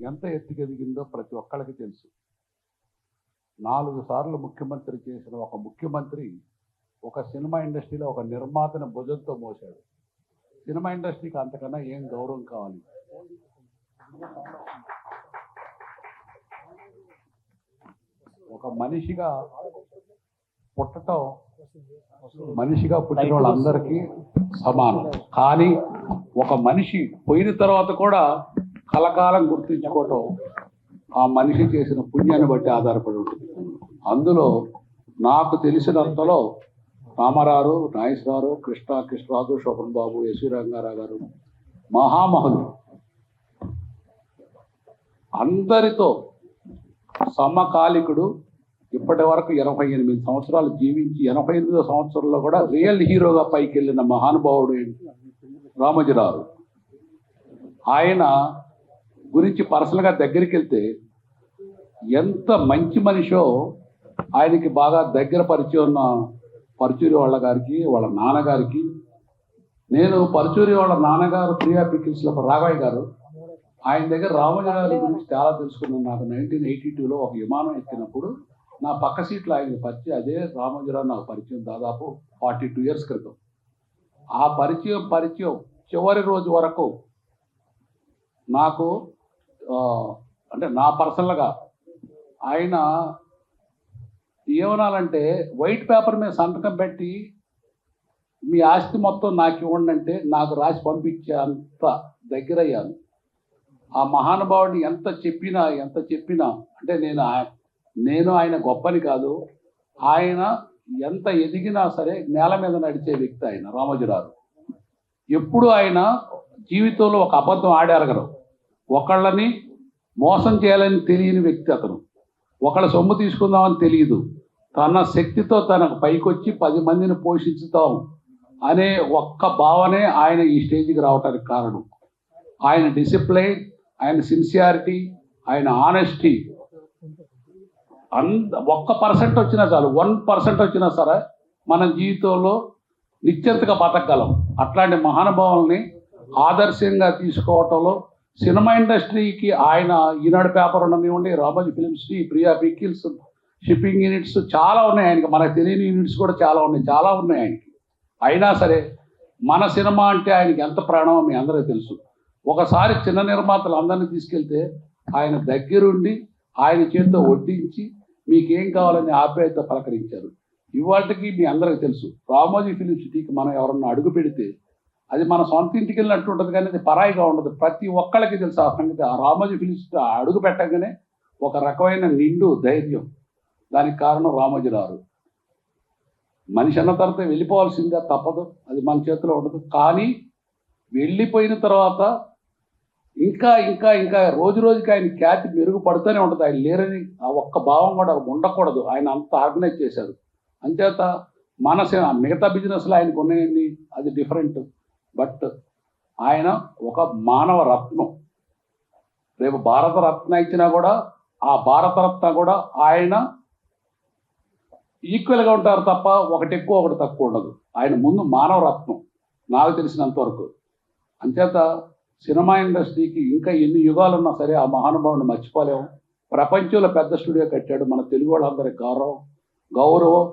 ఎంత ఎత్తుకెదిగిందో ప్రతి ఒక్కళ్ళకి తెలుసు. 4 సార్లు ముఖ్యమంత్రి చేసిన ఒక ముఖ్యమంత్రి ఒక సినిమా ఇండస్ట్రీలో ఒక నిర్మాతను భుజంతో మోశాడు. సినిమా ఇండస్ట్రీకి అంతకన్నా ఏం గౌరవం కావాలి? ఒక మనిషిగా పుట్టడం మనిషిగా పుట్టిన వాళ్ళందరికీ సమానం. కానీ ఒక మనిషి పోయిన తర్వాత కూడా కలకాలం గుర్తించుకోవటం ఆ మనిషి చేసిన పుణ్యాన్ని బట్టి ఆధారపడి ఉంటుంది. అందులో నాకు తెలిసినంతలో రామారావు, నాగేశ్వరరావు, కృష్ణరాజు, శోభన్ బాబు, ఎస్వి రంగారావు గారు మహామహులు అందరితో సమకాలికుడు. ఇప్పటి వరకు 88 సంవత్సరాలు జీవించి 88వ సంవత్సరంలో కూడా రియల్ హీరోగా పైకి వెళ్ళిన మహానుభావుడు రామోజీరావు. ఆయన గురించి పర్సనల్గా దగ్గరికి వెళ్తే ఎంత మంచి మనిషో ఆయనకి బాగా దగ్గర పరిచయం ఉన్న పరుచూరి వాళ్ళ గారికి, వాళ్ళ నాన్నగారికి. నేను పరుచూరి వాళ్ళ నాన్నగారు ప్రియా పికిల్స్లో రాఘవయ్య గారు, ఆయన దగ్గర రామోజీరావు గురించి చాలా తెలుసుకున్నాను. నాకు 1982లో ఒక విమానం ఎక్కినప్పుడు నా పక్క సీట్లో ఆయన పరిచయం, అదే రామోజీరావు నాకు పరిచయం దాదాపు 42 years క్రితం. ఆ పరిచయం చివరి రోజు వరకు నాకు అంటే నా పర్సనల్గా ఆయన ఏమనాలంటే వైట్ పేపర్ మీద సంతకం పెట్టి మీ ఆస్తి మొత్తం నాకు ఇవ్వండి అంటే నాకు రాసి పంపించే అంత దగ్గరయ్యాను. ఆ మహానుభావుడిని ఎంత చెప్పినా అంటే నేను ఆయన గొప్పని కాదు, ఆయన ఎంత ఎదిగినా సరే నేల మీద నడిచే వ్యక్తి ఆయన రామోజీరావు. ఎప్పుడు ఆయన జీవితంలో ఒక అబద్ధం ఆడారగరు. ఒకళ్ళని మోసం చేయాలని తెలియని వ్యక్తి అతను. ఒకళ్ళ సొమ్ము తీసుకుందామని తెలియదు. తన శక్తితో తనకు పైకొచ్చి 10 మందిని పోషించుతాం అనే ఒక్క భావనే ఆయన ఈ స్టేజ్కి రావడానికి కారణం. ఆయన డిసిప్లైన్, ఆయన సిన్సియారిటీ, ఆయన ఆనెస్టీ. 1% వచ్చినా చాలు, 1% వచ్చినా సరే మన జీవితంలో నిశ్చింతగా బతకగలం. అట్లాంటి మహానుభావుల్ని ఆదర్శంగా తీసుకోవటంలో సినిమా ఇండస్ట్రీకి ఆయన ఈనాడు పేపర్ ఉండనివ్వండి, Ramoji films, Priya pickles, shipping units చాలా ఉన్నాయి ఆయనకి. మనకు తెలియని యూనిట్స్ కూడా చాలా ఉన్నాయి ఆయనకి. అయినా సరే మన సినిమా అంటే ఆయనకి ఎంత ప్రాణమో మీ అందరికీ తెలుసు. ఒకసారి చిన్న నిర్మాతలు అందరినీ తీసుకెళ్తే ఆయన దగ్గరుండి ఆయన చేతితో వడ్డించి మీకేం కావాలని ఆప్యాయత పలకరించారు. ఇవాళకి మీ అందరికీ తెలుసు, రామోజీ ఫిలిం సిటీకి మనం ఎవరన్నా అడుగు పెడితే అది మన సొంత ఇంటికి వెళ్ళినట్టు ఉంటుంది, కానీ అది పరాయిగా ఉండదు. ప్రతి ఒక్కళ్ళకి తెలుసు ఆ సంగతి. ఆ రామోజీ ఫిలిం సిటీ అడుగు పెట్టగానే ఒక రకమైన నిండు ధైర్యం. దానికి కారణం రామోజీరావు. మనిషి అన్న తర్వాత వెళ్ళిపోవాల్సిందే, తప్పదు, అది మన చేతిలో ఉండదు. కానీ వెళ్ళిపోయిన తర్వాత ఇంకా ఇంకా ఇంకా రోజు రోజుకి ఆయన ఖ్యాతి మెరుగుపడుతూనే ఉంటుంది. ఆయన లేరని ఆ ఒక్క భావం కూడా ఉండకూడదు. ఆయన అంత ఆర్గనైజ్ చేశారు. అంచేత మన మిగతా బిజినెస్లో ఆయనకు ఉన్నాయండి, అది డిఫరెంట్. బట్ ఆయన ఒక మానవ రత్నం. రేపు భారతరత్న ఇచ్చినా కూడా ఆ భారతరత్న కూడా ఆయన ఈక్వల్గా ఉంటారు తప్ప ఒకటి ఎక్కువ ఒకటి తక్కువ ఉండదు. ఆయన ముందు మానవ రత్నం నాకు తెలిసినంత వరకు. అంచేత సినిమా ఇండస్ట్రీకి ఇంకా ఎన్ని యుగాలు ఉన్నా సరే ఆ మహానుభావుని మర్చిపోలేము. ప్రపంచంలో పెద్ద స్టూడియో కట్టాడు. మన తెలుగు వాళ్ళందరికీ గౌరవం.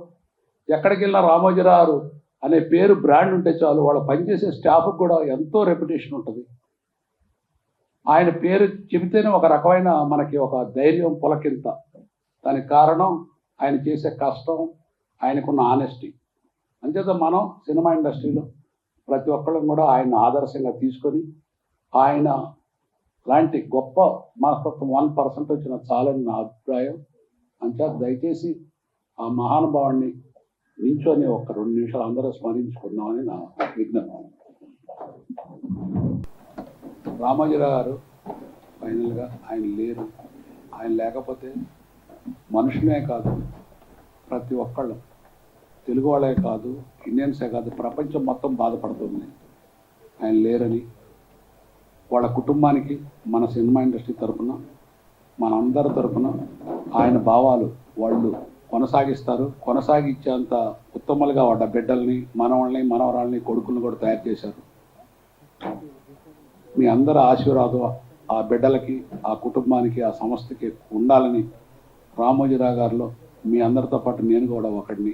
ఎక్కడికి వెళ్ళినా రామోజీరావు అనే పేరు బ్రాండ్ ఉంటే చాలు, వాళ్ళు పనిచేసే స్టాఫ్కి కూడా ఎంతో రెప్యుటేషన్ ఉంటుంది. ఆయన పేరు చెబితేనే ఒక రకమైన మనకి ఒక ధైర్యం పులకింత. దానికి కారణం ఆయన చేసే కష్టం, ఆయనకున్న ఆనెస్టీ. అంచేత మనం సినిమా ఇండస్ట్రీలో ప్రతి ఒక్కళ్ళం కూడా ఆయన ఆదర్శంగా తీసుకొని ఆయన లాంటి గొప్ప మనస్తత్వం 1% వచ్చిన చాలని నా అభిప్రాయం. అంచేత దయచేసి ఆ మహానుభావుడిని నించొని ఒక 2 నిమిషాలు అందరూ స్మరించుకుందామని నా విజ్ఞప్తి. రామోజీరావు గారు ఫైనల్గా ఆయన లేరు. ఆయన లేకపోతే మనుషులే కాదు, ప్రతి ఒక్కళ్ళు, తెలుగు వాళ్ళే కాదు, ఇండియన్సే కాదు, ప్రపంచం మొత్తం బాధపడుతుంది ఆయన లేరని. వాళ్ళ కుటుంబానికి మన సినిమా ఇండస్ట్రీ తరఫున, మన అందరి తరఫున ఆయన భావాలు వాళ్ళు కొనసాగిస్తారు. కొనసాగించేంత ఉత్తములుగా వాళ్ళ బిడ్డల్ని, మనవరాల్ని, కొడుకులను కూడా తయారు చేశారు. మీ అందరి ఆశీర్వాదం ఆ బిడ్డలకి, ఆ కుటుంబానికి, ఆ సంస్థకి ఉండాలని రామోజీరావు గారిలో మీ అందరితో పాటు నేను కూడా ఒకడిని.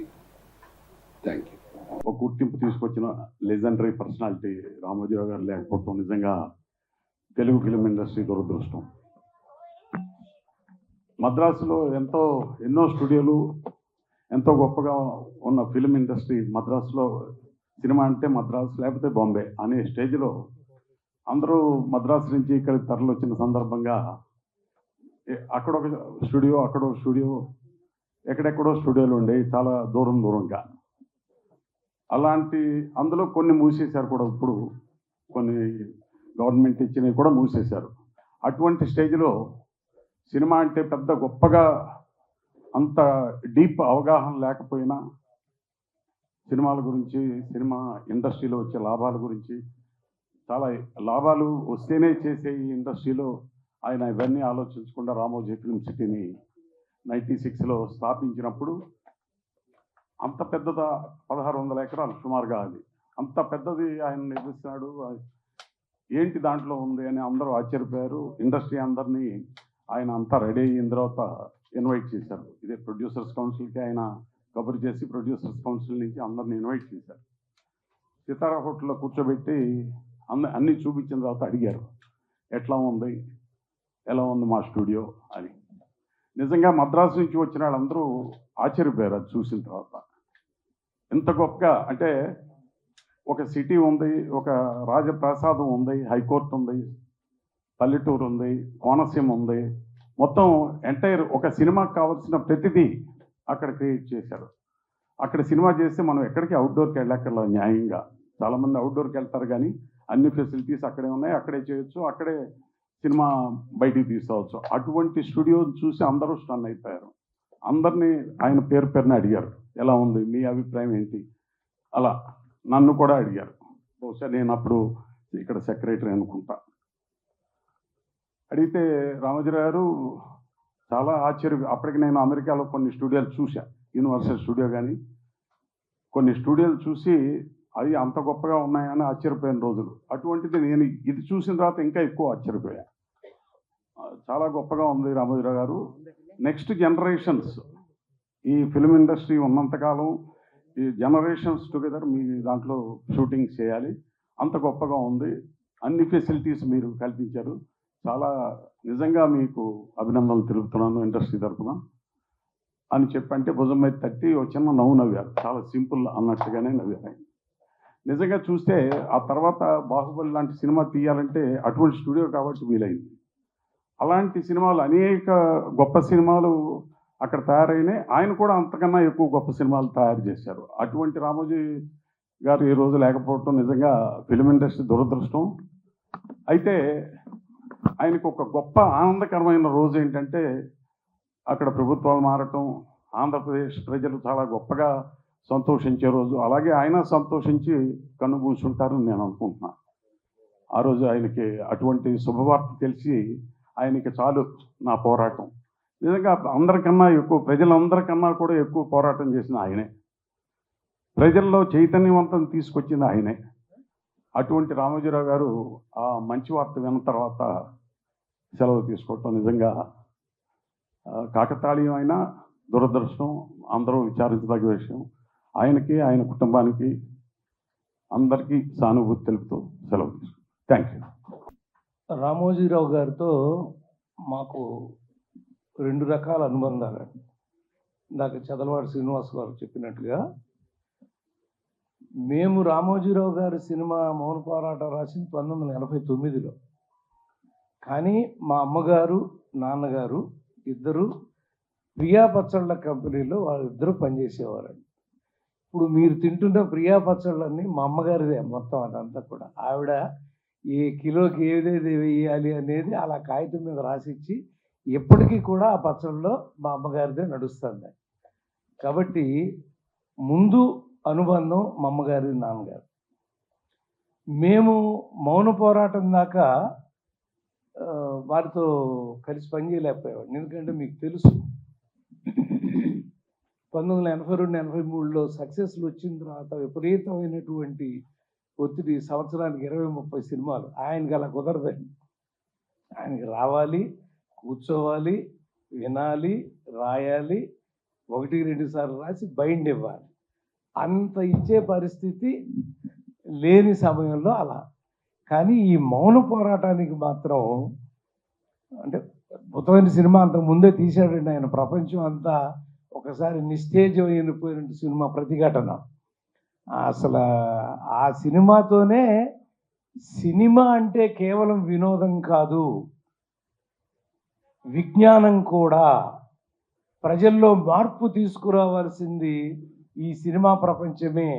Thank you. ఒక గుర్తింపు తీసుకొచ్చిన లెజెండరీ పర్సనాలిటీ రామోజీరావు గారు లేకపోవడం నిజంగా తెలుగు ఫిలిం ఇండస్ట్రీ దురదృష్టం. మద్రాసులో ఎన్నో స్టూడియోలు, ఎంతో గొప్పగా ఉన్న ఫిలిం ఇండస్ట్రీ మద్రాసులో, సినిమా అంటే మద్రాసు లేకపోతే బాంబే అనే స్టేజ్లో అందరూ మద్రాసు నుంచి ఇక్కడికి తరలి వచ్చిన సందర్భంగా అక్కడొక స్టూడియో, అక్కడొక స్టూడియో, ఎక్కడెక్కడో స్టూడియోలు ఉండేవి చాలా దూరంగా. అలాంటి అందులో కొన్ని మూసేశారు కూడా, ఇప్పుడు కొన్ని గవర్నమెంట్ ఇచ్చినవి కూడా మూసేశారు. అటువంటి స్టేజ్లో సినిమా అంటే పెద్ద గొప్పగా అంత డీప్ అవగాహన లేకపోయినా సినిమాల గురించి, సినిమా ఇండస్ట్రీలో వచ్చే లాభాల గురించి, చాలా లాభాలు వస్తేనే చేసే ఈ ఇండస్ట్రీలో ఆయన ఇవన్నీ ఆలోచించకుండా రామోజీ ఫిల్మ్ సిటీని 96లో స్థాపించినప్పుడు అంత పెద్దదా 1600 ఎకరాలు సుమారుగా, అది అంత పెద్దది ఆయన నిర్మిస్తున్నాడు, ఏంటి దాంట్లో ఉంది అని అందరూ ఆశ్చర్యపోయారు. ఇండస్ట్రీ అందరినీ ఆయన అంతా రెడీ అయిన తర్వాత ఇన్వైట్ చేశారు. ఇదే ప్రొడ్యూసర్స్ కౌన్సిల్కి ఆయన కబురు చేసి ప్రొడ్యూసర్స్ కౌన్సిల్ నుంచి అందరిని ఇన్వైట్ చేశారు. సితారా హోటల్లో కూర్చోబెట్టి అన్నీ చూపించిన తర్వాత అడిగారు, ఎలా ఉంది మా స్టూడియో అని. నిజంగా మద్రాసు నుంచి వచ్చిన వాళ్ళందరూ ఆశ్చర్యపోయారు అది చూసిన తర్వాత. ఎంత గొప్పగా అంటే, ఒక సిటీ ఉంది, ఒక రాజప్రసాదం ఉంది, హైకోర్టు ఉంది, పల్లెటూరు ఉంది, కోనసీమ ఉంది, మొత్తం ఎంటైర్ ఒక సినిమాకి కావాల్సిన ప్రతిదీ అక్కడ క్రియేట్ చేశారు. అక్కడ సినిమా చేస్తే మనం ఎక్కడికి అవుట్డోర్కి వెళ్ళక్కర్లేదు న్యాయంగా. చాలామంది అవుట్డోర్కి వెళ్తారు కానీ అన్ని ఫెసిలిటీస్ అక్కడే ఉన్నాయి, అక్కడే చేయొచ్చు, అక్కడే సినిమా బయటికి తీసుకోవచ్చు. అటువంటి స్టూడియోని చూసి అందరూ స్టన్ అయిపోయారు. అందరినీ ఆయన పేరుని అడిగారు, ఎలా ఉంది, మీ అభిప్రాయం ఏంటి, అలా నన్ను కూడా అడిగారు. బహుశా నేను అప్పుడు ఇక్కడ సెక్రటరీ అనుకుంటా. అడిగితే రామోజీరావు గారు చాలా అప్పటికి నేను అమెరికాలో కొన్ని స్టూడియోలు చూశాను, యూనివర్సల్ స్టూడియో కానీ కొన్ని స్టూడియోలు చూసి అవి అంత గొప్పగా ఉన్నాయని ఆశ్చర్యపోయిన రోజులు. అటువంటిది నేను ఇది చూసిన తర్వాత ఇంకా ఎక్కువ ఆశ్చర్యపోయా. చాలా గొప్పగా ఉంది రామోజీరావు గారు. నెక్స్ట్ జనరేషన్స్, ఈ ఫిల్మ్ ఇండస్ట్రీ ఉన్నంతకాలం ఈ జనరేషన్స్ టుగెదర్ మీ దాంట్లో షూటింగ్ చేయాలి, అంత గొప్పగా ఉంది, అన్ని ఫెసిలిటీస్ మీరు కల్పించారు, చాలా నిజంగా మీకు అభినందనలు తెలుపుతున్నాను ఇండస్ట్రీ తరఫున అని చెప్పంటే భుజం మీద తట్టి ఒక చిన్న నవ్వు నవ్వారు. చాలా సింపుల్ అన్నట్టుగానే నవ్వారు. నిజంగా చూస్తే ఆ తర్వాత బాహుబలి లాంటి సినిమా తీయాలంటే అటువంటి స్టూడియో కాబట్టి వీలైంది. అలాంటి సినిమాలు అనేక గొప్ప సినిమాలు అక్కడ తయారైనాయి. ఆయన కూడా అంతకన్నా ఎక్కువ గొప్ప సినిమాలు తయారు చేశారు. అటువంటి రామోజీ గారు ఈ రోజు లేకపోవటం నిజంగా ఫిలిం ఇండస్ట్రీ దురదృష్టం. అయితే ఆయనకు ఒక గొప్ప ఆనందకరమైన రోజు ఏంటంటే, అక్కడ ప్రభుత్వాలు మారటం, ఆంధ్రప్రదేశ్ ప్రజలు చాలా గొప్పగా సంతోషించే రోజు. అలాగే ఆయన సంతోషించి కన్నుమూసుంటారని నేను అనుకుంటున్నాను. ఆ రోజు ఆయనకి అటువంటి శుభవార్త తెలిసి ఆయనకి చాలు నా పోరాటం. నిజంగా అందరికన్నా ఎక్కువ, ప్రజలందరికన్నా కూడా ఎక్కువ పోరాటం చేసిన ఆయనే, ప్రజల్లో చైతన్యవంతం తీసుకొచ్చింది ఆయనే. అటువంటి రామోజీరావు గారు ఆ మంచి వార్త విన్న తర్వాత సెలవు తీసుకోవటం నిజంగా కాకతాళీయమైన దురదృష్టం, అందరూ విచారించదగ్గ విషయం. ఆయనకి, ఆయన కుటుంబానికి, అందరికీ సానుభూతి తెలుపుతూ సెలవు తీసుకుంటాం. Thank you. రామోజీరావు గారితో మాకు 2 రకాల అనుబంధాలండి. ఇందాక చదలవాడి శ్రీనివాస్ గారు చెప్పినట్టుగా, మేము రామోజీరావు గారి సినిమా మౌన పోరాటం రాసింది 1989లో. కానీ మా అమ్మగారు, నాన్నగారు ఇద్దరు ప్రియా పచ్చళ్ళ కంపెనీలో వాళ్ళిద్దరూ పనిచేసేవారండి. ఇప్పుడు మీరు తింటున్న ప్రియా పచ్చళ్ళన్నీ మా అమ్మగారిదే మొత్తం, అదంతా కూడా. ఆవిడ ఏ కిలోకి ఏదేది వేయాలి అనేది అలా కాగితం మీద రాసిచ్చి ఎప్పటికీ కూడా ఆ పచ్చళ్ళలో మా అమ్మగారిదే నడుస్తుంది. కాబట్టి ముందు అనుబంధం మా అమ్మగారి, నాన్నగారు. మేము మౌన పోరాటం దాకా వారితో కలిసి పనిచేయలేకపోయాం. ఎందుకంటే మీకు తెలుసు, 1982-83లో సక్సెస్లు వచ్చిన తర్వాత విపరీతమైనటువంటి ఒత్తిడి, సంవత్సరానికి 20-30 సినిమాలు. ఆయనకి అలా కుదరదండి. ఆయనకి రావాలి, కూర్చోవాలి, వినాలి, రాయాలి, 1-2 సార్లు రాసి బైండ్ ఇవ్వాలి. అంత ఇచ్చే పరిస్థితి లేని సమయంలో అలా. కానీ ఈ మౌన పోరాటానికి మాత్రం అంటే అద్భుతమైన సినిమా అంతకు ముందే తీశాడండి ఆయన. ప్రపంచం అంతా ఒకసారి నిస్తేజం అయిపోయిన సినిమా ప్రతిఘటన. అసలు ఆ సినిమాతోనే సినిమా అంటే కేవలం వినోదం కాదు, విజ్ఞానం కూడా, ప్రజల్లో మార్పు తీసుకురావాల్సింది ఈ సినిమా ప్రపంచమే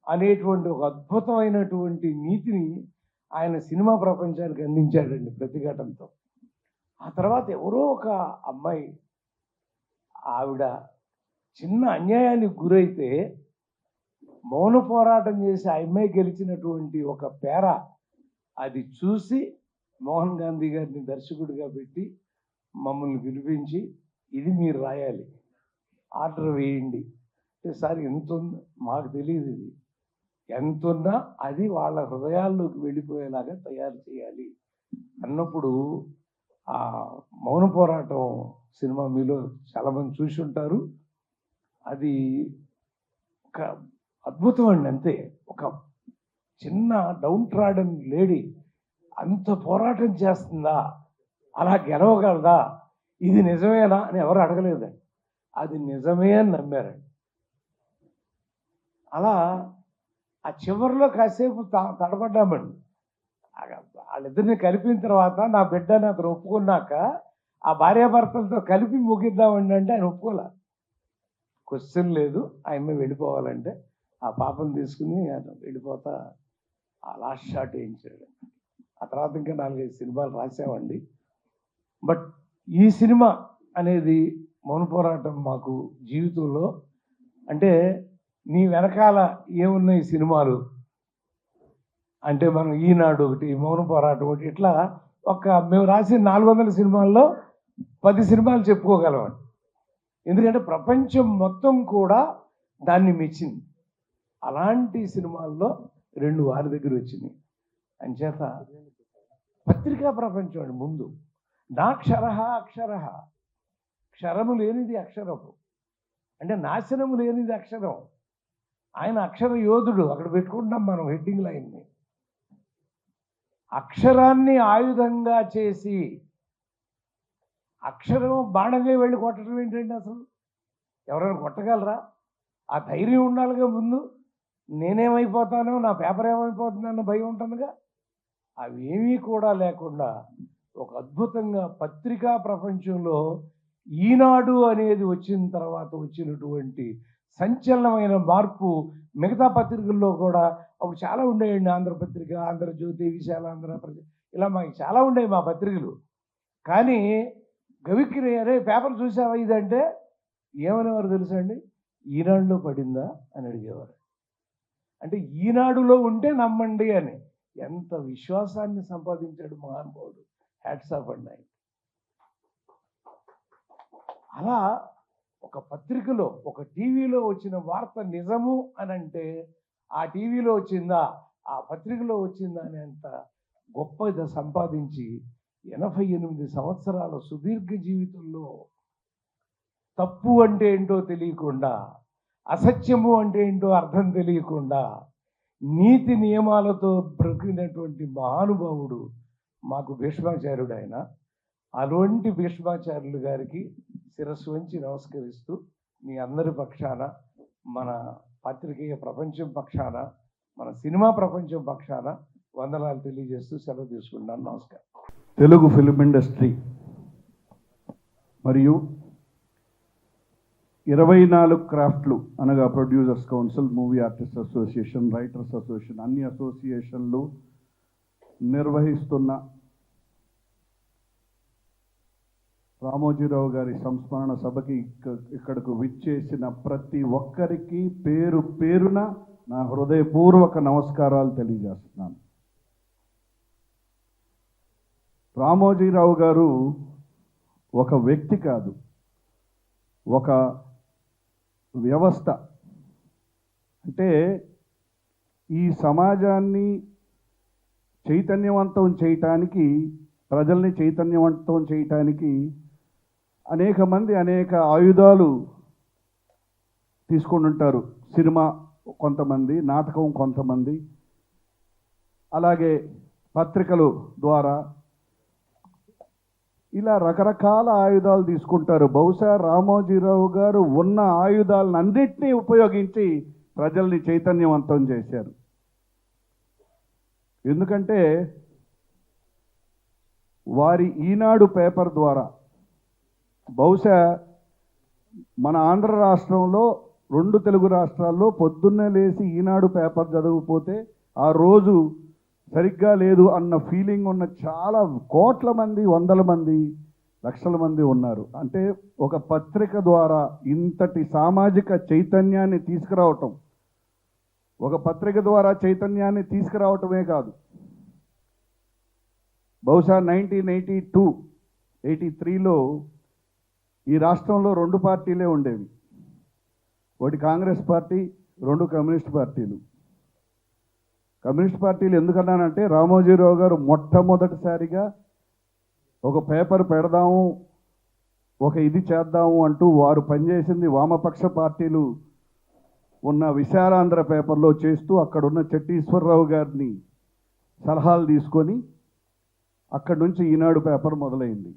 అనేటువంటి ఒక అద్భుతమైనటువంటి నీతిని ఆయన సినిమా ప్రపంచానికి అందించాడండి ప్రతిఘటనతో. ఆ తర్వాత ఎవరో ఒక అమ్మాయి, ఆవిడ చిన్న అన్యాయానికి గురైతే మౌన పోరాటం చేసి ఆ అమ్మాయి గెలిచినటువంటి ఒక పేర అది చూసి మోహన్ గాంధీ గారిని దర్శకుడిగా పెట్టి మమ్మల్ని పిలిపించి, ఇది మీరు రాయాలి, ఆర్డర్ వేయండి అంటే, సార్ ఎంత ఉంది మాకు తెలియదు, ఇది ఎంత ఉన్నా అది వాళ్ళ హృదయాల్లోకి వెళ్ళిపోయేలాగా తయారు చేయాలి అన్నప్పుడు ఆ మౌన పోరాటం సినిమా మీలో చాలామంది చూసి ఉంటారు. అది ఒక అద్భుతం అండి. అంతే, ఒక చిన్న డౌన్ ట్రాడన్ లేడీ అంత పోరాటం చేస్తుందా, అలా గెలవగలదా, ఇది నిజమేనా అని ఎవరు అడగలేదండి. అది నిజమే అని నమ్మారండి. అలా ఆ చివరిలో కాసేపు తడబడ్డామండి. వాళ్ళిద్దరిని కలిపిన తర్వాత నా బిడ్డని అతను ఒప్పుకున్నాక ఆ భార్యాభర్తలతో కలిపి ముగిద్దామండి అంటే ఆయన ఒప్పుకోలే. క్వశ్చన్ లేదు, ఆయన వెళ్ళిపోవాలంటే ఆ పాపను తీసుకుని ఆయన వెళ్ళిపోతా ఆ లాస్ట్ షాట్ వేయించాడు. ఆ తర్వాత ఇంకా 4-5 సినిమాలు రాసామండి. బట్ ఈ సినిమా అనేది మౌన పోరాటం మాకు జీవితంలో అంటే, నీ వెనకాల ఏమున్నాయి సినిమాలు అంటే, మనం ఈనాడు ఒకటి, మౌన పోరాటం ఒకటి, ఇట్లా మేము రాసిన 400 సినిమాల్లో 10 సినిమాలు చెప్పుకోగలమండి. ఎందుకంటే ప్రపంచం మొత్తం కూడా దాన్ని మెచ్చింది. అలాంటి సినిమాల్లో 2 వారి దగ్గర వచ్చినాయి. అంచేత పత్రికా ప్రపంచం అండి ముందు. నాక్షర అక్షర, క్షరము లేనిది అక్షరము అంటే నాశనము లేనిది అక్షరం. ఆయన అక్షర యోధుడు. అక్కడ పెట్టుకుంటాం మనం హెడ్డింగ్ లైన్ని. అక్షరాన్ని ఆయుధంగా చేసి, అక్షరం బాణంగా వెళ్ళి కొట్టడం ఏంటండి అసలు? ఎవరైనా కొట్టగలరా? ఆ ధైర్యం ఉండాలిగా ముందు. నేనేమైపోతానో, నా పేపర్ ఏమైపోతుందన్న భయం ఉంటుందిగా. అవేమీ కూడా లేకుండా ఒక అద్భుతంగా పత్రికా ప్రపంచంలో ఈనాడు అనేది వచ్చిన తర్వాత వచ్చినటువంటి సంచలనమైన మార్పు మిగతా పత్రికల్లో కూడా అప్పుడు చాలా ఉండేయండి. ఆంధ్రపత్రిక, ఆంధ్రజ్యోతి, విశాలాంధ్ర, ఇలా మాకు చాలా ఉండేవి మా పత్రికలు. కానీ గవిక్కిరి అరే పేపర్ చూసావా ఇదంటే ఏమనేవారు తెలుసా అండి? ఈనాడులో పడిందా అని అడిగేవారు. అంటే ఈనాడులో ఉంటే నమ్మండి అని. ఎంత విశ్వాసాన్ని సంపాదించాడు మహానుభావుడు. హ్యాట్స్ ఆఫ్ అండి ఆయన. అలా ఒక పత్రికలో, ఒక టీవీలో వచ్చిన వార్త నిజము అని అంటే ఆ టీవీలో వచ్చిందా, ఆ పత్రికలో వచ్చిందా అని అంత గొప్ప సంపాదించి 88 సంవత్సరాల సుదీర్ఘ జీవితంలో తప్పు అంటే ఏంటో తెలియకుండా, అసత్యము అంటే ఏంటో అర్థం తెలియకుండా నీతి నియమాలతో బ్రతికినటువంటి మహానుభావుడు మాకు భీష్మాచార్యుడు ఆయన. అటువంటి భీష్మాచార్యులు గారికి శిరస్సు వంచి నమస్కరిస్తూ మీ అందరి పక్షాన, మన పత్రికేయ ప్రపంచం పక్షాన, మన సినిమా ప్రపంచం పక్షాన వందనాలు తెలియజేస్తూ సెలవు తీసుకుంటాను. నమస్కారం. తెలుగు ఫిల్మ్ ఇండస్ట్రీ మరియు 24 క్రాఫ్ట్లు అనగా producers council, movie artist association, writers association, అన్ని అసోసియేషన్లు నిర్వహిస్తున్న రామోజీరావు గారి సంస్మరణ సభకి ఇక్కడకు విచ్చేసిన ప్రతి ఒక్కరికి పేరు పేరున నా హృదయపూర్వక నమస్కారాలు తెలియజేస్తున్నాను. రామోజీరావు గారు ఒక వ్యక్తి కాదు, ఒక వ్యవస్థ. అంటే ఈ సమాజాన్ని చైతన్యవంతం చేయటానికి ప్రజల్ని చైతన్యవంతం చేయటానికి అనేక మంది అనేక ఆయుధాలు తీసుకొని ఉంటారు. సినిమా కొంతమంది, నాటకం కొంతమంది, అలాగే పత్రికలు ద్వారా ఇలా రకరకాల ఆయుధాలు తీసుకుంటారు. బహుశా రామోజీరావు గారు ఉన్న ఆయుధాలను అన్నింటినీ ఉపయోగించి ప్రజల్ని చైతన్యవంతం చేశారు. ఎందుకంటే వారి ఈనాడు పేపర్ ద్వారా బహుశా మన ఆంధ్ర రాష్ట్రంలో 2 తెలుగు రాష్ట్రాల్లో పొద్దున్నే లేచి ఈనాడు పేపర్ చదవకపోతే ఆ రోజు సరిగ్గా లేదు అన్న ఫీలింగ్ ఉన్న చాలా కోట్ల మంది, వందల మంది, లక్షల మంది ఉన్నారు. అంటే ఒక పత్రిక ద్వారా ఇంతటి సామాజిక చైతన్యాన్ని తీసుకురావటం, ఒక పత్రిక ద్వారా చైతన్యాన్ని తీసుకురావటమే కాదు, బహుశా 1982, 83లో ఈ రాష్ట్రంలో 2 పార్టీలే ఉండేవి. ఒకటి కాంగ్రెస్ పార్టీ, 2 కమ్యూనిస్ట్ పార్టీలు. కమ్యూనిస్ట్ పార్టీలు ఎందుకన్నానంటే రామోజీరావు గారు మొట్టమొదటిసారిగా ఒక పేపర్ పెడదాము, ఒక ఇది చేద్దాము అంటూ వారు పనిచేసింది వామపక్ష పార్టీలు ఉన్న విశాలాంధ్ర పేపర్లో చేస్తూ అక్కడున్న చెట్టీశ్వరరావు గారిని సలహాలు తీసుకొని అక్కడి నుంచి ఈనాడు పేపర్ మొదలైంది.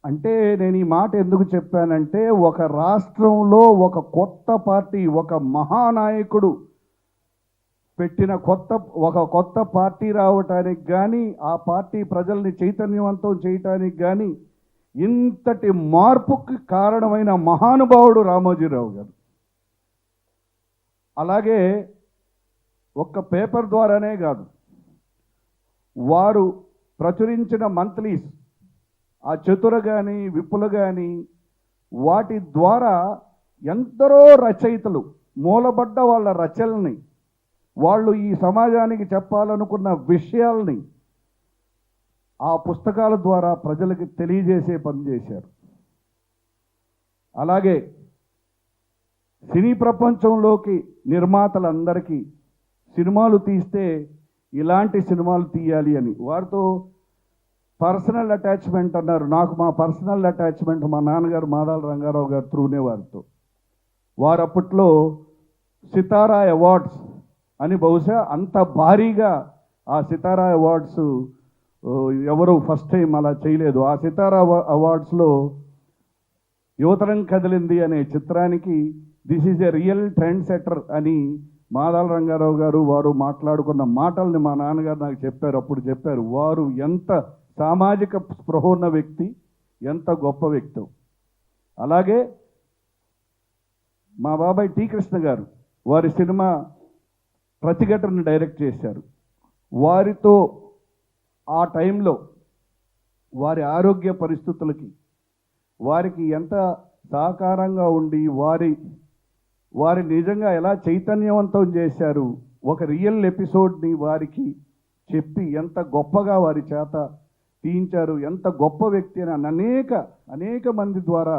అంటే నేను ఈ మాట ఎందుకు చెప్పానంటే ఒక రాష్ట్రంలో ఒక కొత్త పార్టీ, ఒక మహానాయకుడు పెట్టిన కొత్త పార్టీ రావటానికి కానీ, ఆ పార్టీ ప్రజల్ని చైతన్యవంతం చేయటానికి కానీ ఇంతటి మార్పుకి కారణమైన మహానుభావుడు రామోజీరావు గారు. అలాగే ఒక్క పేపర్ ద్వారానే కాదు, వారు ప్రచురించిన మంత్లీస్, ఆ చతుర కానీ విప్పులు కానీ, వాటి ద్వారా ఎందరో రచయితలు మూలబడ్డ వాళ్ళ రచనల్ని, వాళ్ళు ఈ సమాజానికి చెప్పాలనుకున్న విషయాల్ని ఆ పుస్తకాల ద్వారా ప్రజలకు తెలియజేసే పని చేశారు. అలాగే సినీ ప్రపంచంలోకి నిర్మాతలందరికీ సినిమాలు తీస్తే ఇలాంటి సినిమాలు తీయాలి అని వారితో పర్సనల్ అటాచ్మెంట్ అన్నారు. నాకు మా పర్సనల్ అటాచ్మెంట్ మా నాన్నగారు మాదాల రంగారావు గారు త్రూనే వారితో. వారు అప్పట్లో సితారా అవార్డ్స్ అని బహుశా అంత భారీగా ఆ సితారా అవార్డ్స్ ఎవరు ఫస్ట్ టైం అలా చేయలేదు. ఆ సితారా అవార్డ్స్లో యువతరం కదిలింది అనే చిత్రానికి this is a real trend setter అని మాదాల రంగారావు గారు వారు మాట్లాడుకున్న మాటల్ని మా నాన్నగారు నాకు చెప్పారు. అప్పుడు చెప్పారు వారు ఎంత సామాజిక స్పృహ ఉన్న వ్యక్తి, ఎంత గొప్ప వ్యక్తి. అలాగే మా బాబాయ్ టి కృష్ణ గారు వారి సినిమా ప్రతిఘటనను డైరెక్ట్ చేశారు. వారితో ఆ టైంలో వారి ఆరోగ్య పరిస్థితులకి వారికి ఎంత సహకారంగా ఉండి వారి నిజంగా ఎలా చైతన్యవంతం చేశారు, ఒక రియల్ ఎపిసోడ్ని వారికి చెప్పి ఎంత గొప్పగా వారి చేత తీయించారు, ఎంత గొప్ప వ్యక్తి అని అనేక మంది ద్వారా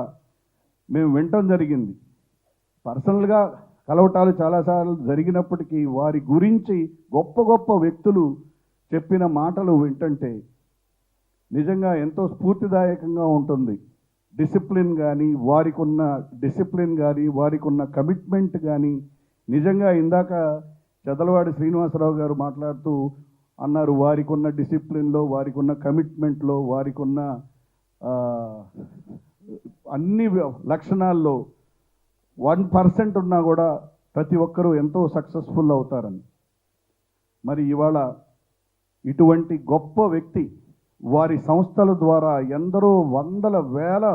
మేము వినటం జరిగింది. పర్సనల్గా కలవటాలు చాలాసార్లు జరిగినప్పటికీ వారి గురించి గొప్ప వ్యక్తులు చెప్పిన మాటలు వింటుంటే నిజంగా ఎంతో స్ఫూర్తిదాయకంగా ఉంటుంది. డిసిప్లిన్ కానీ, వారికి ఉన్న డిసిప్లిన్ కానీ, వారికి ఉన్న కమిట్మెంట్ కానీ నిజంగా ఇందాక చదలవాడి శ్రీనివాసరావు గారు మాట్లాడుతూ అన్నారు, వారికి ఉన్న డిసిప్లిన్లో, వారికి ఉన్న కమిట్మెంట్లో, వారికి ఉన్న అన్ని లక్షణాల్లో 1% ఉన్నా కూడా ప్రతి ఒక్కరూ ఎంతో సక్సెస్ఫుల్ అవుతారని. మరి ఇవాళ ఇటువంటి గొప్ప వ్యక్తి వారి సంస్థల ద్వారా ఎందరో వందల వేల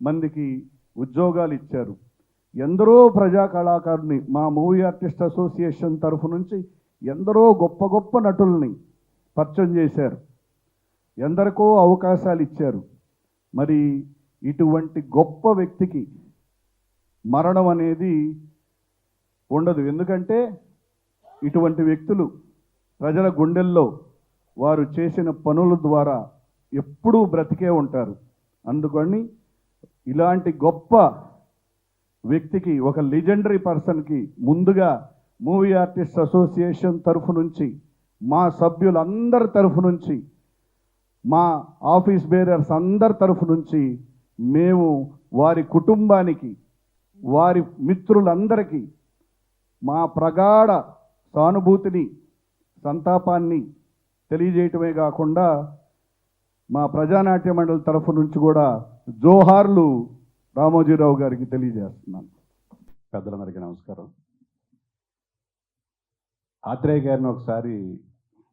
మందికి ఉద్యోగాలు ఇచ్చారు. ఎందరో ప్రజా కళాకారుని మా మూవీ ఆర్టిస్ట్ అసోసియేషన్ తరఫు నుంచి ఎందరో గొప్ప నటుల్ని పరిచయం చేశారు, ఎందరికో అవకాశాలు ఇచ్చారు. మరి ఇటువంటి గొప్ప వ్యక్తికి మరణం అనేది ఉండదు. ఎందుకంటే ఇటువంటి వ్యక్తులు ప్రజల గుండెల్లో వారు చేసిన పనుల ద్వారా ఎప్పుడూ బ్రతికే ఉంటారు. అందుకని ఇలాంటి గొప్ప వ్యక్తికి, ఒక లెజెండరీ పర్సన్కి ముందుగా మూవీ ఆర్టిస్ట్ అసోసియేషన్ తరఫు నుంచి, మా సభ్యులందరి తరఫు నుంచి మా ఆఫీస్ బేరర్స్ అందరి తరఫు నుంచి మేము వారి కుటుంబానికి, వారి మిత్రులందరికీ మా ప్రగాఢ సానుభూతిని, సంతాపాన్ని తెలియజేయటమే కాకుండా మా ప్రజానాట్య మండలి తరఫు నుంచి కూడా జోహార్లు రామోజీరావు గారికి తెలియజేస్తున్నాను. పెద్దలందరికీ నమస్కారం. ఆత్రేయ గారిని ఒకసారి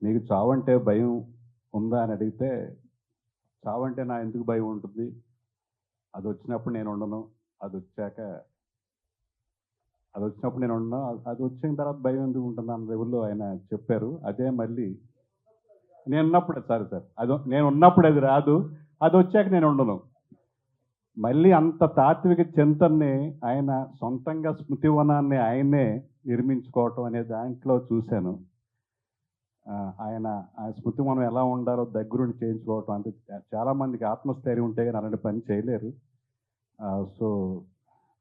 మీకు చావంటే భయం ఉందా అని అడిగితే, చావంటే నా ఎందుకు భయం ఉంటుంది, అది వచ్చినప్పుడు నేను ఉండను, అది వచ్చినప్పుడు నేను ఉండను, అది వచ్చిన తర్వాత భయం ఎందుకు ఉంటుంది అన్న లెవెల్లో ఆయన చెప్పారు. అదే మళ్ళీ నేను ఉన్నప్పుడే నేను ఉన్నప్పుడు అది రాదు, అది వచ్చాక నేను ఉండను. మళ్ళీ అంత తాత్విక చింతనని ఆయన సొంతంగా స్మృతివనాన్ని ఆయనే నిర్మించుకోవటం అనే దాంట్లో చూశాను. ఆయన ఆ స్మృతివనం ఎలా ఉండాలో దగ్గరుండి చేయించుకోవటం, అంటే చాలామందికి ఆత్మస్థైర్యం ఉంటే కానీ అలాంటి పని చేయలేరు. సో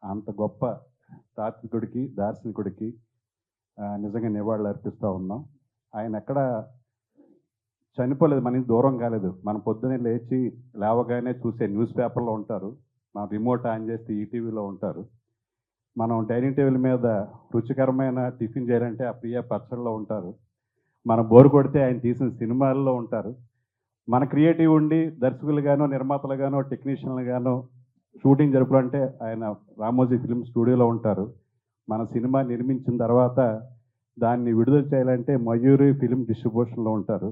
అంత గొప్ప తాత్వికుడికి, దార్శనికుడికి నిజంగా నివాళులు అర్పిస్తూ ఉన్నాం. ఆయన ఎక్కడ చనిపోలేదు, మనకి దూరం కాలేదు. మనం పొద్దున్నే లేవగానే చూసే న్యూస్ పేపర్లో ఉంటారు, మనం రిమోట్ ఆన్ చేస్తే ఈటీవీలో ఉంటారు, మనం డైనింగ్ టేబుల్ మీద రుచికరమైన టిఫిన్ చేయాలంటే ఆ ప్రియ పచ్చళ్ళలో ఉంటారు, మనం బోరు కొడితే ఆయన తీసిన సినిమాల్లో ఉంటారు. మన క్రియేటివ్ ఉండి దర్శకులుగానో, నిర్మాతలుగానో, టెక్నీషియన్లుగానో షూటింగ్ జరుపులంటే ఆయన రామోజీ ఫిల్మ్ స్టూడియోలో ఉంటారు. మన సినిమా నిర్మించిన తర్వాత దాన్ని విడుదల చేయాలంటే మయూరి ఫిల్మ్ డిస్ట్రిబ్యూషన్లో ఉంటారు.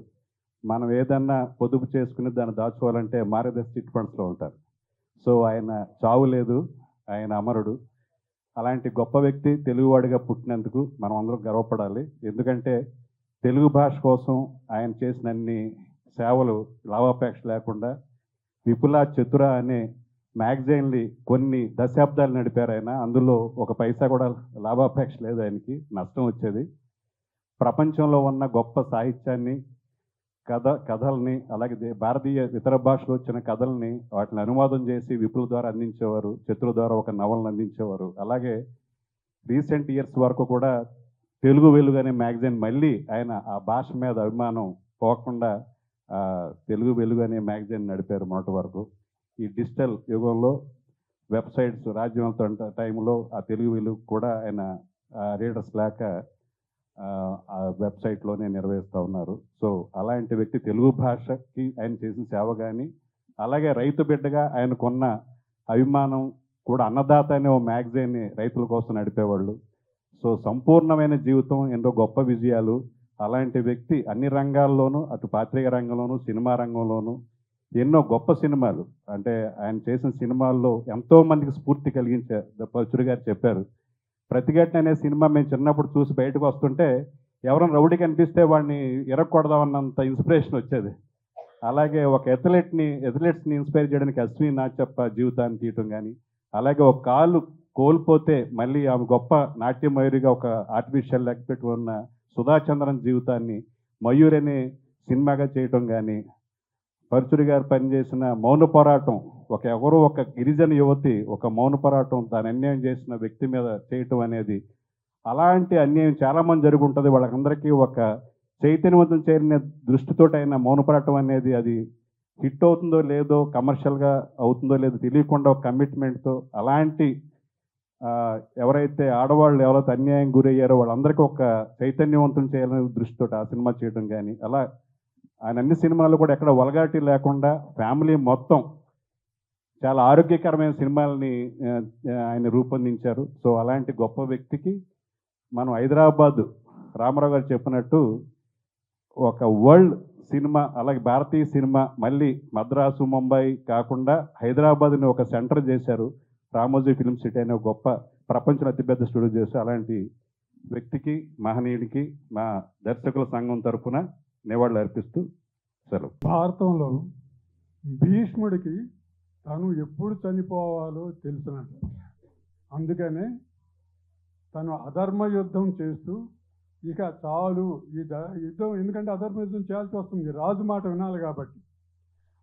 మనం ఏదన్నా పొదుపు చేసుకుని దాన్ని దాచుకోవాలంటే మారదర్శి చిట్ ఫండ్స్లో ఉంటారు. సో ఆయన చావు లేదు, ఆయన అమరుడు. అలాంటి గొప్ప వ్యక్తి తెలుగువాడిగా పుట్టినందుకు మనం అందరం గర్వపడాలి. ఎందుకంటే తెలుగు భాష కోసం ఆయన చేసిన అన్ని సేవలు లాభాపేక్ష లేకుండా విపుల చతుర అనే మ్యాగజైన్లు కొన్ని దశాబ్దాలు నడిపారు ఆయన. అందులో ఒక పైసా కూడా లాభాపేక్ష లేదు ఆయనకి, నష్టం వచ్చేది. ప్రపంచంలో ఉన్న గొప్ప సాహిత్యాన్ని, కథల్ని, అలాగే భారతీయ ఇతర భాషలో వచ్చిన కథల్ని వాటిని అనువాదం చేసి విపుల ద్వారా అందించేవారు, చతుర ద్వారా ఒక నవలను అందించేవారు. అలాగే రీసెంట్ ఇయర్స్ వరకు కూడా తెలుగు వెలుగు అనే మ్యాగజైన్ మళ్ళీ ఆయన ఆ భాష మీద అభిమానం పోకుండా తెలుగు వెలుగు అనే మ్యాగజైన్ నడిపారు మొదటి వరకు. ఈ డిజిటల్ యుగంలో వెబ్సైట్స్ రాజ్యవంత టైంలో ఆ తెలుగు వెలుగు కూడా ఆయన రీడర్స్ లేక ఆ వెబ్సైట్లోనే నిర్వహిస్తూ ఉన్నారు. సో అలాంటి వ్యక్తి తెలుగు భాషకి ఆయన చేసిన సేవ కానీ, అలాగే రైతు బిడ్డగా ఆయనకున్న అభిమానం కూడా, అన్నదాత అనే ఓ మ్యాగజైన్ని రైతుల కోసం నడిపేవాళ్ళు. సో సంపూర్ణమైన జీవితం, ఎన్నో గొప్ప విజయాలు. అలాంటి వ్యక్తి అన్ని రంగాల్లోనూ, అటు పాత్రిక రంగంలోనూ, సినిమా రంగంలోనూ ఎన్నో గొప్ప సినిమాలు, అంటే ఆయన చేసిన సినిమాల్లో ఎంతోమందికి స్ఫూర్తి కలిగించే పరుచూరి గారు చెప్పారు. ప్రతిఘటన అనే సినిమా మేము చిన్నప్పుడు చూసి బయటకు వస్తుంటే ఎవరైనా రౌడీ కనిపిస్తే వాడిని ఎరగొడదామన్నంత ఇన్స్పిరేషన్ వచ్చేది. అలాగే ఒక ఎథ్లెట్స్ని ఇన్స్పైర్ చేయడానికి అశ్విని నాచప్ప జీవితాన్ని తీయటం కానీ, అలాగే ఒక కాలు కోల్పోతే మళ్ళీ ఆమె గొప్ప నాట్యమయూరిగా ఒక ఆర్టిఫిషియల్ లెగ్ పెట్టి ఉన్న సుధాచంద్రన్ జీవితాన్ని మయూర్ అనే సినిమాగా చేయటం కానీ, పరుచూరి గారు పనిచేసిన మౌన పోరాటం, ఒక గిరిజన యువతి ఒక మౌన పోరాటం దాని అన్యాయం చేసిన వ్యక్తి మీద చేయటం అనేది, అలాంటి అన్యాయం చాలామంది జరుగుంటుంది. వాళ్ళకందరికీ ఒక చైతన్యవంతం చేరిన దృష్టితోటి అయిన మౌన పోరాటం అనేది అది హిట్ అవుతుందో లేదో, కమర్షియల్గా అవుతుందో లేదో తెలియకుండా ఒక కమిట్మెంట్తో, అలాంటి ఎవరైతే ఆడవాళ్ళు ఎవరైతే అన్యాయం గురయ్యారో వాళ్ళందరికీ ఒక చైతన్యవంతం చేయాలనే దృష్టితో ఆ సినిమా చేయడం కానీ, అలా ఆయన అన్ని సినిమాలు కూడా ఎక్కడ వల్గారిటీ లేకుండా ఫ్యామిలీ మొత్తం చాలా ఆరోగ్యకరమైన సినిమాలని ఆయన రూపొందించారు. సో అలాంటి గొప్ప వ్యక్తికి మనం హైదరాబాద్ రామారావు గారు చెప్పినట్టు ఒక వరల్డ్ సినిమా, అలాగే భారతీయ సినిమా మళ్ళీ మద్రాసు, ముంబై కాకుండా హైదరాబాద్ని ఒక సెంటర్ చేశారు. రామోజీ ఫిల్మ్ సిటీ అనే గొప్ప ప్రపంచంలో అతిపెద్ద స్టూడియో చేశారు. అలాంటి వ్యక్తికి, మహనీయుడికి మా దర్శకుల సంఘం తరఫున నివాళులు అర్పిస్తూ సెలవు. భారతంలో భీష్ముడికి తను ఎప్పుడు చనిపోవాలో తెలుసునట్టు, అందుకనే తను అధర్మ యుద్ధం చేస్తూ ఇక చాలు ఈ యుద్ధం, ఎందుకంటే అధర్మ యుద్ధం చేయాల్సి వస్తుంది, రాజు మాట వినాలి కాబట్టి,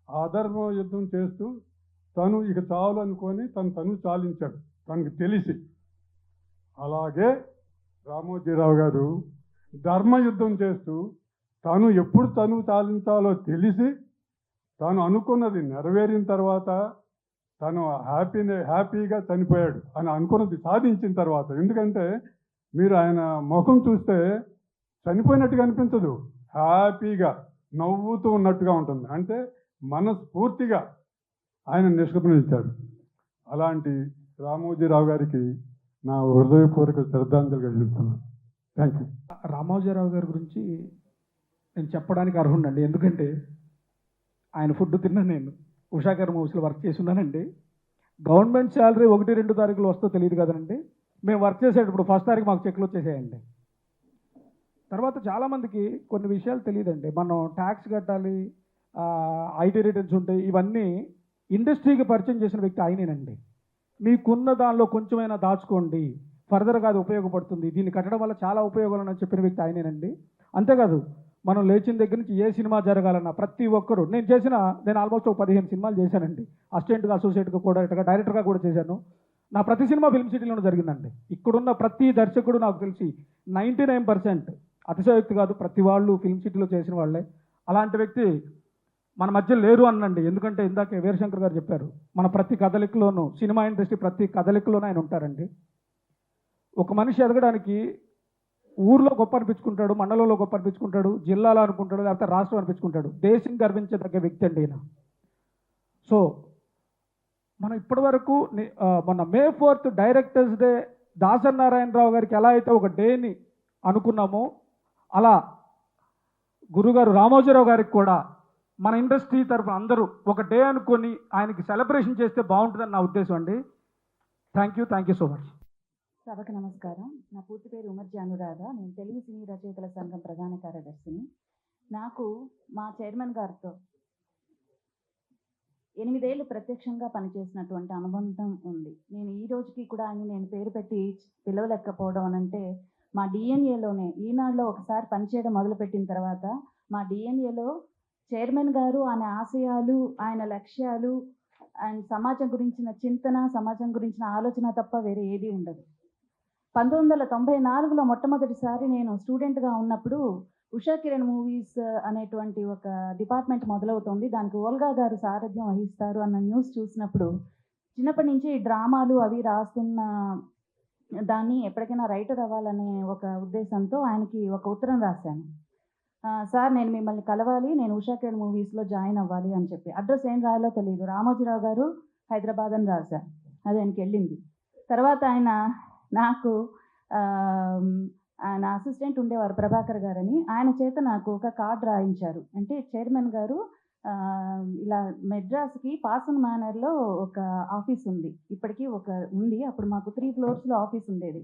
ఆ అధర్మ యుద్ధం చేస్తూ తను ఇక చాలు అనుకొని తను చాలించాడు తనకు తెలిసి. అలాగే రామోజీరావు గారు ధర్మయుద్ధం చేస్తూ తను ఎప్పుడు చాలించాలో తెలిసి తాను అనుకున్నది నెరవేరిన తర్వాత తను హ్యాపీగా చనిపోయాడు అని అనుకున్నది సాధించిన తర్వాత. ఎందుకంటే మీరు ఆయన ముఖం చూస్తే చనిపోయినట్టుగా అనిపించదు, హ్యాపీగా నవ్వుతూ ఉన్నట్టుగా ఉంటుంది. అంటే మనస్ఫూర్తిగా ఆయన నిష్క్రమించాడు. అలాంటి రామోజీరావు గారికి నా హృదయపూర్వక శ్రద్ధాంజలిగా చెప్తున్నాను. Thank you. రామోజీరావు గారి గురించి నేను చెప్పడానికి అర్హుండండి. ఎందుకంటే ఆయన ఫుడ్ తిన్నా, నేను ఉషా గారి మూవీస్లో వర్క్ చేసి ఉన్నానండి. గవర్నమెంట్ శాలరీ 1-2 తారీఖులు వస్తో తెలియదు కదండి. మేము వర్క్ చేసేటప్పుడు 1st తారీఖు మాకు చెక్లు వచ్చేసాయండి. తర్వాత చాలామందికి కొన్ని విషయాలు తెలియదండి. మనం ట్యాక్స్ కట్టాలి, ఐటీ రిటర్న్స్ ఉంటాయి, ఇవన్నీ ఇండస్ట్రీకి పరిచయం చేసిన వ్యక్తి ఆయనేనండి. మీకున్న దానిలో కొంచెమైనా దాచుకోండి, ఫర్దర్గా అది ఉపయోగపడుతుంది, దీన్ని కట్టడం వల్ల చాలా ఉపయోగాలు అని చెప్పిన వ్యక్తి ఆయనేనండి. అంతేకాదు మనం లేచిన దగ్గర నుంచి ఏ సినిమా జరగాలన్నా ప్రతి ఒక్కరు, నేను ఆల్మోస్ట్ ఒక 15 సినిమాలు చేశానండి. అసిస్టెంట్గా, అసోసియేట్గా, కూడా డైరెక్టర్గా కూడా చేశాను. నా ప్రతి సినిమా ఫిల్మ్ సిటీలోనే జరిగిందండి. ఇక్కడున్న ప్రతి దర్శకుడు నాకు తెలిసి 99% అతిశయోక్తి కాదు, ప్రతి వాళ్ళు ఫిల్మ్ సిటీలో చేసిన వాళ్ళే. అలాంటి వ్యక్తి మన మధ్య లేరు అనండి. ఎందుకంటే ఇందాకే వీరశంకర్ గారు చెప్పారు, మన ప్రతి కదలికలోనూ, సినిమా ఇండస్ట్రీ ప్రతి కదలికలోనూ ఆయన ఉంటారండి. ఒక మనిషి ఎదగడానికి ఊర్లో గొప్ప అనిపించుకుంటాడు, మండలంలో గొప్ప అనిపించుకుంటాడు, జిల్లాలో అనుకుంటాడు, లేకపోతే రాష్ట్రం అనిపించుకుంటాడు. దేశం గర్వించదగ్గ వ్యక్తి అండి ఈయన. సో మనం ఇప్పటి వరకు మొన్న May 4th directors day Dasari Narayana Rao గారికి ఎలా అయితే ఒక డేని అనుకున్నామో, అలా గురుగారు రామోజీరావు గారికి కూడా మన ఇండస్ట్రీ తరఫున అందరూ ఒక డే అనుకొని ఆయనకి సెలబ్రేషన్ చేస్తే బాగుంటుందని నా ఉద్దేశం అండి. Thank you so much. సభకు నమస్కారం. నా పూర్తి పేరు ఉమర్జీ అనురాధ. నేను తెలుగు సినీ రచయితల సంఘం ప్రధాన కార్యదర్శిని. నాకు మా చైర్మన్ గారితో 8 ఏళ్ళు ప్రత్యక్షంగా పనిచేసినటువంటి అనుబంధం ఉంది. నేను ఈ రోజుకి కూడా నేను పేరు పెట్టి పిలవలేకపోవడం అనంటే, మా డిఎన్ఏలోనే ఈనాడులో ఒకసారి పనిచేయడం మొదలుపెట్టిన తర్వాత మా డిఎన్ఏలో చైర్మన్ గారు ఆయన ఆశయాలు, ఆయన లక్ష్యాలు, ఆయన సమాజం గురించిన చింతన, సమాజం గురించిన ఆలోచన తప్ప వేరే ఏది ఉండదు. 1994లో మొట్టమొదటిసారి నేను స్టూడెంట్గా ఉన్నప్పుడు ఉషా కిరణ్ మూవీస్ అనేటువంటి ఒక డిపార్ట్మెంట్ మొదలవుతుంది, దానికి ఓల్గా గారు సారథ్యం వహిస్తారు అన్న న్యూస్ చూసినప్పుడు, చిన్నప్పటి నుంచి డ్రామాలు అవి రాస్తున్న దాన్ని ఎప్పటికైనా రైటర్ అవ్వాలనే ఒక ఉద్దేశంతో ఆయనకి ఒక ఉత్తరం రాశాను. సార్, నేను మిమ్మల్ని కలవాలి, నేను ఉషా కిరణ్ మూవీస్లో జాయిన్ అవ్వాలి అని చెప్పి. అడ్రస్ ఏం రాయాలో తెలియదు. రామోజీరావు గారు, హైదరాబాద్ అని రాశాను. అది ఆయనకి వెళ్ళింది. తర్వాత ఆయన నాకు ఆయన అసిస్టెంట్ ఉండేవారు ప్రభాకర్ గారని, ఆయన చేత నాకు ఒక కార్డ్ రాయించారు. అంటే చైర్మన్ గారు ఇలా మెడ్రాస్కి పాసన్ మేనర్లో ఒక ఆఫీస్ ఉంది, ఇప్పటికీ ఒక ఉంది, అప్పుడు మాకు 3 ఫ్లోర్స్లో ఆఫీస్ ఉండేది.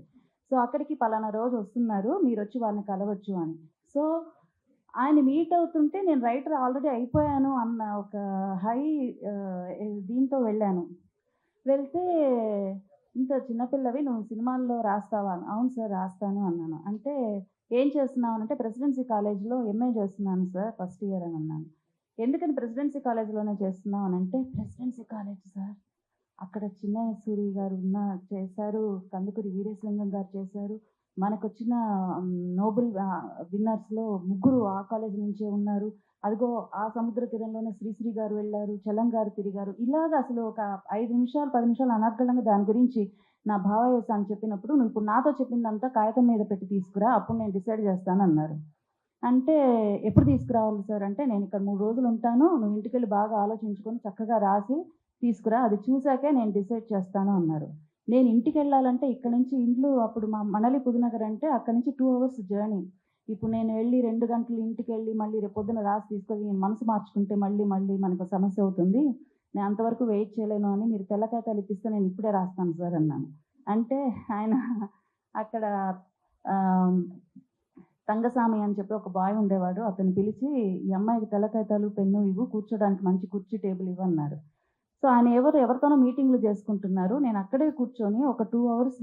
సో అక్కడికి పలానా రోజు వస్తున్నారు, మీరు వచ్చి వాళ్ళని కలవచ్చు అని. సో ఆయన మీట్ అవుతుంటే నేను రైటర్ ఆల్రెడీ అయిపోయాను అన్న ఒక హై దీంతో వెళ్ళాను. వెళ్తే, ఇంత చిన్నపిల్లవి, నువ్వు సినిమాల్లో రాస్తావా? అవును సార్ రాస్తాను అన్నాను. అంటే ఏం చేస్తున్నావు అంటే, ప్రెసిడెన్సీ కాలేజ్లో ఎంఏ చేస్తున్నాను సార్, ఫస్ట్ ఇయర్ అని అన్నాను. ఎందుకని ప్రెసిడెన్సీ కాలేజ్లోనే చేస్తున్నావు అని అంటే, ప్రెసిడెన్సీ కాలేజ్ సార్, అక్కడ చిన్నయ్య సూరి గారు చేశారు, కందుకూరి వీరేశలింగం గారు చేశారు, మనకు వచ్చిన నోబెల్ విన్నర్స్లో 3 ఆ కాలేజ్ నుంచే ఉన్నారు, అదిగో ఆ సముద్ర తీరంలోనే శ్రీశ్రీ గారు వెళ్ళారు, చలం గారు తిరిగారు. ఇలాగ అసలు ఒక 5 నిమిషాలు 10 నిమిషాలు అనర్గళంగా దాని గురించి నా భావావేశాన్ని చెప్పినప్పుడు, నువ్వు ఇప్పుడు నాతో చెప్పిందంతా కాగితం మీద పెట్టి తీసుకురా, అప్పుడు నేను డిసైడ్ చేస్తాను అన్నారు. అంటే ఎప్పుడు తీసుకురావాలి సార్ అంటే, నేను ఇక్కడ 3 రోజులు ఉంటాను, నువ్వు ఇంటికి వెళ్ళి బాగా ఆలోచించుకొని చక్కగా రాసి తీసుకురా, అది చూశాకే నేను డిసైడ్ చేస్తాను అన్నారు. నేను ఇంటికి వెళ్ళాలంటే ఇక్కడ నుంచి ఇంట్లో, అప్పుడు మా మనలి పుదునగర్ అంటే అక్కడ నుంచి 2 hours జర్నీ. ఇప్పుడు నేను వెళ్ళి 2 గంటలు ఇంటికి వెళ్ళి మళ్ళీ రేపు పొద్దున రాసి తీసుకొని నేను మనసు మార్చుకుంటే మళ్ళీ మనకు సమస్య అవుతుంది, నేను అంతవరకు వెయిట్ చేయలేను అని, మీరు తెల్ల కాగితాలు ఇప్పిస్తే నేను ఇప్పుడే రాస్తాను సార్ అన్నాను. అంటే ఆయన అక్కడ తంగస్వామి అని చెప్పి ఒక బాయ్ ఉండేవాడు, అతను పిలిచి, ఈ అమ్మాయికి తెల్ల కాగితాలు పెన్ను ఇవ్వు, కూర్చోడానికి మంచి కుర్చీ టేబుల్ ఇవ్వన్నారు. సో ఆయన ఎవరితోనో మీటింగ్లు చేసుకుంటున్నారు, నేను అక్కడే కూర్చొని ఒక 2 hours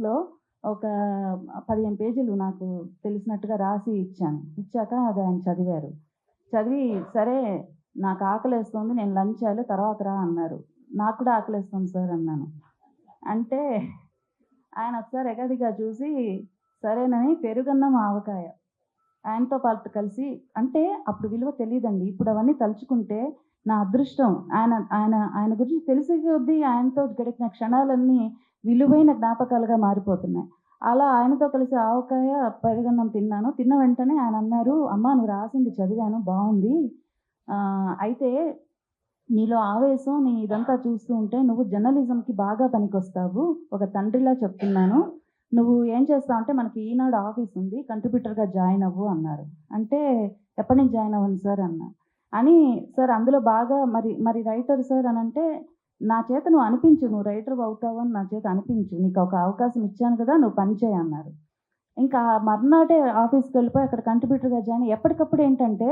ఒక 15 పేజీలు నాకు తెలిసినట్టుగా రాసి ఇచ్చాను. ఇచ్చాక అది ఆయన చదివారు. చదివి, సరే నాకు ఆకలేస్తుంది, నేను లంచ్ చేయాలి, తర్వాత రా అన్నారు. నాకు కూడా ఆకలేస్తుంది సార్ అన్నాను. అంటే ఆయన ఒకసారి ఎగదిగా చూసి, సరేనని పెరుగన్నం ఆవకాయ ఆయనతో పాటు కలిసి, అంటే అప్పుడు విలువ తెలియదండి, ఇప్పుడు అవన్నీ తలుచుకుంటే నా అదృష్టం. ఆయన ఆయన ఆయన గురించి తెలిసే కొద్దీ ఆయనతో గడిపిన క్షణాలన్నీ విలువైన జ్ఞాపకాలుగా మారిపోతున్నాయి. అలా ఆయనతో కలిసి ఆవకాయ, పెరుగన్నం తిన్నాను. తిన్న వెంటనే ఆయన అన్నారు, "అమ్మా నువ్వు రాసింది చదివాను బావుంది. అయితే నీలో ఆవేశం నీ ఇదంతా చూస్తూ ఉంటే నువ్వు జర్నలిజంకి బాగా పనికొస్తావు. ఒక తండ్రిలా చెప్తున్నాను. నువ్వు ఏం చేస్తావంటే మనకి ఈనాడు ఆఫీస్ ఉంది. కంట్రిబ్యూటర్‌గా జాయిన్ అవ్వు" అన్నారు. అంటే ఎప్పటి నుంచి జాయిన్ అవ్వను సార్ అన్నా. అని సార్ అందులో బాగా మరి రైటర్ సార్ అనంటే నా చేత నువ్వు అనిపించు. నువ్వు రైటర్ అవుతావు అని నా చేత అనిపించు. నీకు ఒక అవకాశం ఇచ్చాను కదా! నువ్వు పని చేయి అన్నారు. ఇంకా మర్నాడే ఆఫీస్‌కి వెళ్ళిపోయి అక్కడ కంట్రిబ్యూటర్‌గా జాయిన్ ఎప్పటికప్పుడు ఏంటంటే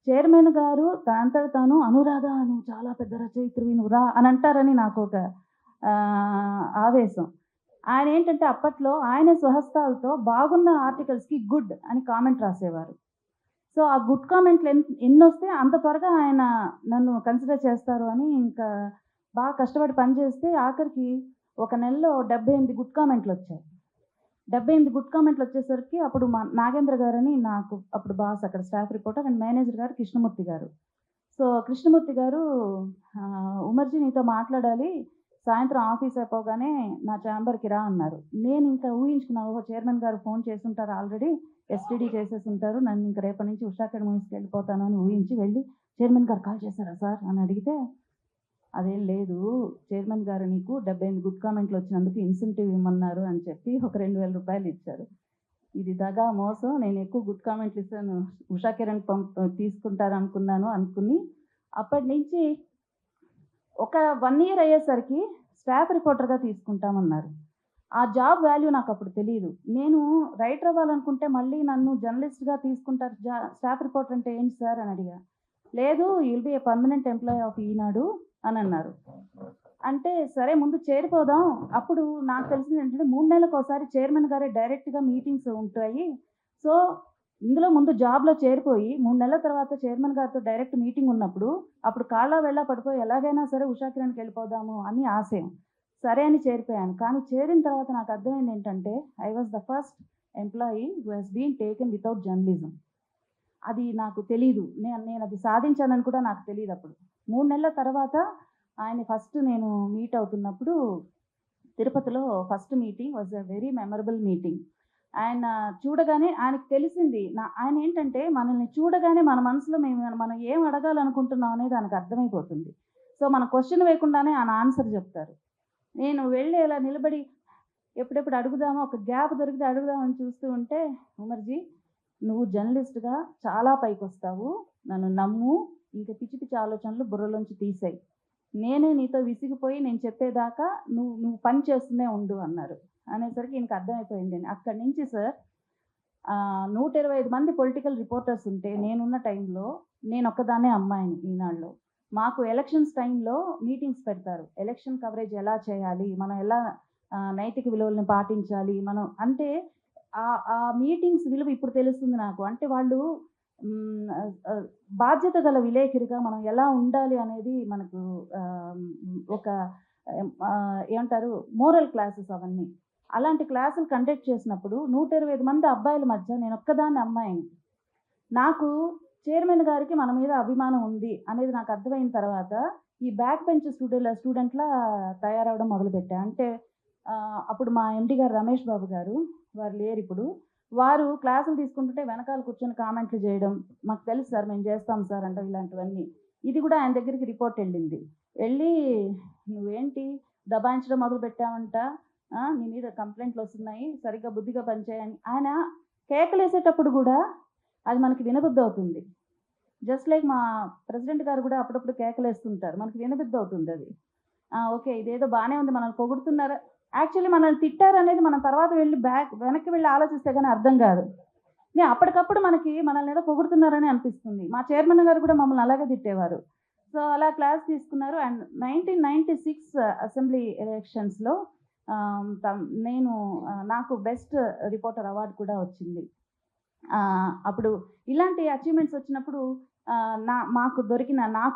చైర్మన్ గారు తనంతట తాను "అనురాధ నువ్వు చాలా పెద్ద రచయిత్రివి నువ్వు రా" అని అంటారని నాకు ఒక ఆవేశం. ఆయన ఏంటంటే అప్పట్లో ఆయన స్వహస్తాలతో బాగున్న ఆర్టికల్స్‌కి గుడ్ అని కామెంట్ రాసేవారు. సో, ఆ గుడ్ కామెంట్లు ఎన్నొస్తే అంత త్వరగా ఆయన నన్ను కన్సిడర్ చేస్తారు అని ఇంకా బాగా కష్టపడి పని చేస్తే ఆఖరికి ఒక నెలలో 78 గుడ్ కామెంట్‌లొచ్చాయి. 78 గుడ్ కామెంట్‌లొచ్చేసరికి అప్పుడు నాగేంద్ర గారని నాకు అప్పుడు బాస్ అక్కడ స్టాఫ్ రిపోర్టర్ అండ్ మేనేజర్ గారు కృష్ణమూర్తి గారు. సో, కృష్ణమూర్తి గారు "ఉమర్జీ నీతో మాట్లాడాలి. సాయంత్రం ఆఫీస్ అయిపోగానే నా ఛాంబర్‌కి రా" అన్నారు. నేను ఇంకా ఊహించుకున్నాను. ఓహో! చైర్మన్ గారు ఫోన్ చేసుంటారు ఆల్రెడీ. ఎస్టీడీ చేసేసుంటారు. నన్ను ఇంక రేపటి నుంచి ఉషా అకాడమీస్‌కి వెళ్ళిపోతాను అని ఊహించి వెళ్ళి "చైర్మన్ గారు కాల్ చేశారా సార్" అని అడిగితే, "అదేం లేదు. చైర్మన్ గారు నీకు 78 గుడ్ కామెంట్‌లు వచ్చినందుకు ఇన్సెంటివ్ ఇమ్మన్నారు" అని చెప్పి ఒక రూ. 2000 ఇచ్చారు. ఇది దగా మోసం. నేను ఎక్కువ గుడ్ కామెంట్‌లు ఇస్తాను. ఉషా కిరణ్ తీసుకుంటారనుకున్నాను అనుకుని అప్పటినుంచి ఒక 1 ఇయర్ అయ్యేసరికి స్టాఫ్ రిపోర్టర్‌గా తీసుకుంటామన్నారు. ఆ జాబ్ వాల్యూ నాకప్పుడు తెలీదు. నేను రైటర్ అవ్వాలనుకుంటే మళ్ళీ నన్ను జర్నలిస్ట్‌గా తీసుకుంటారు. స్టాఫ్ రిపోర్టర్ అంటే ఏంటి సార్ అని అడిగా. "లేదు you will be a permanent employee of Eenadu" అని అన్నారు. అంటే సరే ముందు చేరిపోదాం. అప్పుడు నాకు తెలిసింది ఏంటంటే 3 నెలలకోసారి చైర్మన్ గారే డైరెక్ట్‌గా మీటింగ్స్ ఉంటాయి. సో, ఇందులో ముందు జాబ్‌లో చేరిపోయి 3 నెలల తర్వాత చైర్మన్ గారితో డైరెక్ట్ మీటింగ్ ఉన్నప్పుడు అప్పుడు కాళ్ళ వేళ్ళ పడిపోయి ఎలాగైనా సరే ఉషా కిరణ్‌కి వెళ్ళిపోదాము అని ఆశయం. సరే అని చేరిపోయాను. కానీ చేరిన తర్వాత నాకు అర్థమైంది ఏంటంటే I was the first employee who has been taken without journalism. అది నాకు తెలీదు. నేను అది సాధించానని కూడా నాకు తెలీదప్పుడు. 3 నెలల తర్వాత ఆయన ఫస్ట్ నేను మీట్ అవుతున్నప్పుడు తిరుపతిలో first meeting was a very memorable meeting. ఆయన చూడగానే ఆయనకు తెలిసింది. ఆయన ఏంటంటే మనల్ని చూడగానే మన మనసులో మనం ఏం అడగాలనుకుంటున్నాం అనేది ఆయనకు అర్థమైపోతుంది. సో, మన క్వెషన్ వేయకుండానే ఆయన ఆన్సర్ చెప్తారు. నేను వెళ్ళి అలా నిలబడి ఎప్పుడెప్పుడు అడుగుదామా, ఒక గ్యాప్ దొరికితే అడుగుదామని చూస్తూ ఉంటే, "ఉమర్జీ నువ్వు జర్నలిస్ట్‌గా చాలా పైకొస్తావు. నన్ను నమ్ము. ఇంక పిచ్చి పిచ్చి ఆలోచనలు బుర్రలోంచి తీసేయి. నేనే నీతో విసిగిపోయి నేను చెప్పేదాకా నువ్వు పని చేస్తూనే ఉండు" అన్నారు. అనేసరికి ఈయనకి అర్థమైపోయిందండి. అక్కడి నుంచి సార్ 125 మంది పొలిటికల్ రిపోర్టర్స్ ఉంటే నేనున్న టైంలో నేనొక్కదాన్నే అమ్మాయిని ఈనాడులో. మాకు ఎలక్షన్స్ టైంలో మీటింగ్స్ పెడతారు. ఎలక్షన్ కవరేజ్ ఎలా చేయాలి? మనం ఎలా నైతిక విలువలను పాటించాలి? మనం అంటే ఆ మీటింగ్స్ విలువ ఇప్పుడు తెలుస్తుంది నాకు. అంటే వాళ్ళు బాధ్యత గల విలేకరిగా మనం ఎలా ఉండాలి అనేది మనకు ఒక ఏమంటారు మోరల్ క్లాసెస్ అవన్నీ. అలాంటి క్లాసులు కండక్ట్ చేసినప్పుడు 125 మంది అబ్బాయిల మధ్య నేనొక్కదాన్ని అమ్మాయిని. నాకు చైర్మన్ గారికి మన మీద అభిమానం ఉంది అనేది నాకు అర్థమైన తర్వాత ఈ బ్యాక్ బెంచ్ స్టూడెంట్‌లా తయారవ్వడం మొదలుపెట్టా. అంటే అప్పుడు మా ఎండీ గారు రమేష్ బాబు గారు, వారు లేరిప్పుడు. వారు క్లాసులు తీసుకుంటుంటే వెనకాల కూర్చొని కామెంట్లు చేయడం, "మాకు తెలుసు సార్ మేము చేస్తాం సార్" అంటాం ఇలాంటివన్నీ. ఇది కూడా ఆయన దగ్గరికి రిపోర్ట్ వెళ్ళింది. వెళ్ళి "నువ్వేంటి దబాయించడం మొదలుపెట్టావంట, నీ మీద కంప్లైంట్లు వస్తున్నాయి, సరిగ్గా బుద్ధిగా పనిచేయని" ఆయన కేకలేసేటప్పుడు కూడా అది మనకి వినబుద్ధి అవుతుంది. జస్ట్ లైక్ మా ప్రెసిడెంట్ గారు కూడా అప్పుడప్పుడు కేకలేస్తుంటారు. మనకి వినబుద్ధి అవుతుంది అది. ఓకే ఇదేదో బానే ఉంది మనల్ని పొగుడుతున్నారు. యాక్చువల్లీ మనల్ని తిట్టారనేది మనం తర్వాత వెనక్కి వెళ్ళి ఆలోచిస్తే గానీ అర్థం కాదు. అప్పటికప్పుడు మనల్ని ఏదో పొగుడుతున్నారని అనిపిస్తుంది. మా చైర్మన్ గారు కూడా మమ్మల్ని అలాగే తిట్టేవారు. సో, అలా క్లాస్ తీసుకున్నారు. అండ్ 1996 అసెంబ్లీ ఎలక్షన్స్‌లో నేను నాకు బెస్ట్ రిపోర్టర్ అవార్డు కూడా వచ్చింది. అప్పుడు ఇలాంటి అచీవ్‌మెంట్స్ వచ్చినప్పుడు నాకు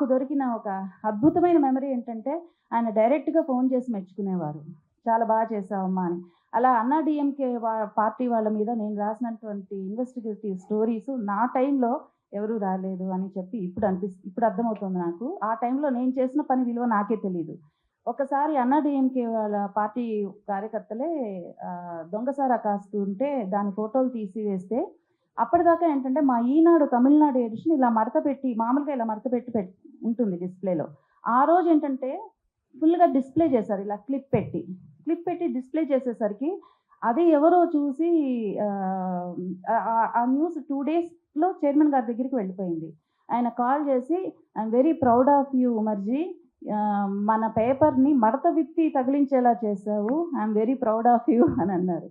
దొరికిన ఒక అద్భుతమైన మెమరీ ఏంటంటే ఆయన డైరెక్ట్‌గా ఫోన్ చేసి మెచ్చుకునేవారు. "చాలా బాగా చేశావమ్మా" అని. అలా అన్నా డీఎంకే పార్టీ వాళ్ళ మీద నేను రాసినటువంటి ఇన్వెస్టిగేటివ్ స్టోరీస్ నా టైంలో ఎవరు రాలేదు అని చెప్పి ఇప్పుడు అర్థమవుతుంది నాకు. ఆ టైంలో నేను చేసిన పని విలువ నాకే తెలీదు. ఒకసారి అన్నాడీఎంకే వాళ్ళ పార్టీ కార్యకర్తలే దొంగసారా కాస్తుంటే దాని ఫోటోలు తీసివేస్తే, అప్పటిదాకా ఏంటంటే మా ఈనాడు తమిళనాడు ఎడిషన్ ఇలా మామూలుగా ఇలా మడత పెట్టి ఉంటుంది డిస్ప్లేలో. ఆ రోజు ఏంటంటే ఫుల్గా డిస్ప్లే చేశారు, ఇలా క్లిప్ పెట్టి డిస్ప్లే చేసేసరికి అది ఎవరో చూసి ఆ న్యూస్ 2 డేస్లో చైర్మన్ గారి దగ్గరికి వెళ్ళిపోయింది. ఆయన కాల్ చేసి, I'm very proud of you Umarji, మన పేపర్ని మడత విప్పి తగిలించేలా చేసావు, I'm very proud of you అని అన్నారు.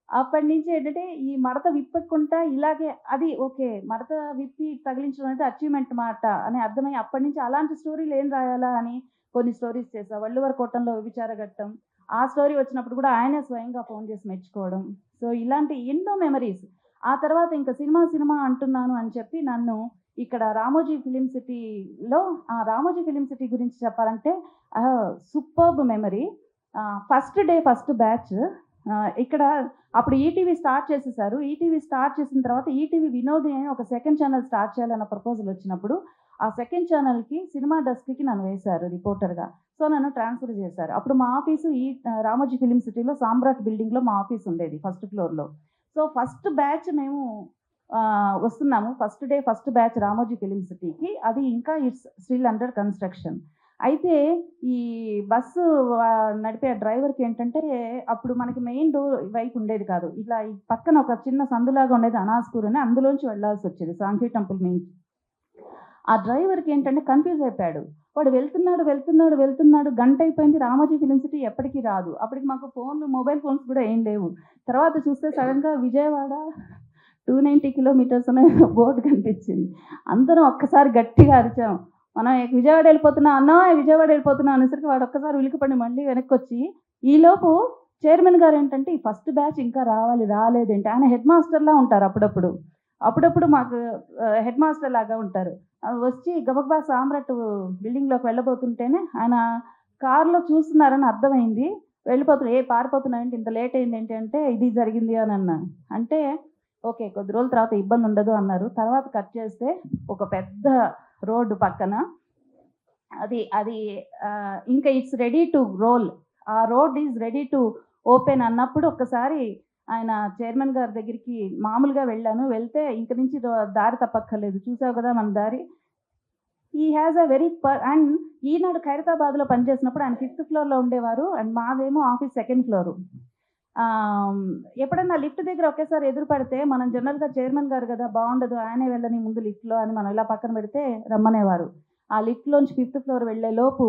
అప్పటి నుంచి ఏంటంటే ఈ మడత విప్పకుండా ఇలాగే అది ఓకే, మడత విప్పి తగిలించడం అంటే అచీవ్మెంట్ మాట అని అర్థమై అప్పటి నుంచి అలాంటి స్టోరీలు ఏం రాయాలా అని కొన్ని స్టోరీస్ చేసా. వల్లువర్ కోటంలో వ్యభిచార ఘట్టం, ఆ స్టోరీ వచ్చినప్పుడు కూడా ఆయనే స్వయంగా ఫోన్ చేసి మెచ్చుకోవడం. సో ఇలాంటి ఎన్నో మెమరీస్. ఆ తర్వాత ఇంకా సినిమా అంటున్నాను అని చెప్పి నన్ను ఇక్కడ రామోజీ ఫిలిం సిటీలో, రామోజీ ఫిలిం సిటీ గురించి చెప్పాలంటే superb memory. First day first batch ఇక్కడ అప్పుడు ఈటీవీ స్టార్ట్ చేసేసారు. ఈటీవీ స్టార్ట్ చేసిన తర్వాత ఈటీవీ వినోది అని ఒక సెకండ్ ఛానల్ స్టార్ట్ చేయాలన్న ప్రపోజల్ వచ్చినప్పుడు ఆ సెకండ్ ఛానల్కి సినిమా డెస్క్కి నన్ను వేశారు రిపోర్టర్గా. సో నన్ను ట్రాన్స్ఫర్ చేశారు. అప్పుడు మా ఆఫీసు ఈ రామోజీ ఫిలిం సిటీలో సామ్రాట్ బిల్డింగ్లో మా ఆఫీస్ ఉండేది, ఫస్ట్ ఫ్లోర్లో. సో ఫస్ట్ బ్యాచ్ మేము వస్తున్నాము, first day first batch Ramoji film సిటీకి. అది ఇంకా ఇట్స్ స్టిల్ అండర్ కన్స్ట్రక్షన్. అయితే ఈ బస్సు నడిపే డ్రైవర్కి ఏంటంటే అప్పుడు మనకి మెయిన్ డోర్ వైపు ఉండేది కాదు, ఇట్లా ఈ పక్కన ఒక చిన్న సందులాగా ఉండేది అనాస్పూర్ అని, అందులోంచి వెళ్ళాల్సి వచ్చేది సాంఘీ టెంపుల్ మెయిన్. ఆ డ్రైవర్కి ఏంటంటే కన్ఫ్యూజ్ అయిపోయాడు. వాడు వెళ్తున్నాడు, గంట అయిపోయింది, రామోజీ ఫిలిం సిటీ ఎప్పటికీ రాదు. అప్పటికి మాకు మొబైల్ ఫోన్స్ కూడా ఏం లేవు. తర్వాత చూస్తే సడన్గా విజయవాడ 290 కిలోమీటర్స్ అనే బోర్డు కనిపించింది. అందరం ఒక్కసారి గట్టిగా అరిచాం, మనం విజయవాడ వెళ్ళిపోతున్నాం అనేసరికి వాడు ఒక్కసారి ఉలికిపడి మళ్ళీ వెనక్కి వచ్చి, ఈలోపు చైర్మన్ గారు ఏంటంటే ఈ ఫస్ట్ బ్యాచ్ ఇంకా రాలేదేంటి, ఆయన హెడ్ మాస్టర్లా ఉంటారు, అప్పుడప్పుడు మాకు హెడ్ మాస్టర్ లాగా ఉంటారు. వచ్చి గబగబా సామ్రాట్ బిల్డింగ్లోకి వెళ్ళబోతుంటేనే ఆయన కారులో చూస్తున్నారని అర్థమైంది. పారిపోతున్నాయంటే ఇంత లేట్ అయింది ఏంటి అంటే ఇది జరిగింది అని అన్నాను. అంటే ఓకే కొద్ది రోజుల తర్వాత ఇబ్బంది ఉండదు అన్నారు. తర్వాత కట్ చేస్తే ఒక పెద్ద రోడ్డు పక్కన అది ఇంకా ఇట్స్ రెడీ టు రోల్, ఆ road is ready to open అన్నప్పుడు ఒక్కసారి ఆయన చైర్మన్ గారి దగ్గరికి మామూలుగా వెళ్తే ఇంక నుంచి దారి తప్పక్కర్లేదు, చూసావు కదా మన దారి. ఈ హ్యాజ్ అ వెరీ అండ్ ఈనాడు ఖైరతాబాద్లో పనిచేసినప్పుడు ఆయన 5th ఫ్లోర్లో ఉండేవారు అండ్ మాదేమో ఆఫీస్ 2nd ఫ్లోరు. ఎప్పుడన్నా లిఫ్ట్ దగ్గర ఒకేసారి ఎదురు పడితే మనం జనరల్గా చైర్మన్ గారు కదా బాగుండదు, ఆయనే వెళ్ళని ముందు లిఫ్ట్లో అని మనం ఇలా పక్కన పెడితే రమ్మనేవారు. ఆ లిఫ్ట్లోంచి 5th ఫ్లోర్ వెళ్ళే లోపు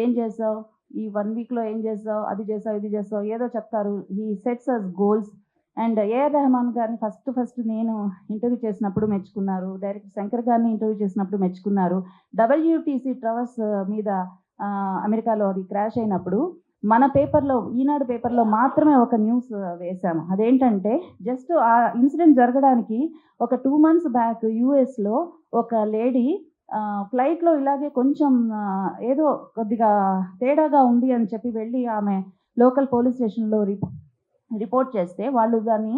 ఏం చేసావు, ఈ 1 వీక్లో ఏం చేసావు, అది చేసావు ఇది చేసావు ఏదో చెప్తారు. He sets us goals. And A R Rahman గారిని ఫస్ట్ నేను ఇంటర్వ్యూ చేసినప్పుడు మెచ్చుకున్నారు, డైరెక్టర్ శంకర్ గారిని ఇంటర్వ్యూ చేసినప్పుడు మెచ్చుకున్నారు. WTC టవర్స్ మీద అమెరికాలో అది క్రాష్ అయినప్పుడు మన పేపర్లో, ఈనాడు పేపర్లో మాత్రమే ఒక న్యూస్ వేశాము. అదేంటంటే జస్ట్ ఆ ఇన్సిడెంట్ జరగడానికి ఒక 2 months బ్యాక్ యూఎస్లో ఒక లేడీ ఫ్లైట్లో ఇలాగే కొంచెం ఏదో కొద్దిగా తేడాగా ఉంది అని చెప్పి వెళ్ళి ఆమె లోకల్ పోలీస్ స్టేషన్లో రిపోర్ట్ చేస్తే వాళ్ళు దాన్ని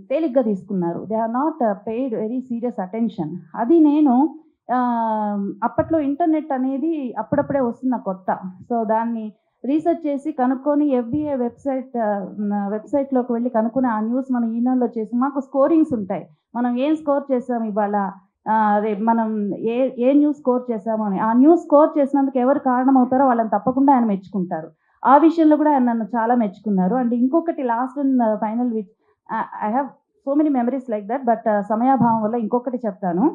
తేలిగ్గా తీసుకున్నారు. They are not paid very serious attention. అది నేను అప్పట్లో ఇంటర్నెట్ అనేది అప్పుడప్పుడే వస్తున్న కొత్త, సో దాన్ని రీసెర్చ్ చేసి కనుక్కొని FBI వెబ్సైట్లోకి వెళ్ళి కనుక్కుని ఆ న్యూస్ మనం ఈనాడులో చేసి మాకు స్కోరింగ్స్ ఉంటాయి, మనం ఏం స్కోర్ చేసాము ఇవాళ, మనం ఏ న్యూస్ స్కోర్ చేసాము అని. ఆ న్యూస్ స్కోర్ చేసినందుకు ఎవరు కారణం అవుతారో వాళ్ళని తప్పకుండా ఆయన మెచ్చుకుంటారు. ఆ విషయంలో కూడా ఆయన నన్ను చాలా మెచ్చుకున్నారు. అండ్ ఇంకొకటి last and final which I have so many memories like that, but సమయాభావం వల్ల ఇంకొకటి చెప్తాను.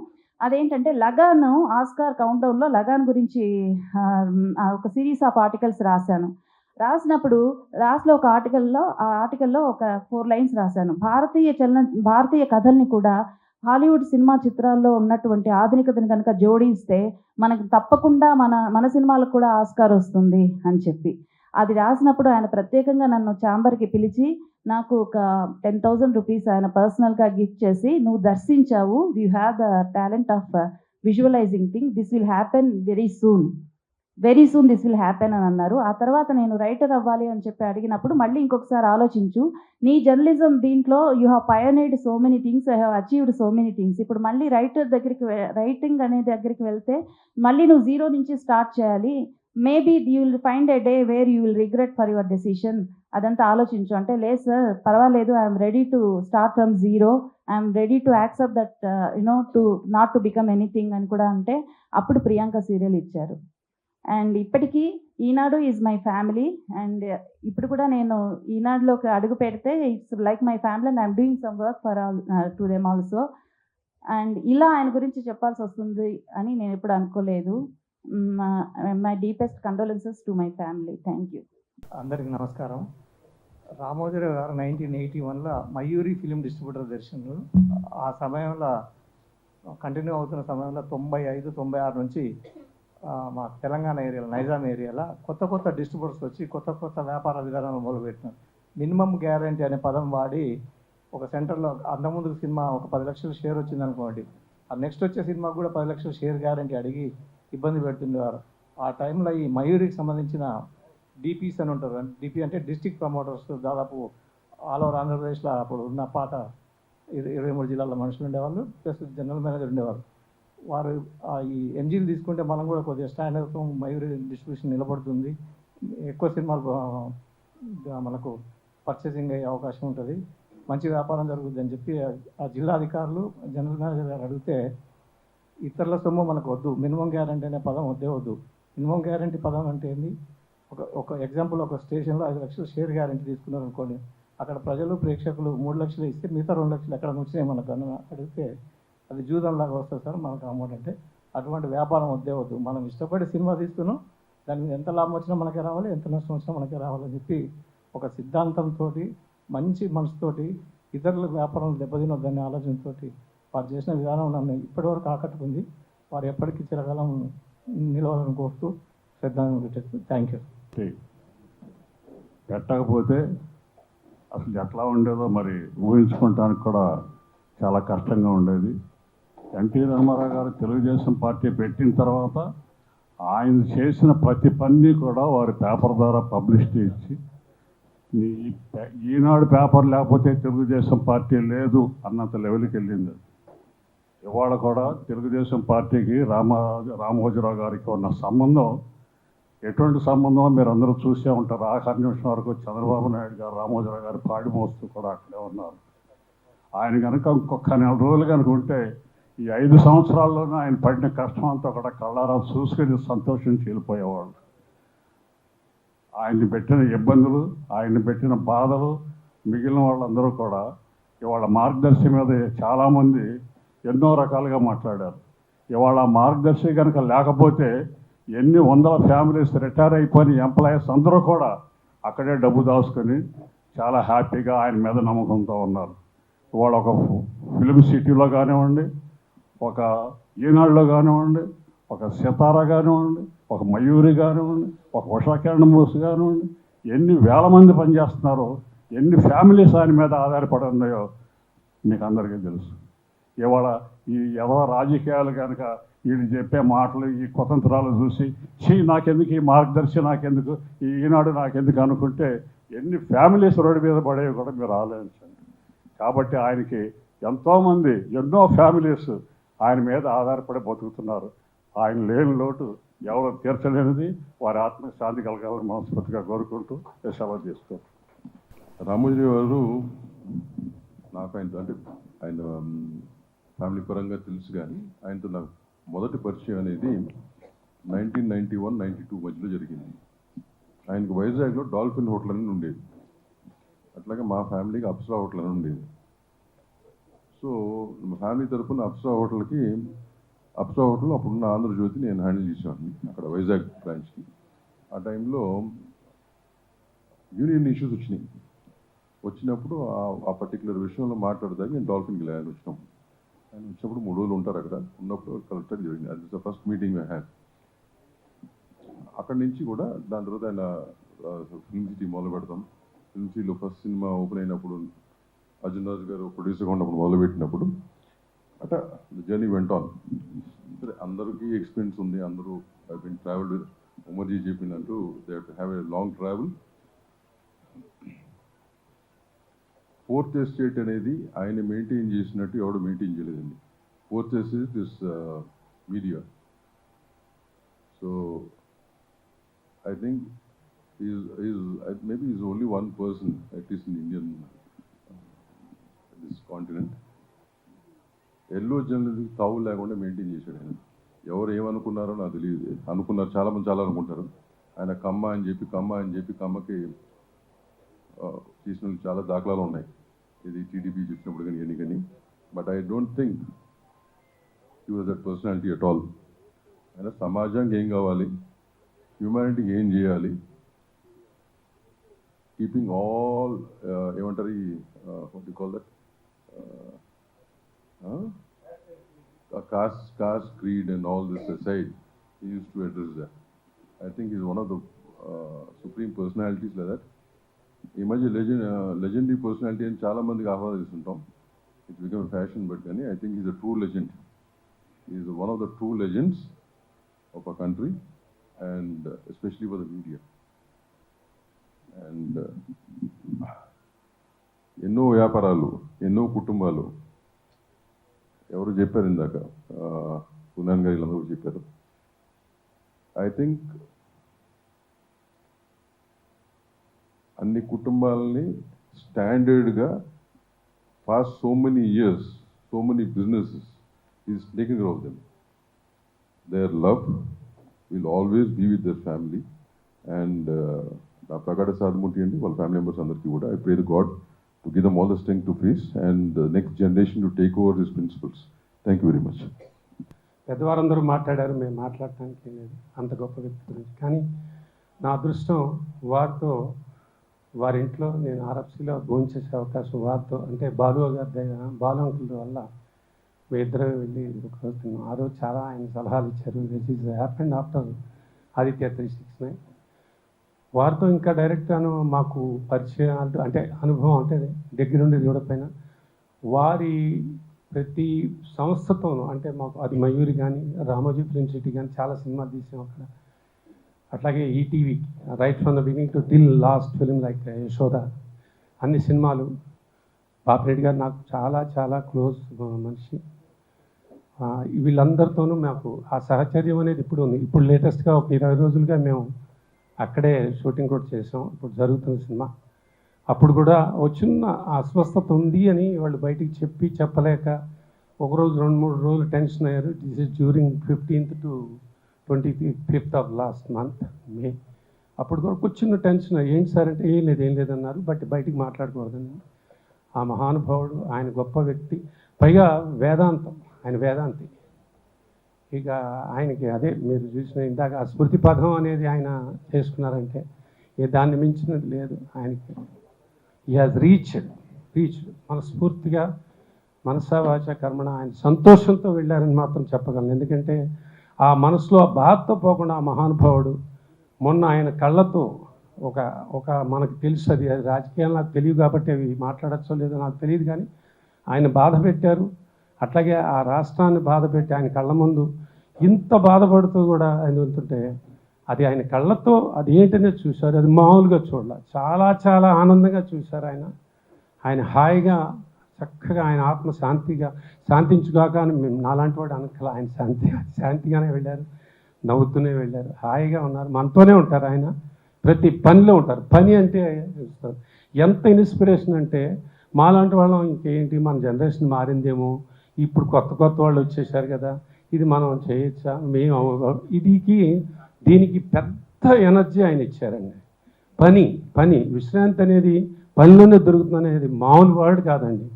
అదేంటంటే లగాన్ ఆస్కార్ కౌంట్డౌన్లో లగాన్ గురించి ఒక సిరీస్ ఆఫ్ ఆర్టికల్స్ రాసినప్పుడు లాస్ట్లో ఒక ఆర్టికల్లో ఒక 4 lines రాశాను. భారతీయ కథల్ని కూడా హాలీవుడ్ సినిమా చిత్రాల్లో ఉన్నటువంటి ఆధునికతని కనుక జోడిస్తే మనకు తప్పకుండా మన సినిమాలకు కూడా ఆస్కార్ వస్తుంది అని చెప్పి అది రాసినప్పుడు ఆయన ప్రత్యేకంగా నన్ను ఛాంబర్కి పిలిచి నాకు ఒక 10,000 రూపీస్ ఆయన పర్సనల్గా గిఫ్ట్ చేసి, నువ్వు దర్శించావు, you have the talent of visualizing thing, this will happen very soon, very soon this will happen అని అన్నారు. ఆ తర్వాత నేను రైటర్ అవ్వాలి అని చెప్పి అడిగినప్పుడు మళ్ళీ ఇంకొకసారి ఆలోచించు, నీ జర్నలిజం దీంట్లో you have pioneered so many things, I have achieved so many things. ఇప్పుడు మళ్ళీ రైటింగ్ అనే దగ్గరికి వెళ్తే మళ్ళీ నువ్వు జీరో నుంచి స్టార్ట్ చేయాలి. Maybe you will find a day where you will regret for your decision. అదంతా ఆలోచించు అంటే, లేదు సార్ పర్వాలేదు, I'm ready to start from zero, I'm ready to accept that to not to become anything అని కూడా అంటే అప్పుడు ప్రియాంక సీరియల్ ఇచ్చారు. అండ్ ఇప్పటికీ ఈనాడు ఈజ్ మై ఫ్యామిలీ. అండ్ ఇప్పుడు కూడా నేను ఈనాడులోకి అడుగు పెడితే it's like my family and I'm doing some work for all to them also. And ఇలా ఆయన గురించి చెప్పాల్సి వస్తుంది అని నేను ఎప్పుడు అనుకోలేదు. My deepest condolences to my family. Thank you. అందరికీ నమస్కారం. రామోజీరావు గారు 1981లో మయూరి ఫిలిం డిస్ట్రిబ్యూటర్ దర్శనం. ఆ సమయంలో కంటిన్యూ అవుతున్న సమయంలో 95, 96 నుంచి మా తెలంగాణ ఏరియాలో, నైజాం ఏరియాలో కొత్త డిస్ట్రిబ్యూటర్స్ వచ్చి కొత్త వ్యాపార విధానాలు మొదలుపెట్టినారు. మినిమం గ్యారంటీ అనే పదం వాడి ఒక సెంటర్లో అంతకుముందు సినిమా ఒక 10 లక్షల షేర్ వచ్చింది అనుకోండి, ఆ నెక్స్ట్ వచ్చే సినిమాకు కూడా 10 లక్షల షేర్ గ్యారంటీ అడిగి ఇబ్బంది పెడుతుండేవారు. ఆ టైంలో ఈ మయూరికి సంబంధించిన డిపిస్ అని ఉంటారు. డిపి అంటే డిస్ట్రిక్ట్ ప్రమోటర్స్, దాదాపు ఆల్ ఓవర్ ఆంధ్రప్రదేశ్లో అప్పుడు ఉన్న పాత 23 జిల్లాల మనుషులు ఉండేవాళ్ళు, ప్లస్ జనరల్ మేనేజర్ ఉండేవారు. వారు ఈ ఎంజీలు తీసుకుంటే మనం కూడా కొద్దిగా స్టాండ్ అవుతాం, మయూరి డిస్ట్రిబ్యూషన్ నిలబడుతుంది, ఎక్కువ సినిమాలు మనకు పర్చేసింగ్ అయ్యే అవకాశం ఉంటుంది, మంచి వ్యాపారం జరుగుతుంది అని చెప్పి ఆ జిల్లా అధికారులు జనరల్ మేనేజర్ గారు అడిగితే, ఇతరుల సొమ్ము మనకు వద్దు, మినిమం గ్యారంటీ అనే పదం వద్దు. మినిమం గ్యారంటీ పదం అంటే ఏంది? ఒక ఎగ్జాంపుల్, ఒక స్టేషన్లో 5 లక్షలు షేర్ గ్యారంటీ తీసుకున్నారు అనుకోండి, అక్కడ ప్రజలు ప్రేక్షకులు 3 లక్షలు ఇస్తే మిగతా 2 లక్షలు ఎక్కడ వచ్చినాయి మనకు అని అడిగితే అది జూదంలాగా వస్తుంది సార్ మనకు అమౌంట్. అంటే అటువంటి వ్యాపారం వద్దు. మనం ఇష్టపడి సినిమా తీస్తున్నాం, దాని మీద ఎంత లాభం వచ్చినా మనకే రావాలి, ఎంత నష్టం వచ్చినా మనకే రావాలని చెప్పి ఒక సిద్ధాంతంతో, మంచి మనసుతోటి, ఇతరుల వ్యాపారం దెబ్బతినొద్దనే ఆలోచనతో వారు చేసిన విధానం నన్ను ఇప్పటివరకు ఆకట్టుకుంది. వారు ఎప్పటికీ చిరకాలం నిలవాలని కోరుతూ శ్రద్ధాంజలి పెట్టేది. Thank you. పెట్టకపోతే అసలు ఎట్లా ఉండేదో మరి ఊహించుకోవటానికి కూడా చాలా కష్టంగా ఉండేది. ఎన్టీ రామారావు గారు తెలుగుదేశం పార్టీ పెట్టిన తర్వాత ఆయన చేసిన ప్రతి పని కూడా వారి పేపర్ ద్వారా పబ్లిసిటీ ఇచ్చి, ఈనాడు పేపర్ లేకపోతే తెలుగుదేశం పార్టీ లేదు అన్నంత లెవెల్కి వెళ్ళింది. ఇవాళ కూడా తెలుగుదేశం పార్టీకి రామోజీరావు గారికి ఉన్న సంబంధం ఎటువంటి సంబంధం మీరు అందరూ చూసే ఉంటారు. ఆఖరి నిమిషం వరకు చంద్రబాబు నాయుడు గారు రామోజీరావు గారు పాడి మోస్తూ కూడా అక్కడే ఉన్నారు. ఆయన కనుక ఇంకొక 4 రోజులు కనుక ఉంటే ఈ 5 సంవత్సరాల్లోనే ఆయన పడిన కష్టం అంతా కూడా కళ్ళారా చూసుకొని సంతోషించి వెళ్ళిపోయేవాళ్ళు. ఆయన్ని పెట్టిన ఇబ్బందులు, ఆయన్ని పెట్టిన బాధలు మిగిలిన వాళ్ళందరూ కూడా ఇవాళ మార్గదర్శి మీద చాలామంది ఎన్నో రకాలుగా మాట్లాడారు. ఇవాళ మార్గదర్శి కనుక లేకపోతే ఎన్ని వందల ఫ్యామిలీస్ రిటైర్ అయిపోయిన ఎంప్లాయీస్ అందరూ కూడా అక్కడే డబ్బు దాచుకొని చాలా హ్యాపీగా ఆయన మీద నమ్మకంతో ఉన్నారు. ఇవాళ ఒక ఫిలిం సిటీలో కానివ్వండి, ఒక ఈనాడులో కానివ్వండి, ఒక సితారా కానివ్వండి, ఒక మయూరి కానివ్వండి, ఒక ఉషా కిరణ్ మూసి కానివ్వండి, ఎన్ని వేల మంది పనిచేస్తున్నారో, ఎన్ని ఫ్యామిలీస్ ఆయన మీద ఆధారపడి ఉన్నాయో మీకు అందరికీ తెలుసు. ఇవాళ ఈ ఎవరో రాజకీయాలు కనుక వీళ్ళు చెప్పే మాటలు, ఈ కుతంత్రాలు చూసి నాకెందుకు ఈ మార్గదర్శి, నాకెందుకు ఈ ఈనాడు, నాకెందుకు అనుకుంటే ఎన్ని ఫ్యామిలీస్ రోడ్డు మీద పడేవి కూడా మీరు ఆలోచించండి. కాబట్టి ఆయనకి ఎంతోమంది, ఎన్నో ఫ్యామిలీస్ ఆయన మీద ఆధారపడి బతుకుతున్నారు. ఆయన లేని లోటు ఎవరు తీర్చలేనిది. వారి ఆత్మశాంతి కలగాలని మనస్ఫూర్తిగా కోరుకుంటూ సెలవు తీసుకుంటారు. రామోజీరావు గారు నాకు ఆయన ఫ్యామిలీ పరంగా తెలుసు, కానీ ఆయనతో నాకు మొదటి పరిచయం అనేది 1991-92 మధ్యలో జరిగింది. ఆయనకు వైజాగ్లో డాల్ఫిన్ హోటల్ అని ఉండేది, అట్లాగే మా ఫ్యామిలీకి అప్సరా హోటల్ అని ఉండేది. సో మా ఫ్యామిలీ తరఫున అప్సరా హోటల్ అప్పుడున్న ఆంధ్రజ్యోతి నేను హ్యాండిల్ చేసేవాడిని అక్కడ వైజాగ్ బ్రాంచ్కి. ఆ టైంలో యూనియన్ ఇష్యూస్ వచ్చినప్పుడు ఆ పర్టికులర్ విషయంలో మాట్లాడదానికి నేను డాల్ఫిన్కి ఆయన వచ్చినప్పుడు 3 రోజులు ఉంటారు అక్కడ. ఉన్నప్పుడు కలెక్టర్ జరిగింది. అది the first meeting I had. అక్కడి నుంచి కూడా దాని తర్వాత ఆయన ఫిల్మ్ సిటీ మొదలు పెడతాం. ఫిల్మ్ సిటీలో ఫస్ట్ సినిమా ఓపెన్ అయినప్పుడు అర్జున్ రాజు గారు ప్రొడ్యూసర్గా ఉన్నప్పుడు మొదలుపెట్టినప్పుడు అట్లా జర్నీ వెంట ఆన్. అందరికీ ఎక్స్పీరియన్స్ ఉంది, అందరూ ట్రావెల్డ్ ఉమర్జీ చెప్పినట్టు they have to have a long travel. Fourth estate అనేది ఆయన మెయింటైన్ చేసినట్టు ఎవడు మెయింటైన్ చేయలేదండి. Fourth estate is media. So I think maybe he's only one person, at least in Indian this continent. Yellow journalism తావు లేకుండా maintain చేశాడు ఆయన. ఎవరు ఏమనుకున్నారో నాకు తెలియదు. అనుకున్నారు, చాలామంది చాలా అనుకుంటారు. ఆయన కమ్మ అని చెప్పి కమ్మకి చేసిన చాలా దాఖలాలు ఉన్నాయి, ఇది టీడీపీ చూసినప్పుడు కానీ ఇవన్నీ కానీ. But I don't think he was that personality at all. ఆయన సమాజానికి ఏం కావాలి, హ్యూమానిటీకి ఏం చేయాలి, కీపింగ్ ఆల్ ఏమంటారు what you call that caste, creed and all this aside, he used to address that. I think he's one of the supreme personalities like that. ఈ మధ్య legendary personality అని చాలా మందికి ఆహ్వానిస్తుంటాం. It's become a fashion, but I think he's a true legend. He's one of the true legends of our country, and especially for the media. And ఎన్నో వ్యాపారాలు, ఎన్నో కుటుంబాలు, ఎవరు చెప్పారు ఇందాక, పునాన్ గారు వీళ్ళందరూ చెప్పారు. ఐ థింక్ అన్ని కుటుంబాలని స్టాండర్డ్గా past so many years, so many businesses is taking care of them. Their love will always be with their family. అండ్ నా ప్రగాఢ సాధమూర్తి అండి, వాళ్ళ ఫ్యామిలీ మెంబర్స్ అందరికీ కూడా I pray the god to give them all the strength to face and the next generation to take over these principles. Thank you very much. పెద్దవారందరూ మాట్లాడారు, మేము మాట్లాడటానికి లేదు అంత గొప్ప వ్యక్తి గురించి. కానీ నా అదృష్టం వారితో, వారింట్లో నేను ఆర్ఎఫ్సీలో భోంచేసే అవకాశం వారితో, అంటే బాలు గారి బాలు అంకుల్ వల్ల మీ ఇద్దరం వెళ్ళి ఒకరోజు తిన్నాం. ఆ రోజు చాలా ఆయన సలహాలు ఇచ్చారు. This is happened after Aditya 369. వారితో ఇంకా డైరెక్ట్గాను మాకు పరిచయాలు, అంటే అనుభవం, అంటే దగ్గరుండి చూడకపోయినా వారి ప్రతి సంస్థతోనూ, అంటే మాకు అది మయూరి కానీ రామోజీ ఫిల్మ్ సిటీ కానీ చాలా సినిమాలు తీసాం అక్కడ. అట్లాగే ETV right from the beginning to till last film like Yashoda, అన్ని సినిమాలు. బాపిరెడ్డి గారు నాకు చాలా చాలా క్లోజ్ మనిషి. వీళ్ళందరితోనూ మాకు ఆ సహచర్యం అనేది ఇప్పుడు ఉంది. ఇప్పుడు లేటెస్ట్గా ఒక 20 రోజులుగా మేము అక్కడే షూటింగ్ కూడా చేసాం. ఇప్పుడు జరుగుతున్న సినిమా. అప్పుడు కూడా చిన్న అస్వస్థత ఉంది అని వాళ్ళు బయటికి చెప్పలేక ఒకరోజు 2-3 రోజులు టెన్షన్ అయ్యారు. This is during 15th to 25th of last month May. అప్పుడు కూడా చిన్న టెన్షన్, ఏంటి సార్ అంటే ఏం లేదన్నారు. బట్ బయటికి మాట్లాడకూడదని. ఆ మహానుభావుడు, ఆయన గొప్ప వ్యక్తి. పైగా వేదాంతం, ఆయన వేదాంతి. ఇక ఆయనకి అదే మీరు చూసిన ఇందాక ఆ స్మృతి పదం అనేది ఆయన చేసుకున్నారంటే దాన్ని మించినది లేదు ఆయనకి. హీ హాజ్ రీచ్డ్ మనస్ఫూర్తిగా, మనసా వాచ కర్మణ ఆయన సంతోషంతో వెళ్ళారని మాత్రం చెప్పగలను. ఎందుకంటే ఆ మనసులో ఆ బాధతో పోకుండా ఆ మహానుభావుడు మొన్న ఆయన కళ్ళతో ఒక మనకు తెలుసు, అది రాజకీయాలు నాకు తెలియదు కాబట్టి అవి మాట్లాడచ్చో లేదో నాకు తెలియదు, కానీ ఆయన బాధ పెట్టారు. అట్లాగే ఆ రాష్ట్రాన్ని బాధ పెట్టి ఆయన కళ్ళ ముందు ఇంత బాధపడుతూ కూడా ఆయన వెళ్తుంటే అది ఆయన కళ్ళతో అది ఏంటనే చూశారు. అది మామూలుగా చూడాల, చాలా చాలా ఆనందంగా చూశారు ఆయన హాయిగా చక్కగా ఆయన ఆత్మ శాంతించుగాక అని మేము నాలాంటి వాడు అనకల. ఆయన శాంతిగానే వెళ్ళారు, నవ్వుతూనే వెళ్ళారు, హాయిగా ఉన్నారు. మనతోనే ఉంటారు ఆయన, ప్రతి పనిలో ఉంటారు. పని అంటే చూస్తారు. ఎంత ఇన్స్పిరేషన్ అంటే మాలాంటి వాళ్ళం ఇంకేంటి, మన జనరేషన్ మారిందేమో, ఇప్పుడు కొత్త వాళ్ళు వచ్చేసారు కదా, ఇది మనం చేయొచ్చా, మేము దీనికి పెద్ద ఎనర్జీ ఆయన ఇచ్చారండి. పని విశ్రాంతి అనేది పనిలోనే దొరుకుతుందనేది మామూలు వర్డ్ కాదండి.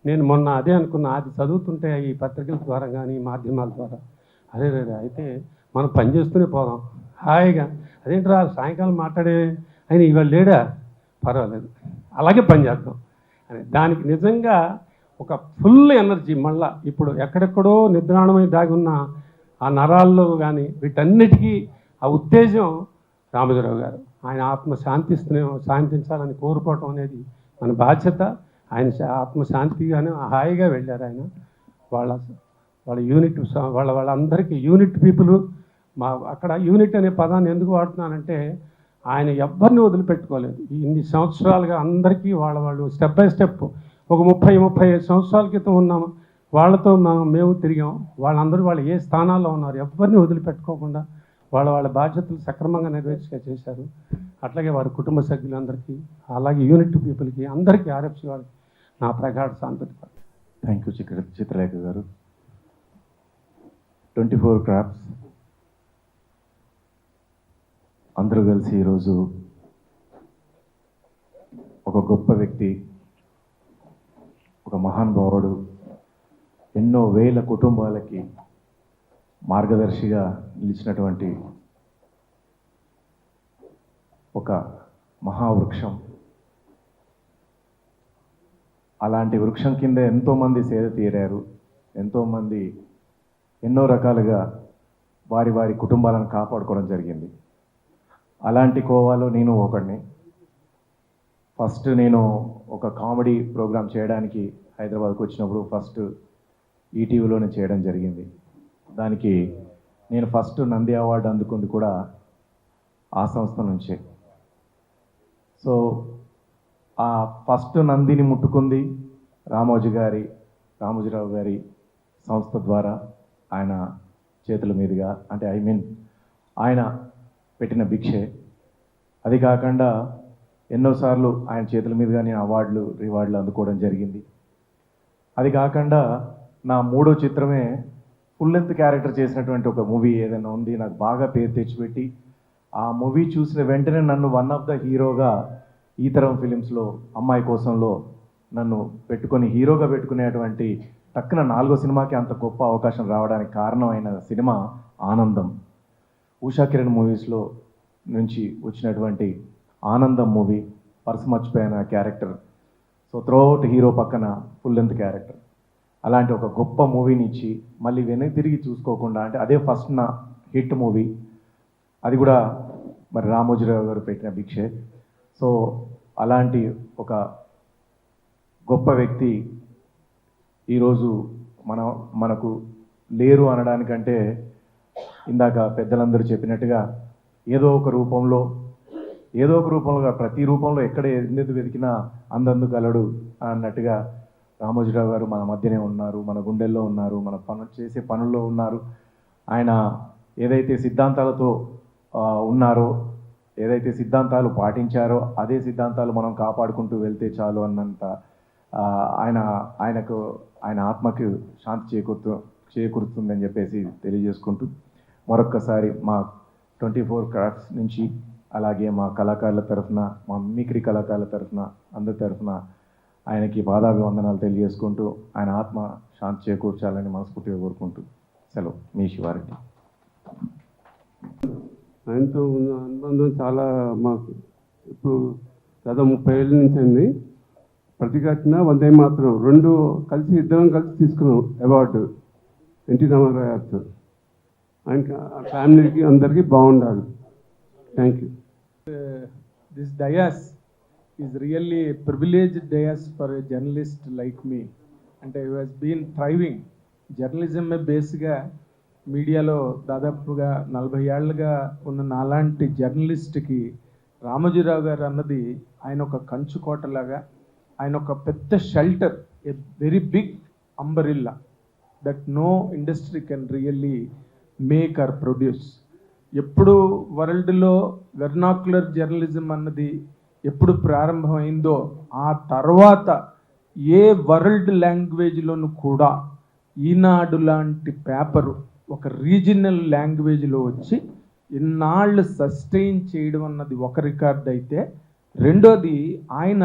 నేను మొన్న అదే అనుకున్నా, అది చదువుతుంటే ఈ పత్రికల ద్వారా కానీ మాధ్యమాల ద్వారా, అదే అయితే మనం పని చేస్తూనే పోదాం హాయిగా. అదేంట్రా సాయంకాలం మాట్లాడే ఆయన ఇవాళ లేడా, పర్వాలేదు అలాగే పని చేద్దాం అని. దానికి నిజంగా ఒక ఫుల్ ఎనర్జీ. మళ్ళా ఇప్పుడు ఎక్కడెక్కడో నిద్రాణమై దాగి ఉన్న ఆ నరాల్లో కానీ వీటన్నిటికీ ఆ ఉత్తేజం రామోజీరావు గారు. ఆయన ఆత్మ శాంతించాలని కోరుకోవటం అనేది మన బాధ్యత. ఆయన ఆత్మశాంతిగానే హాయిగా వెళ్ళారు ఆయన. వాళ్ళ యూనిట్ వాళ్ళందరికీ యూనిట్ పీపుల్ అక్కడ యూనిట్ అనే పదాన్ని ఎందుకు వాడుతున్నానంటే ఆయన ఎవ్వరిని వదిలిపెట్టుకోలేదు. ఇన్ని సంవత్సరాలుగా అందరికీ వాళ్ళు స్టెప్ బై స్టెప్ ఒక 35 సంవత్సరాల క్రితం ఉన్నాము వాళ్ళతో మేము తిరిగాం. వాళ్ళందరూ వాళ్ళు ఏ స్థానాల్లో ఉన్నారు, ఎవరిని వదిలిపెట్టుకోకుండా వాళ్ళ బాధ్యతలు సక్రమంగా చేశారు. అట్లాగే వారి కుటుంబ సభ్యులందరికీ, అలాగే యూనిట్ పీపుల్కి అందరికీ, ఆర్ఎఫ్సి వాళ్ళకి నా ప్రగాఢ సాంతతి. థ్యాంక్ యూ చిత్రలేఖ గారు. 24 క్రాఫ్ట్స్ అందరూ కలిసి ఈరోజు ఒక గొప్ప వ్యక్తి, ఒక మహానుభావుడు, ఎన్నో వేల కుటుంబాలకి మార్గదర్శిగా నిలిచినటువంటి ఒక మహావృక్షం. అలాంటి వృక్షం కింద ఎంతోమంది సేద తీరారు, ఎంతోమంది ఎన్నో రకాలుగా వారి కుటుంబాలను కాపాడుకోవడం జరిగింది. అలాంటి కోవాలో నేను ఒకడిని. ఫస్ట్ నేను ఒక కామెడీ ప్రోగ్రాం చేయడానికి హైదరాబాద్కి వచ్చినప్పుడు ఫస్ట్ ఈటీవీలోనే చేయడం జరిగింది. దానికి నేను ఫస్ట్ నంది అవార్డు అందుకుంది కూడా ఆ సంస్థ నుంచే. సో ఆ ఫస్ట్ నందిని ముట్టుకుంది రామోజీరావు గారి సంస్థ ద్వారా, ఆయన చేతుల మీదుగా, అంటే ఆయన పెట్టిన భిక్షే. అది కాకుండా ఎన్నోసార్లు ఆయన చేతుల మీదుగా నేను రివార్డులు అందుకోవడం జరిగింది. అది కాకుండా నా 3వ చిత్రమే ఫుల్ లెంత్ క్యారెక్టర్ చేసినటువంటి ఒక మూవీ ఏదైనా ఉంది, నాకు బాగా పేరు తెచ్చిపెట్టి ఆ మూవీ చూసిన వెంటనే నన్ను వన్ ఆఫ్ ద హీరోగా ఈ తరం ఫిలిమ్స్లో అమ్మాయి కోసంలో నన్ను హీరోగా పెట్టుకునేటువంటి టక్కున 4వ సినిమాకి అంత గొప్ప అవకాశం రావడానికి కారణమైన సినిమా ఆనందం. ఉషా కిరణ్ మూవీస్లో నుంచి వచ్చినటువంటి ఆనందం మూవీ, పర్సు మర్చిపోయిన క్యారెక్టర్. సో త్రూఅవుట్ హీరో పక్కన ఫుల్ లెంత్ క్యారెక్టర్. అలాంటి ఒక గొప్ప మూవీని ఇచ్చి మళ్ళీ వెనక్కి తిరిగి చూసుకోకుండా, అంటే అదే ఫస్ట్ నా హిట్ మూవీ, అది కూడా మరి రామోజీరావు గారు పెట్టిన భిక్షే. సో అలాంటి ఒక గొప్ప వ్యక్తి ఈరోజు మనకు లేరు అనడానికంటే, ఇందాక పెద్దలందరూ చెప్పినట్టుగా ఏదో ఒక రూపంలో ప్రతి రూపంలో ఎక్కడ ఎందుకు వెతికినా అందందు కలడు అన్నట్టుగా రామోజీరావు గారు మన మధ్యనే ఉన్నారు, మన గుండెల్లో ఉన్నారు, మన చేసే పనుల్లో ఉన్నారు. ఆయన ఏదైతే సిద్ధాంతాలతో ఉన్నారో, ఏదైతే సిద్ధాంతాలు పాటించారో అదే సిద్ధాంతాలు మనం కాపాడుకుంటూ వెళ్తే చాలు అన్నంత ఆయన ఆత్మకు శాంతి చేకూరుతుందని చెప్పేసి తెలియజేసుకుంటూ, మరొక్కసారి మా 24 క్రాఫ్ట్స్ నుంచి, అలాగే మా కళాకారుల తరఫున, మా మిమిక్రీ కళాకారుల తరఫున, అందరి తరఫున ఆయనకి పాదాభివందనాలు తెలియజేసుకుంటూ, ఆయన ఆత్మ శాంతి చేకూర్చాలని మనస్ఫూర్తిగా కోరుకుంటూ సెలవు. మీ శివారెడ్డి. ఆయనతో ఉన్న అనుబంధం చాలా మాకు ఇప్పుడు దాదాపు 30 ఏళ్ళ నుంచి అండి. ప్రతిఘటన, వందే మాత్రం ఇద్దరం కలిసి తీసుకున్నాం అవార్డు ఎన్టీ రామారావు గారితో. ఆయన ఫ్యామిలీకి అందరికీ బాగుండాలి. Thank you. This dais is really privileged dais for a journalist like me. అంటే యూ హ్యాస్ బీన్ థ్రైవింగ్. జర్నలిజమే బేస్గా మీడియాలో దాదాపుగా 40 ఏళ్ళుగా ఉన్న నాలాంటి జర్నలిస్ట్కి రామోజీరావు గారు అన్నది ఆయన ఒక కంచుకోటలాగా, ఆయన ఒక పెద్ద shelter, a very big umbrella that no industry can really make or produce. ఎప్పుడు వరల్డ్లో వెర్నాక్యులర్ జర్నలిజం అన్నది ఎప్పుడు ప్రారంభమైందో ఆ తర్వాత ఏ వరల్డ్ లాంగ్వేజ్లోనూ కూడా ఈనాడు లాంటి పేపరు ఒక రీజనల్ లాంగ్వేజ్లో వచ్చి ఇన్నాళ్ళు సస్టైన్ చేయడం అన్నది ఒక రికార్డ్ అయితే, రెండోది ఆయన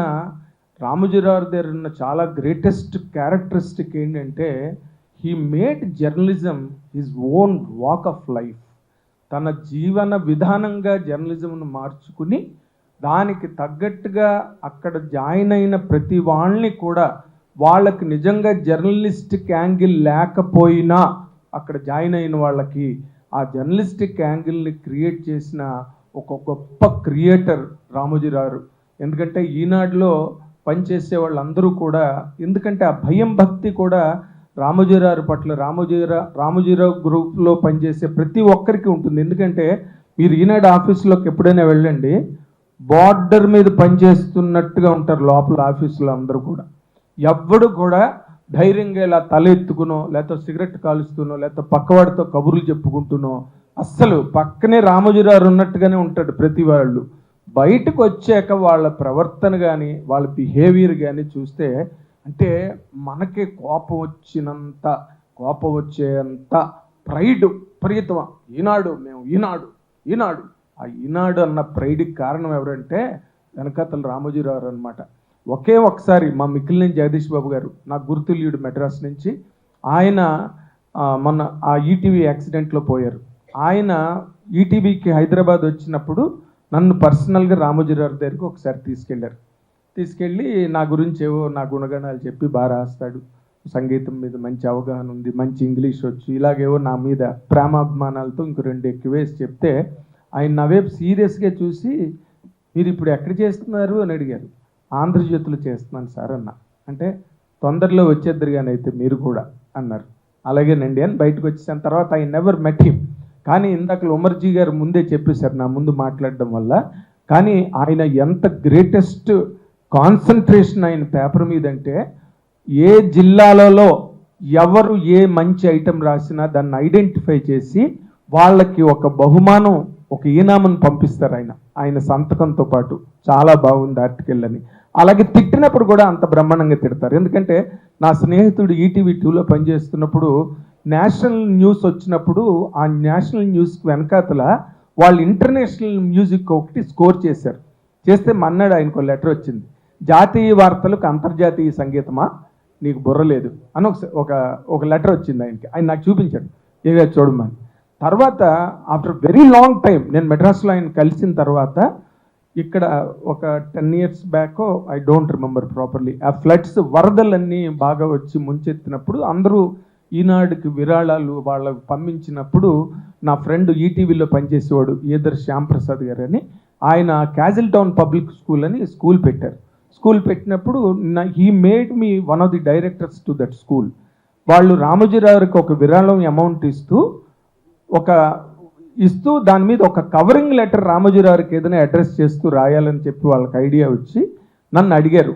రామోజీరావు దగ్గర ఉన్న చాలా గ్రేటెస్ట్ క్యారెక్టరిస్టిక్ ఏంటంటే he made journalism his own walk of life. తన జీవన విధానంగా జర్నలిజంను మార్చుకుని దానికి తగ్గట్టుగా అక్కడ జాయిన్ అయిన ప్రతి వాళ్ళని కూడా వాళ్ళకి నిజంగా జర్నలిస్టిక్ యాంగిల్ లేకపోయినా అక్కడ జాయిన్ అయిన వాళ్ళకి ఆ జర్నలిస్టిక్ యాంగిల్ని క్రియేట్ చేసిన ఒక గొప్ప క్రియేటర్ రామోజీరావు. ఎందుకంటే ఈనాడులో పనిచేసే వాళ్ళందరూ కూడా, ఎందుకంటే ఆ భయం భక్తి కూడా రామోజీరావు పట్ల రామోజీరావు గ్రూప్లో పనిచేసే ప్రతి ఒక్కరికి ఉంటుంది. ఎందుకంటే మీరు ఈనాడు ఆఫీసులోకి ఎప్పుడైనా వెళ్ళండి, బార్డర్ మీద పనిచేస్తున్నట్టుగా ఉంటారు లోపల ఆఫీసులో అందరూ కూడా. ఎవ్వడు కూడా ధైర్యంగా ఇలా తల ఎత్తుకునో, లేకపోతే సిగరెట్ కాలుస్తూనో, లేకపోతే పక్కవాడితో కబుర్లు చెప్పుకుంటూనో, అస్సలు పక్కనే రామోజీరావు ఉన్నట్టుగానే ఉంటాడు ప్రతి వాళ్ళు. బయటకు వచ్చాక వాళ్ళ ప్రవర్తన కానీ వాళ్ళ బిహేవియర్ కానీ చూస్తే అంటే మనకే కోపం వచ్చేంత ప్రైడ్ విపరీతం. మేము ఈనాడు ఆ ఈనాడు అన్న ప్రైడ్కి కారణం ఎవరంటే వెనకాతల రామోజీరావు అనమాట. ఒకే ఒకసారి మా మిక్కిలినేని జగదీష్ బాబు గారు, నాకు గుర్తులీయుడు మెడ్రాస్ నుంచి, ఆయన మొన్న ఆ ఈటీవీ యాక్సిడెంట్లో పోయారు. ఆయన ఈటీవీకి హైదరాబాద్ వచ్చినప్పుడు నన్ను పర్సనల్గా రామోజీరావు దగ్గరికి ఒకసారి తీసుకెళ్ళి నా గురించి ఏవో నా గుణగణాలు చెప్పి బాగా రాస్తాడు, సంగీతం మీద మంచి అవగాహన ఉంది, మంచి ఇంగ్లీష్ వచ్చు, ఇలాగేవో నా మీద ప్రేమాభిమానాలతో ఇంకో 2 ఎక్కువేసి చెప్తే ఆయన నా వైపు సీరియస్గా చూసి, మీరు ఇప్పుడు ఎక్కడ చేస్తున్నారు అని అడిగారు. ఆంధ్రజ్యోతిలో చేస్తున్నాను సార్ అన్న. అంటే తొందరలో వచ్చేద్దరు కానీ అయితే మీరు కూడా అన్నారు. అలాగేనండి అని బయటకు వచ్చేసాను. తర్వాత ఐ నెవర్ మెట్ హిమ్. కానీ ఇందాక ఉమర్జీ గారు ముందే చెప్పేశారు నా ముందు మాట్లాడడం వల్ల. కానీ ఆయన ఎంత గ్రేటెస్ట్ కాన్సన్ట్రేషన్ ఆయన పేపర్ మీద అంటే, ఏ జిల్లాలలో ఎవరు ఏ మంచి ఐటెం రాసినా దాన్ని ఐడెంటిఫై చేసి వాళ్ళకి ఒక బహుమానం, ఒక ఈనామను పంపిస్తారు ఆయన సంతకంతో పాటు. చాలా బాగుంది ఆర్టికల్ అని. అలాగే తిట్టినప్పుడు కూడా అంత బ్రహ్మాండంగా తిడతారు. ఎందుకంటే నా స్నేహితుడు ఈటీవీ 2లో పనిచేస్తున్నప్పుడు నేషనల్ న్యూస్ వచ్చినప్పుడు ఆ నేషనల్ న్యూస్కి వెనకాతల వాళ్ళు ఇంటర్నేషనల్ మ్యూజిక్ ఒకటి స్కోర్ చేస్తే మన్నాడు ఆయనకు లెటర్ వచ్చింది, జాతీయ వార్తలకు అంతర్జాతీయ సంగీతమా, నీకు బుర్ర లేదు అని ఒక లెటర్ వచ్చింది ఆయనకి. ఆయన నాకు చూపించాడు, ఏదో చూడమని. తర్వాత ఆఫ్టర్ వెరీ లాంగ్ టైం నేను మెడ్రాస్లో ఆయన కలిసిన తర్వాత, ఇక్కడ ఒక 10 years back, I don't remember properly, ఆ ఫ్లడ్స్ వరదలన్నీ బాగా వచ్చి ముంచెత్తినప్పుడు అందరూ ఈనాడుకి విరాళాలు వాళ్ళకు పంపించినప్పుడు నా ఫ్రెండ్ ఈటీవీలో పనిచేసేవాడు ఈదర్ శ్యాంప్రసాద్ గారు అని, ఆయన క్యాజిల్ టౌన్ పబ్లిక్ స్కూల్ అని స్కూల్ పెట్టారు. స్కూల్ పెట్టినప్పుడు he made me one of the directors to that school. వాళ్ళు రామోజీరావుకి ఒక విరాళం అమౌంట్ ఇస్తూ దాని మీద ఒక కవరింగ్ లెటర్ రామోజీరావుకి ఏదైనా అడ్రస్ చేస్తూ రాయాలని చెప్పి వాళ్ళకి ఐడియా వచ్చి నన్ను అడిగారు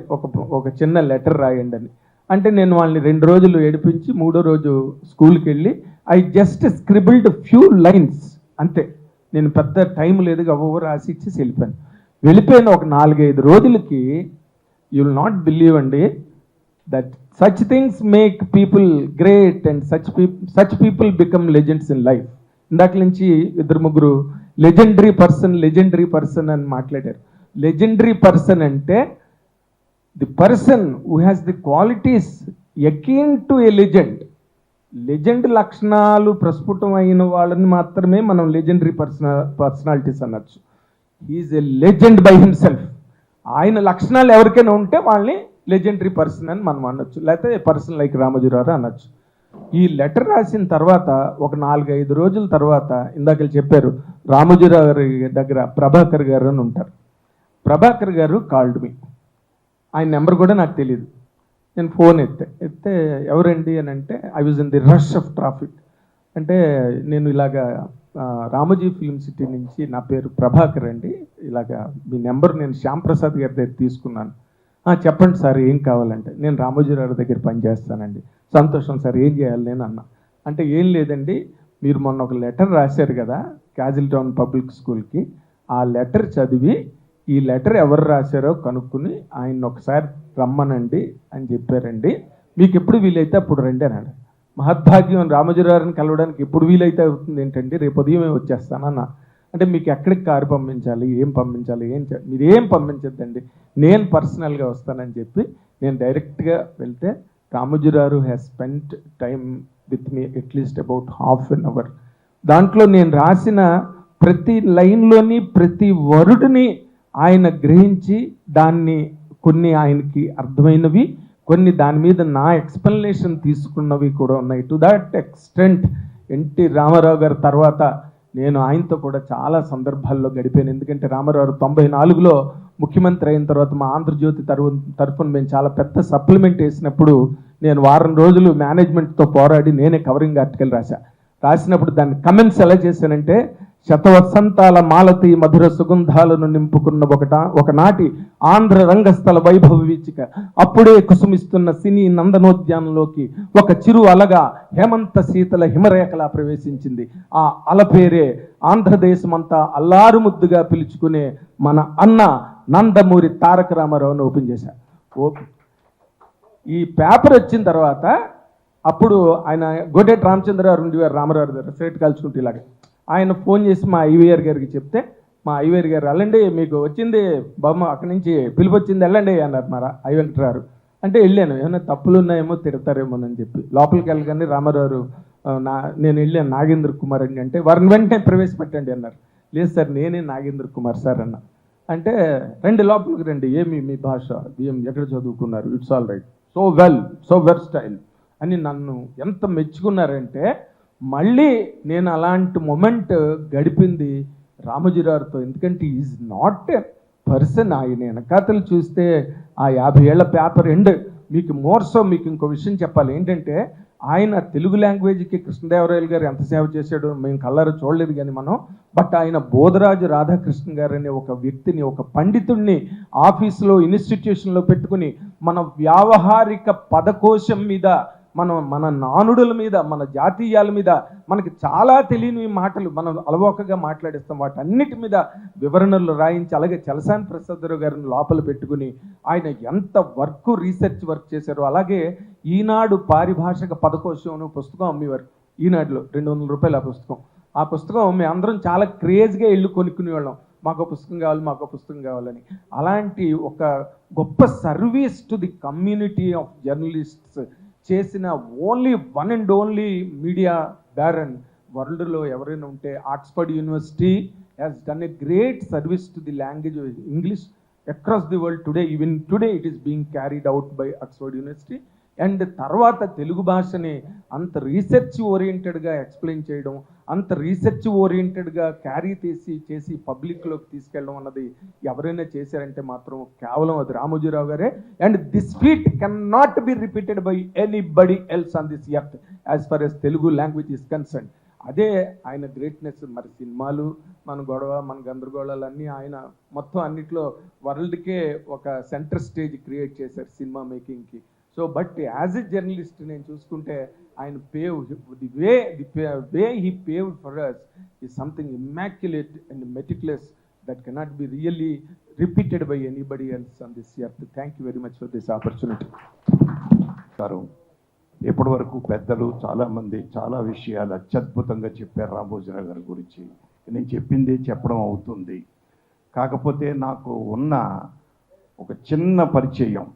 ఒక చిన్న లెటర్ రాయండి అని. అంటే నేను వాళ్ళని 2 రోజులు ఏడిపించి 3వ రోజు స్కూల్కి వెళ్ళి I just scribbled few lines అంతే. నేను పెద్ద టైం లేదు, గవ్వ రాసి ఇచ్చేసి వెళ్ళిపోయిన ఒక 4-5 రోజులకి యూ విల్ నాట్ బిలీవ్ అండి that such things make people great and such people become legends in life. ఇందాక నుంచి 2-3 లెజెండరీ పర్సన్ అని మాట్లాడారు. లెజెండరీ పర్సన్ అంటే the person who has the qualities akin to a legend లక్షణాలు ప్రస్ఫుటమైన వాళ్ళని మాత్రమే మనం లెజెండరీ పర్సనాలిటీస్ అనొచ్చు. He's a legend by himself. ఆయన లక్షణాలు ఎవరికైనా ఉంటే వాళ్ళని లెజెండరీ పర్సన్ అని మనం అనొచ్చు, లేకపోతే పర్సన్ లైక్ రామోజీరావు అనొచ్చు. ఈ లెటర్ రాసిన తర్వాత ఒక 4-5 రోజుల తర్వాత ఇందాక చెప్పారు రామోజీరావు గారి దగ్గర ప్రభాకర్ గారు అని ఉంటారు. ప్రభాకర్ గారు కాల్డ్ మీ. ఆయన నెంబర్ కూడా నాకు తెలియదు. నేను ఫోన్ ఎత్తే ఎవరండి అని అంటే, I was in the rush of traffic. అంటే నేను ఇలాగా రామోజీ ఫిల్మ్ సిటీ నుంచి, నా పేరు ప్రభాకర్ అండి, ఇలాగా మీ నెంబర్ నేను శ్యాంప్రసాద్ గారి దగ్గర తీసుకున్నాను. చెప్పండి సార్ ఏం కావాలంటే, నేను రామోజీరావు దగ్గర పనిచేస్తానండి. సంతోషం సార్, ఏం చేయాలి నేను అన్నా. అంటే ఏం లేదండి, మీరు మొన్న ఒక లెటర్ రాశారు కదా క్యాజిల్ టౌన్ పబ్లిక్ స్కూల్కి, ఆ లెటర్ చదివి ఈ లెటర్ ఎవరు రాశారో కనుక్కుని ఆయన ఒకసారి రమ్మనండి అని చెప్పారండి. మీకు ఎప్పుడు వీలైతే అప్పుడు రండి అన్నాడు. మహద్భాగ్యం, రామోజీరావుని కలవడానికి ఎప్పుడు వీలైతే అవుతుంది ఏంటండి, రేపు ఉదయమే వచ్చేస్తానన్నా. అంటే మీకు ఎక్కడికి కారు పంపించాలి, ఏం పంపించాలి, మీరు ఏం పంపించద్దండి, నేను పర్సనల్గా వస్తానని చెప్పి నేను డైరెక్ట్గా వెళ్తే Ramoji Rao has spent time with me at least about ½ an hour. దాంట్లో నేను రాసిన ప్రతి లైన్లోని ప్రతి వర్డ్ని ఆయన గ్రహించి దాన్ని కొన్ని ఆయనకి అర్థమైనవి, కొన్ని దాని మీద నా ఎక్స్ప్లెనేషన్ తీసుకున్నవి కూడా ఉన్నాయి. To that extent N T Rama Rao గారి తర్వాత నేను ఆయనతో కూడా చాలా సందర్భాల్లో గడిపాను. ఎందుకంటే రామారావు 94లో ముఖ్యమంత్రి అయిన తర్వాత మా ఆంధ్రజ్యోతి తరఫున మేము చాలా పెద్ద సప్లిమెంట్ వేసినప్పుడు నేను వారం రోజులు మేనేజ్మెంట్తో పోరాడి నేనే కవరింగ్ ఆర్టికల్ రాసినప్పుడు దాన్ని కమెంట్స్ ఎలా చేశానంటే, శతవసంతాల మాలతి మధుర సుగంధాలను నింపుకున్న ఒకనాటి ఆంధ్ర రంగస్థల వైభవ వీచిక అప్పుడే కుసుమిస్తున్న సినీ నందనోద్యానంలోకి ఒక చిరు అలగా హేమంత శీతల హిమరేఖలా ప్రవేశించింది. ఆ అల పేరే ఆంధ్రదేశమంతా అల్లారు ముద్దుగా పిలుచుకునే మన అన్న నందమూరి తారక రామారావుని ఓపెన్ చేశా. ఈ పేపర్ వచ్చిన తర్వాత అప్పుడు ఆయన గోటేటి రామచంద్రరావు ఉండేవారు, రామారావు గారు సిగరెట్ కాల్చుకుంటూ ఇలాగే. ఆయన ఫోన్ చేసి మా ఐవీఆర్ గారికి చెప్తే, మా ఐవీఆర్ గారు వెళ్ళండి మీకు వచ్చింది బొమ్మ అక్కడి నుంచి పిలుపు వచ్చింది వెళ్ళండి అన్నారు మరి ఐ వెంకటరావు. అంటే వెళ్ళాను, ఏమైనా తప్పులు ఉన్నాయేమో తిడతారేమోనని చెప్పి లోపలికి వెళ్ళగానే రామారావు నేను వెళ్ళాను నాగేంద్ర కుమార్ అండి అంటే వారిని వెంటనే ప్రవేశపెట్టండి అన్నారు. లేదు సార్ నేనే నాగేంద్ర కుమార్ సార్ అన్న. అంటే రండి లోపలికి రండి, ఏమి మీ భాష ఎక్కడ చదువుకున్నారు, it's all right, so versatile అని నన్ను ఎంత మెచ్చుకున్నారంటే, మళ్ళీ నేను అలాంటి మొమెంట్ గడిపింది రామోజీరావుతో. ఎందుకంటే ఈజ్ నాట్ ఎ పర్సన్. ఆయన వెనకాతలు చూస్తే ఆ 50 ఏళ్ల పేపర్ ఎండ్ మీకు మీకు ఇంకో విషయం చెప్పాలి ఏంటంటే, ఆయన తెలుగు లాంగ్వేజ్కి కృష్ణదేవరాయలు గారు ఎంత సేవ చేశాడో మేము కళ్ళారా చూడలేదు కానీ మనం. బట్ ఆయన బోధరాజు రాధాకృష్ణ గారు అనే ఒక వ్యక్తిని, ఒక పండితుడిని ఆఫీసులో ఇన్స్టిట్యూషన్లో పెట్టుకుని మన వ్యావహారిక పదకోశం మీద, మన నానుడుల మీద, మన జాతీయాల మీద మనకి చాలా తెలియని మాటలు మనం అలవోకగా మాట్లాడిస్తాం, వాటన్నిటి మీద వివరణలు రాయించి, అలాగే చలసాని ప్రసాదరావు గారిని లోపల పెట్టుకుని ఆయన ఎంత రీసెర్చ్ వర్క్ చేశారో. అలాగే ఈనాడు పారిభాషక పదకోశం పుస్తకం అమ్మేవారు ఈనాడులో, 200 రూపాయలు ఆ పుస్తకం మేము అందరం చాలా క్రేజ్గా వెళ్ళి కొనుక్కునేవాళ్ళం, మాకు పుస్తకం కావాలి, మాకు పుస్తకం కావాలని. అలాంటి ఒక గొప్ప service to the community of journalists చేసిన one and only media baron వరల్డ్లో ఎవరైనా ఉంటే Oxford University has done a great service to the language of English across the world today. Even today it is being carried out by Oxford University. And తర్వాత తెలుగు భాషని అంత research ఓరియంటెడ్గా explain చేయడం, అంత research ఓరియంటెడ్గా carry చేసి పబ్లిక్లోకి తీసుకెళ్ళడం అన్నది ఎవరైనా చేశారంటే మాత్రం కేవలం అది రామోజీరావు గారే. And this feat can not be repeated by anybody else on this earth as far as Telugu language is concern. అదే ఆయన గ్రేట్నెస్. మరి సినిమాలు, మన గొడవ, మన గందరగోళాలన్నీ ఆయన మొత్తం అన్నిట్లో వరల్డ్కే ఒక సెంటర్ స్టేజ్ క్రియేట్ చేశారు సినిమా మేకింగ్కి. So but as a journalist నేను చూసుకుంటే ఆయన the way he paved for us is something immaculate and meticulous that cannot be really repeated by anybody else on this earth. Thank you very much for this opportunity. ఇప్పటి వరకు పెద్దలు చాలామంది చాలా విషయాలు అత్యద్భుతంగా చెప్పారు రామోజీరావు గారి గురించి. నేను చెప్పింది చెప్పడం అవుతుంది. కాకపోతే నాకు ఉన్న ఒక చిన్న పరిచయం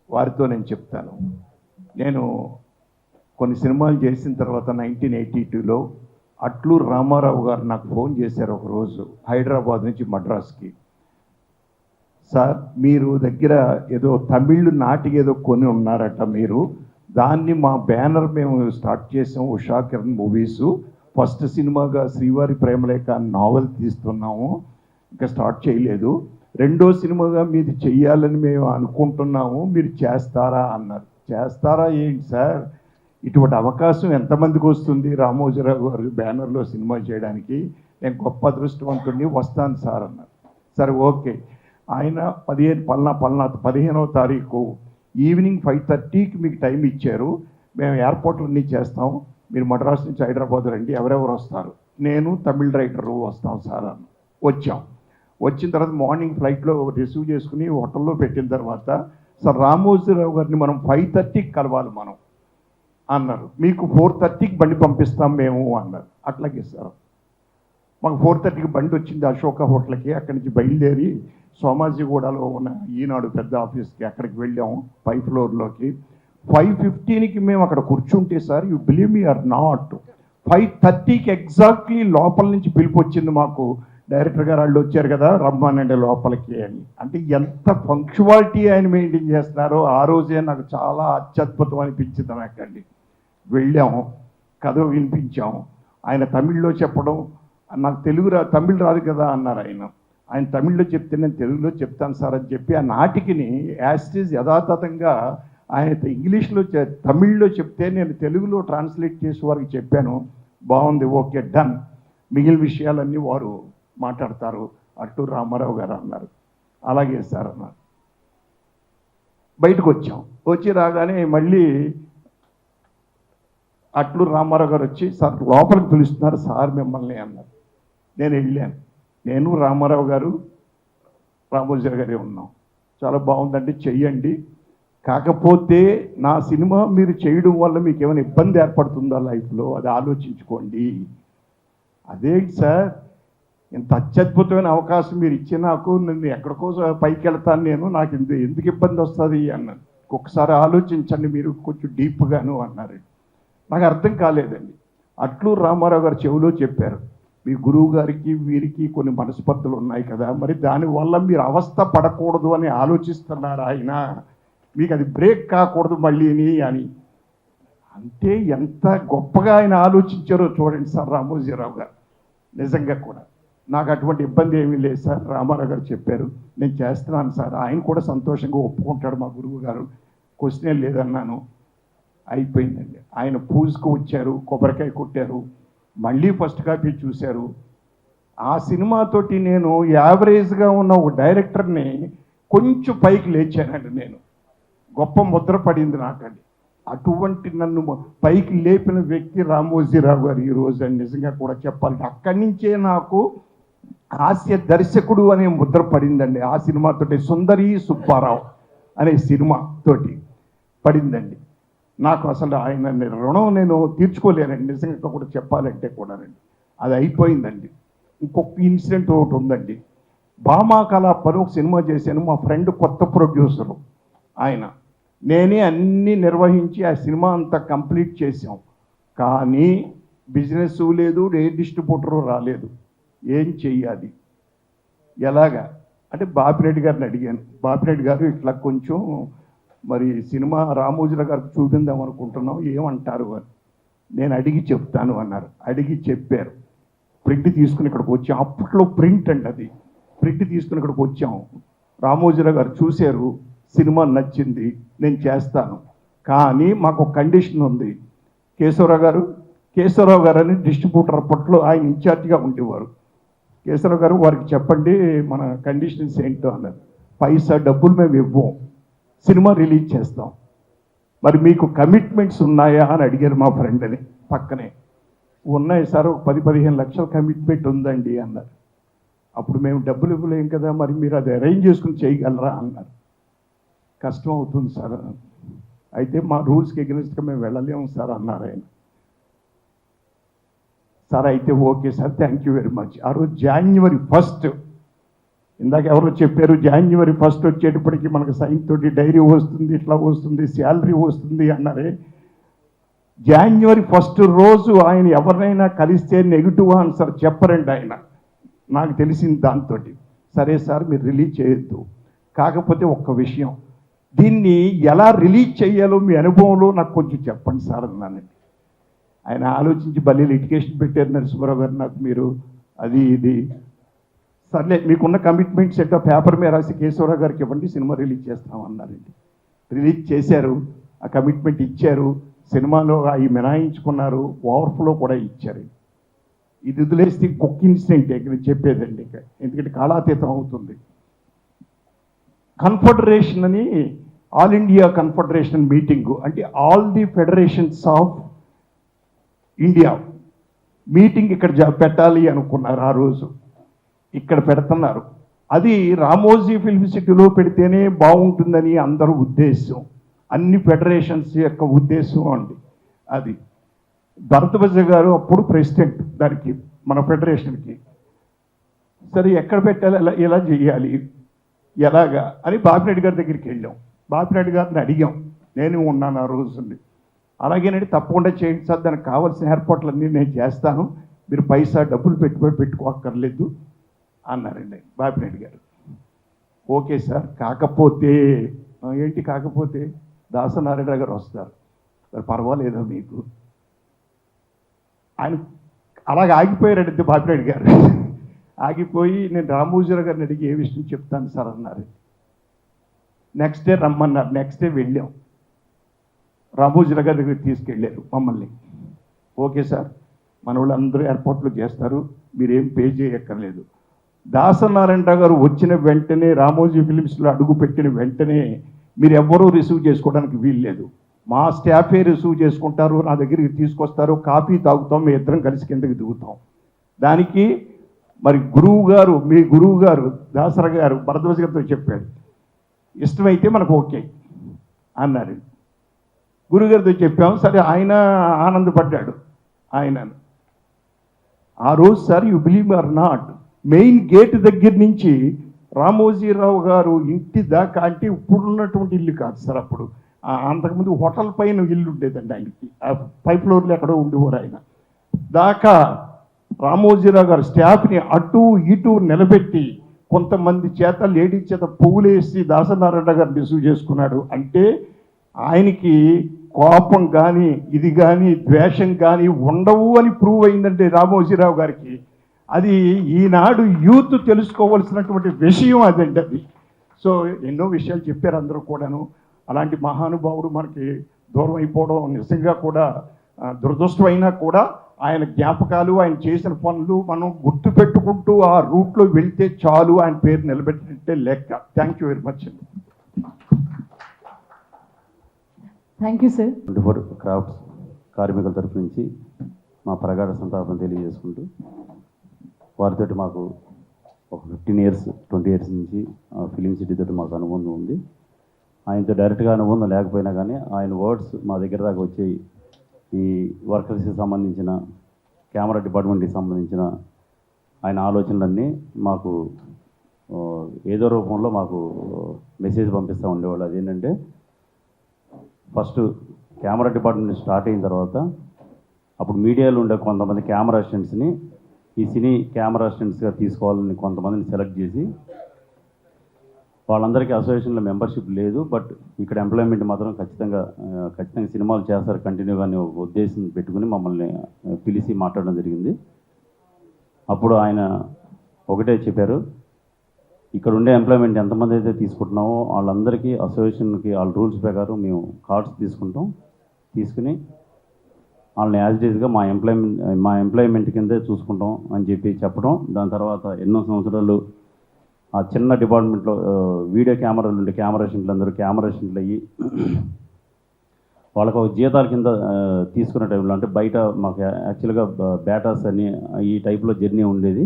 వారితో నేను చెప్తాను. నేను కొన్ని సినిమాలు చేసిన తర్వాత 1982లో అట్లూరు రామారావు గారు నాకు ఫోన్ చేశారు ఒకరోజు హైదరాబాద్ నుంచి మద్రాస్కి. సార్ మీరు దగ్గర ఏదో తమిళ్ నాటికి ఏదో కొని ఉన్నారట, మీరు దాన్ని మా బ్యానర్ మేము స్టార్ట్ చేసాం, ఉషా కిరణ్ మూవీసు. ఫస్ట్ సినిమాగా శ్రీవారి ప్రేమలేఖ నావెల్ తీస్తున్నాము, ఇంకా స్టార్ట్ చేయలేదు. రెండో సినిమాగా మీది చెయ్యాలని మేము అనుకుంటున్నాము, మీరు చేస్తారా అన్నారు. చేస్తారా ఏంటి సార్, ఇటువంటి అవకాశం ఎంతమందికి వస్తుంది రామోజీరావు గారు బ్యానర్లో సినిమా చేయడానికి? నేను గొప్ప అదృష్టవంతుడిని, వస్తాను సార్ అన్నారు. సరే ఓకే. ఆయన 15వ తారీఖు ఈవినింగ్ 5:30కి మీకు టైం ఇచ్చారు, మేము ఎయిర్పోర్ట్లన్నీ చేస్తాం, మీరు మద్రాసు నుంచి హైదరాబాద్ రండి, ఎవరెవరు వస్తారు? నేను తమిళ రైటరు వస్తాం సార్ అన్న. వచ్చిన తర్వాత మార్నింగ్ ఫ్లైట్లో రిసీవ్ చేసుకుని హోటల్లో పెట్టిన తర్వాత, సార్ రామోజీరావు గారిని మనం 5:30కి కలవాలి మనం అన్నారు. మీకు 4:30కి బండి పంపిస్తాం మేము అన్నారు. అట్లాగే సార్. మాకు 4:30కి బండి వచ్చింది అశోక హోటల్కి. అక్కడి నుంచి బయలుదేరి సోమాజిగూడలో ఉన్న ఈనాడు పెద్ద ఆఫీస్కి అక్కడికి వెళ్ళాము, 5th ఫ్లోర్లోకి. 5:15కి మేము అక్కడ కూర్చుంటే sir, you believe me or not, 5:30కి ఎగ్జాక్ట్లీ లోపల నుంచి పిలుపు వచ్చింది మాకు. డైరెక్టర్ గారు వాళ్ళు వచ్చారు కదా, రమ్మానండి లోపలికి అని. అంటే ఎంత పంక్చువాలిటీ ఆయన మెయింటైన్ చేస్తున్నారో ఆ రోజే నాకు చాలా అత్యద్భుతం అనిపించింది నాకండి. వెళ్ళాము, కథ వినిపించాము. ఆయన తమిళ్లో చెప్పడం, నాకు తమిళ్ రాదు కదా అన్నారు ఆయన తమిళ్లో చెప్తే నేను తెలుగులో చెప్తాను సార్ అని చెప్పి ఆ నాటికిని యాస్టీజ్ యథాతథంగా ఆయన ఇంగ్లీష్లో తమిళ్లో చెప్తే నేను తెలుగులో ట్రాన్స్లేట్ చేసి వారికి చెప్పాను. బాగుంది, ఓకే, డన్, మిగిలిన విషయాలన్నీ వారు మాట్లాడతారు అట్లూరు రామారావు గారు అన్నారు. అలాగే సార్ అన్నారు. బయటకు వచ్చాం. వచ్చి రాగానే మళ్ళీ అట్లూరు రామారావు గారు వచ్చి, సార్ లోపలికి పిలుస్తున్నారు సార్ మిమ్మల్ని అన్నారు. నేను వెళ్ళాను. నేను రామారావు గారు రామోజీరావు గారే ఉన్నాం. చాలా బాగుందండి, చెయ్యండి, కాకపోతే నా సినిమా మీరు చేయడం వల్ల మీకు ఏమైనా ఇబ్బంది ఏర్పడుతుందా లైఫ్లో, అది ఆలోచించుకోండి. అదేంటి సార్, ఇంత అత్యద్భుతమైన అవకాశం మీరు ఇచ్చి నాకు, నేను ఎక్కడికో పైకి వెళ్తాను, నేను నాకు ఎందుకు ఇబ్బంది వస్తుంది అన్నాను. ఒకసారి ఆలోచించండి మీరు కొంచెం డీప్గాను అన్నారు. నాకు అర్థం కాలేదండి. అట్లూరు రామారావు గారు చెవిలో చెప్పారు, మీ గురువు గారికి వీరికి కొన్ని మనస్పర్ధలు ఉన్నాయి కదా, మరి దానివల్ల మీరు అవస్థ పడకూడదు అని ఆలోచిస్తున్నారు ఆయన, మీకు అది బ్రేక్ కాకూడదు మళ్ళీని అని. అంటే ఎంత గొప్పగా ఆయన ఆలోచించారో చూడండి సార్ రామోజీరావు గారు. నిజంగా కూడా నాకు అటువంటి ఇబ్బంది ఏమీ లేదు సార్. రామారావు గారు చెప్పారు, నేను చేస్తున్నాను సార్. ఆయన కూడా సంతోషంగా ఒప్పుకుంటాడు మా గురువు గారు, క్వశ్చనే లేదన్నాను. అయిపోయిందండి. ఆయన పూజకు వచ్చారు, కొబ్బరికాయ కొట్టారు, మళ్ళీ ఫస్ట్ కాపీ చూశారు. ఆ సినిమాతోటి నేను యావరేజ్గా ఉన్న ఒక డైరెక్టర్ని కొంచెం పైకి లేచానండి. నేను గొప్ప ముద్ర పడింది నాకండి. అటువంటి నన్ను పైకి లేపిన వ్యక్తి రామోజీరావు గారు ఈరోజు అని నిజంగా కూడా చెప్పాలి. అక్కడి నుంచే నాకు హాస్య దర్శకుడు అనే ముద్ర పడిందండి. ఆ సినిమాతోటి సుందరి సుబ్బారావు అనే సినిమాతోటి పడిందండి. నాకు అసలు ఆయన రుణం నేను తీర్చుకోలేనండి నిజంగా కూడా చెప్పాలంటే కూడానండి. అది అయిపోయిందండి. ఇంకొక ఇన్సిడెంట్ ఒకటి ఉందండి. భామా కళాపని ఒక సినిమా చేశాను. మా ఫ్రెండ్ కొత్త ప్రొడ్యూసరు ఆయన, నేనే అన్నీ నిర్వహించి ఆ సినిమా అంతా కంప్లీట్ చేసాం. కానీ బిజినెస్ లేదు, ఏ డిస్ట్రిబ్యూటరు రాలేదు. ఏం చెయ్యాలి, ఎలాగా అంటే బాపిరెడ్డి గారిని అడిగాను. బాపిరెడ్డి గారు ఇట్లా కొంచెం మరి సినిమా రామోజీరావు గారికి చూపిందాం అనుకుంటున్నాం, ఏమంటారు అని. నేను అడిగి చెప్తాను అన్నారు. అడిగి చెప్పారు. ప్రింట్ తీసుకుని ఇక్కడికి వచ్చాం. అప్పట్లో ప్రింట్ అండి అది. ప్రింట్ తీసుకుని ఇక్కడికి వచ్చాం. రామోజీరావు గారు చూశారు, సినిమా నచ్చింది, నేను చేస్తాను, కానీ మాకు ఒక కండిషన్ ఉంది. కేశవరావు గారు అని డిస్ట్రిబ్యూటర్ అప్పట్లో ఆయన ఇన్ఛార్జిగా ఉండేవారు. కేశవరావు గారు వారికి చెప్పండి మన కండిషన్స్ ఏంటో అన్నారు. పైసా డబ్బులు మేము ఇవ్వం, సినిమా రిలీజ్ చేస్తాం, మరి మీకు కమిట్మెంట్స్ ఉన్నాయా అని అడిగారు మా ఫ్రెండ్ని పక్కనే. ఉన్నాయి సార్, 10-15 లక్షల కమిట్మెంట్ ఉందండి అన్నారు. అప్పుడు మేము డబ్బులు ఇవ్వలేం కదా, మరి మీరు అది అరేంజ్ చేసుకుని చేయగలరా అన్నారు. కష్టం అవుతుంది సార్. అయితే మా రూల్స్కి ఎగ్నెస్ట్గా మేము వెళ్ళలేము సార్ అన్నారు ఆయన. సార్ అయితే okay sir, thank you very much. ఆ రోజు January 1, ఇందాక ఎవరో చెప్పారు January 1 వచ్చేటప్పటికి మనకు సైన్ తోటి డైరీ వస్తుంది, ఇట్లా వస్తుంది, శాలరీ వస్తుంది అన్నారే. January 1 రోజు ఆయన ఎవరినైనా కలిస్తే నెగిటివ్ ఆన్సర్ చెప్పరండి ఆయన. నాకు తెలిసింది దాంతో. సరే సార్ మీరు రిలీజ్ చేయొద్దు, కాకపోతే ఒక్క విషయం, దీన్ని ఎలా రిలీజ్ చేయాలో మీ అనుభవంలో నాకు కొంచెం చెప్పండి సార్ అన్నానండి. ఆయన ఆలోచించి భలే లిటికేషన్ పెట్టారు నరసింహారావు గారు నాకు, మీరు అది ఇది సర్లే మీకున్న కమిట్మెంట్స్ ఏంటో పేపర్ మీద రాసి కేశవరావు గారికి ఇవ్వండి, సినిమా రిలీజ్ చేస్తామన్నారండి. రిలీజ్ చేశారు, ఆ కమిట్మెంట్ ఇచ్చారు, సినిమాలో అవి మినాయించుకున్నారు, ఓవర్ఫ్లో కూడా ఇచ్చారు. ఇది వదిలేస్తే ఇంకొక ఇన్సిడెంట్ ఇక్కడ చెప్పేదండి, ఇంకా ఎందుకంటే కాలాతీతం అవుతుంది. కన్ఫెడరేషన్ అని, ఆల్ ఇండియా కన్ఫెడరేషన్ మీటింగు, అంటే all the federations of India meeting ఇక్కడ పెట్టాలి అనుకున్నారు. ఆ రోజు ఇక్కడ పెడుతున్నారు. అది రామోజీ ఫిల్మ్ సిటీలో పెడితేనే బాగుంటుందని అందరూ ఉద్దేశం, అన్ని ఫెడరేషన్స్ యొక్క ఉద్దేశం అండి. అది భరద్వాజ గారు అప్పుడు ప్రెసిడెంట్ దానికి, మన ఫెడరేషన్కి. సరే ఎక్కడ పెట్టాలి, ఎలా చేయాలి, ఎలాగా అని బాపిరెడ్డి గారి దగ్గరికి వెళ్ళాం. బాపిరెడ్డి గారిని అడిగాం, నేను ఉన్నాను ఆ రోజుండి. అలాగేనండి, తప్పకుండా చేయండి సార్, దానికి కావాల్సిన ఏర్పాట్లన్నీ నేను చేస్తాను, మీరు పైసా డబ్బులు పెట్టుకోక్కర్లేదు అన్నారండి బాపిరెడ్డి గారు. ఓకే సార్, కాకపోతే ఏంటి కాకపోతే, దాసనారాయణ గారు వస్తారు, మరి పర్వాలేదా మీకు, ఆయన అలాగ ఆగిపోయారండి బాపిరెడ్డి గారు. ఆగిపోయి నేను రామోజీరావు గారిని అడిగి ఏ విషయం చెప్తాను సార్ అన్నారు. నెక్స్ట్ డే రమ్మన్నారు. నెక్స్ట్ డే వెళ్ళాం. రామోజీరావు గారి దగ్గరికి తీసుకెళ్ళారు మమ్మల్ని. ఓకే సార్, మన వాళ్ళందరూ ఏర్పాట్లు చేస్తారు, మీరేం పే చేయక్కర్లేదు. దాసనారాయణరావు గారు వచ్చిన వెంటనే రామోజీ ఫిలిమ్స్లో అడుగు పెట్టిన వెంటనే మీరు ఎవ్వరూ రిసీవ్ చేసుకోవడానికి వీల్లేదు, మా స్టాఫే రిసీవ్ చేసుకుంటారు, నా దగ్గరికి తీసుకొస్తారు, కాఫీ తాగుతాం, మీ ఇద్దరం కలిసి కిందకి దిగుతాం. దానికి మరి గురువు గారు, మీ గురువు గారు దాసరా గారు భరద్వాజ్ గారితో చెప్పాడు, ఇష్టమైతే మనకు ఓకే అన్నారు. గురుగారితో చెప్పాము, సరే ఆయన ఆనందపడ్డాడు. ఆయన ఆ రోజు sir, you believe are not, main gate దగ్గర నుంచి రామోజీరావు గారు ఇంటి దాకా, అంటే ఇప్పుడున్నటువంటి ఇల్లు కాదు సార్, అప్పుడు అంతకుముందు హోటల్ పైన ఇల్లు ఉండేదండి ఆయనకి, 5 ఫ్లోర్లు ఎక్కడో ఉండేవారు ఆయన. దాకా రామోజీరావు గారు స్టాఫ్ని అటు ఇటు నిలబెట్టి కొంతమంది చేత లేడీస్ చేత పువ్వులేసి దాసనారాయణ గారు రిసీవ్ చేసుకున్నాడు. అంటే ఆయనకి కోపం కానీ ఇది కానీ ద్వేషం కానీ ఉండవు అని ప్రూవ్ అయిందంటే రామోజీరావు గారికి. అది ఈనాడు యూత్ తెలుసుకోవాల్సినటువంటి విషయం అదండి అది. సో ఎన్నో విషయాలు చెప్పారు అందరూ కూడాను. అలాంటి మహానుభావుడు మనకి దూరం అయిపోవడం నిజంగా కూడా దురదృష్టం అయినా కూడా ఆయన జ్ఞాపకాలు, ఆయన చేసిన పనులు మనం గుర్తుపెట్టుకుంటూ ఆ రూట్లో వెళ్తే చాలు, ఆయన పేరు నిలబెట్టినట్టే లెక్క. థ్యాంక్ యూ వెరీ మచ్ అండి. Thank you sir. 24 క్రాఫ్ట్స్ కార్మికుల తరఫు నుంచి మా ప్రగాఢ సంతాపం తెలియజేసుకుంటూ, వారితో మాకు ఒక 15 ఇయర్స్ 20 ఇయర్స్ నుంచి ఫిలిం సిటీతో మాకు అనుబంధం ఉంది. ఆయనతో డైరెక్ట్గా అనుబంధం లేకపోయినా కానీ ఆయన వర్డ్స్ మా దగ్గర దాకా వచ్చి ఈ వర్కర్స్కి సంబంధించిన, కెమెరా డిపార్ట్మెంట్కి సంబంధించిన ఆయన ఆలోచనలన్నీ మాకు ఏదో రూపంలో మాకు మెసేజ్ పంపిస్తూ ఉండేవాళ్ళు. అదేంటంటే, ఫస్ట్ కెమెరా డిపార్ట్మెంట్ స్టార్ట్ అయిన తర్వాత అప్పుడు మీడియాలో ఉండే కొంతమంది కెమెరా అసిస్టెంట్స్ని ఈ సినీ కెమెరా అసిస్టెంట్స్గా తీసుకోవాలని కొంతమందిని సెలెక్ట్ చేసి, వాళ్ళందరికీ అసోసియేషన్లో మెంబర్షిప్ లేదు, బట్ ఇక్కడ ఎంప్లాయ్మెంట్ మాత్రం ఖచ్చితంగా సినిమాలు చేస్తారు కంటిన్యూగా అని ఒక ఉద్దేశం పెట్టుకుని మమ్మల్ని పిలిచి మాట్లాడడం జరిగింది. అప్పుడు ఆయన ఒకటే చెప్పారు, ఇక్కడ ఉండే ఎంప్లాయ్మెంట్ ఎంతమంది అయితే తీసుకుంటున్నామో వాళ్ళందరికీ అసోసియేషన్కి వాళ్ళ రూల్స్ ప్రకారం మేము కార్డ్స్ తీసుకుని వాళ్ళని యాజ్ ఇట్ ఈజ్గా మా ఎంప్లాయ్మెంట్ కిందే చూసుకుంటాం అని చెప్పడం. దాని తర్వాత ఎన్నో సంవత్సరాలు ఆ చిన్న డిపార్ట్మెంట్లో వీడియో కెమెరాలు ఉండే కెమెరా అసిస్టెంట్లు అందరూ కెమెరా అసిస్టెంట్లు అయ్యి వాళ్ళకు ఒక జీతాల కింద తీసుకునే టైంలో, అంటే బయట మాకు యాక్చువల్గా బేటాస్ అని ఈ టైప్లో జర్నీ ఉండేది.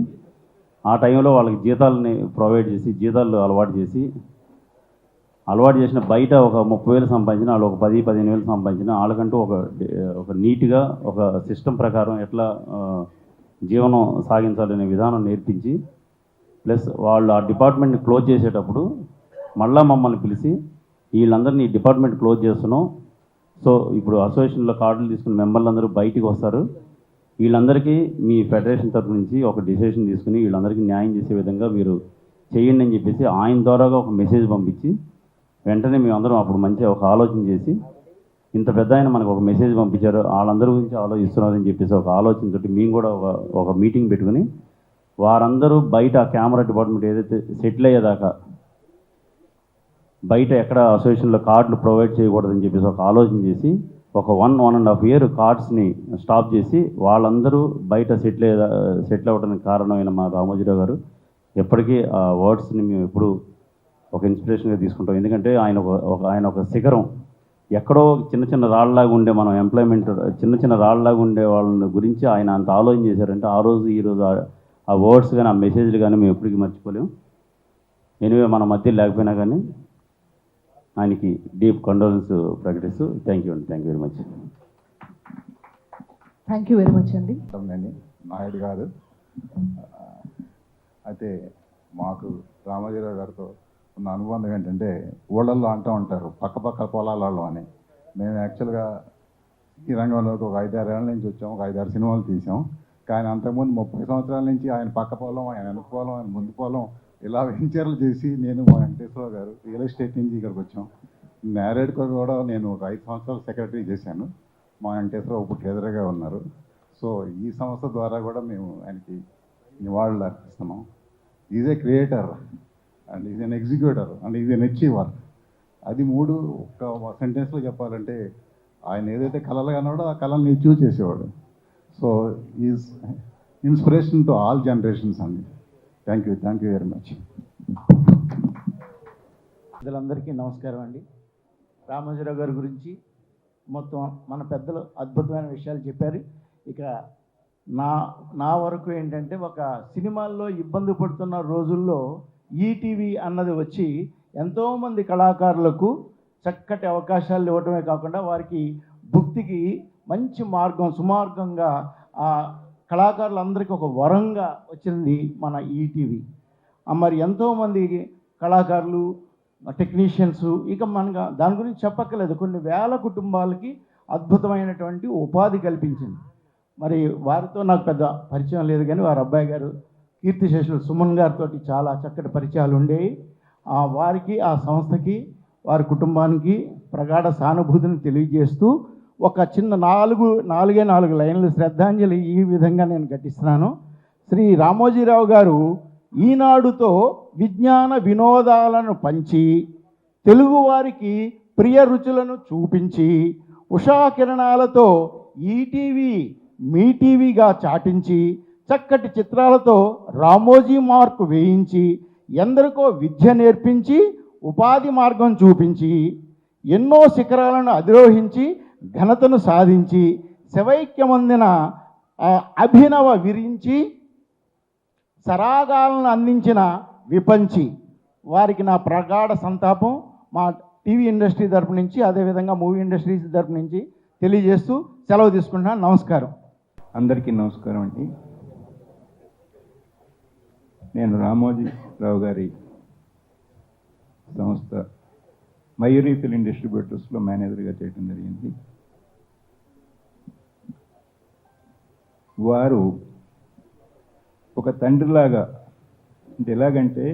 ఆ టైంలో వాళ్ళకి జీతాలని ప్రొవైడ్ చేసి, జీతాలు అలవాటు చేసిన బయట ఒక 30,000 సంపాదించిన వాళ్ళు ఒక 10-15,000 సంపాదించిన వాళ్ళకంటూ ఒక నీట్గా ఒక సిస్టమ్ ప్రకారం ఎట్లా జీవనం సాగించాలనే విధానం నేర్పించి, ప్లస్ వాళ్ళు ఆ డిపార్ట్మెంట్ని క్లోజ్ చేసేటప్పుడు మళ్ళీ మమ్మల్ని పిలిచి, వీళ్ళందరినీ ఈ డిపార్ట్మెంట్ క్లోజ్ చేస్తున్నాం, సో ఇప్పుడు అసోసియేషన్లో కార్డులు తీసుకున్న మెంబర్లందరూ బయటికి వస్తారు, వీళ్ళందరికీ మీ ఫెడరేషన్ తరఫు నుంచి ఒక డిసిషన్ తీసుకుని వీళ్ళందరికీ న్యాయం చేసే విధంగా మీరు చేయండి అని చెప్పేసి ఆయన ద్వారాగా ఒక మెసేజ్ పంపించి, వెంటనే మేమందరం అప్పుడు మంచిగా ఒక ఆలోచన చేసి, ఇంత పెద్ద ఆయన మనకు ఒక మెసేజ్ పంపించారు, వాళ్ళందరి గురించి ఆలోచిస్తున్నారని చెప్పేసి ఒక ఆలోచనతోటి మేము కూడా ఒక మీటింగ్ పెట్టుకుని, వారందరూ బయట కెమెరా డిపార్ట్మెంట్ ఏదైతే సెటిల్ అయ్యేదాకా బయట ఎక్కడ అసోసియేషన్లో కార్డులు ప్రొవైడ్ చేయకూడదని చెప్పేసి ఒక ఆలోచన చేసి ఒక 1.5 year కార్డ్స్ని స్టాప్ చేసి వాళ్ళందరూ బయట సెటిల్ అవ్వడానికి కారణమైన మా రామోజీరావు గారు ఎప్పటికీ ఆ వర్డ్స్ని మేము ఎప్పుడు ఒక ఇన్స్పిరేషన్గా తీసుకుంటాం. ఎందుకంటే ఆయన ఒక శిఖరం, ఎక్కడో చిన్న రాళ్ళలాగా ఉండే మనం ఎంప్లాయ్మెంట్ చిన్న రాళ్ళలాగా ఉండే వాళ్ళ గురించి ఆయన అంత ఆలోచన చేశారంటే ఆ రోజు ఈరోజు ఆ వర్డ్స్ కానీ ఆ మెసేజ్లు కానీ మేము ఎప్పటికీ మర్చిపోలేము. ఎనివే మన మధ్య లేకపోయినా కానీ ఆయనకి డీప్ కండోలెన్స్ ప్రకటిస్తూ thank you very much. Thank you very much అండి. నాయుడు గారు, అయితే మాకు రామోజీరావు గారితో ఉన్న అనుబంధం ఏంటంటే, ఊళ్ళల్లో అంటూ ఉంటారు పక్క పొలాలలో అని. మేము యాక్చువల్గా ఈ రంగంలోకి ఒక 5-6 ఏళ్ళ నుంచి వచ్చాం, ఒక 5-6 సినిమాలు తీసాం. కానీ అంతకుముందు 30 సంవత్సరాల నుంచి ఆయన పక్క పొలం, ఆయన వెనక పొలం, ఆయన ముందు పొలం, ఇలా వెంచర్లు చేసి నేను మా వెంకటేశ్వరరావు గారు రియల్ ఎస్టేట్ నుంచి ఇక్కడికి వచ్చాం. మ్యారేడ్కి కూడా నేను ఒక 5 సంవత్సరాలు సెక్రటరీ చేశాను. మా వెంకటేశ్వరరావు ఇప్పుడు ట్రెజరర్గా ఉన్నారు. సో ఈ సంస్థ ద్వారా కూడా మేము ఆయనకి నివాళులు అర్పిస్తున్నాం. Is a creator and is an executor and is an achiever. అది 3 ఒక సెంటెన్స్లో చెప్పాలంటే ఆయన ఏదైతే కళలు కన్నాడో ఆ కళల్ని చూస్ చేసేవాడు. So is inspiration to all generations అండి. Thank you very much. పెద్దలందరికీ నమస్కారం అండి. రామోజీరావు గారి గురించి మొత్తం మన పెద్దలు అద్భుతమైన విషయాలు చెప్పారు. ఇక నా వరకు ఏంటంటే, ఒక సినిమాల్లో ఇబ్బంది పడుతున్న రోజుల్లో ఈటీవీ అన్నది వచ్చి ఎంతోమంది కళాకారులకు చక్కటి అవకాశాలు ఇవ్వటమే కాకుండా వారికి భుక్తికి మంచి మార్గం, సుమార్గంగా ఆ కళాకారులందరికీ ఒక వరంగా వచ్చింది మన ఈటీవీ. మరి ఎంతోమంది కళాకారులు, టెక్నీషియన్స్, ఇక మనకు దాని గురించి చెప్పక్కర్లేదు, కొన్ని వేల కుటుంబాలకి అద్భుతమైనటువంటి ఉపాధి కల్పించింది. మరి వారితో నాకు పెద్ద పరిచయం లేదు, కానీ వారి అబ్బాయి గారు కీర్తిశేషులు సుమన్ గారితో చాలా చక్కటి పరిచయాలు ఉండేవి. వారికి, ఆ సంస్థకి, వారి కుటుంబానికి ప్రగాఢ సానుభూతిని తెలియజేస్తూ ఒక చిన్న నాలుగు లైన్లు శ్రద్ధాంజలి ఈ విధంగా నేను ఘటిస్తున్నాను. శ్రీ రామోజీరావు గారు ఈనాడుతో విజ్ఞాన వినోదాలను పంచి, తెలుగువారికి ప్రియ రుచులను చూపించి, ఉషాకిరణాలతో ఈటీవీ మీ టీవీగా చాటించి, చక్కటి చిత్రాలతో రామోజీ మార్కు వేయించి, ఎందరికో విద్య నేర్పించి, ఉపాధి మార్గం చూపించి, ఎన్నో శిఖరాలను అధిరోహించి ఘనతను సాధించి, శవైక్యమందిన అభినవ విరించి, సరాగాలను అందించిన విపంచి వారికి నా ప్రగాఢ సంతాపం మా టీవీ ఇండస్ట్రీ తరపు నుంచి, అదేవిధంగా మూవీ ఇండస్ట్రీస్ తరపు నుంచి తెలియజేస్తూ సెలవు తీసుకుంటున్నాను. నమస్కారం. అందరికీ నమస్కారం అండి. నేను రామోజీరావు గారి సంస్థ మయూరి ఫిలిం డిస్ట్రిబ్యూటర్స్లో మేనేజర్గా చేయడం జరిగింది. వారు ఒక తండ్రిలాగా, అంటే ఎలాగంటే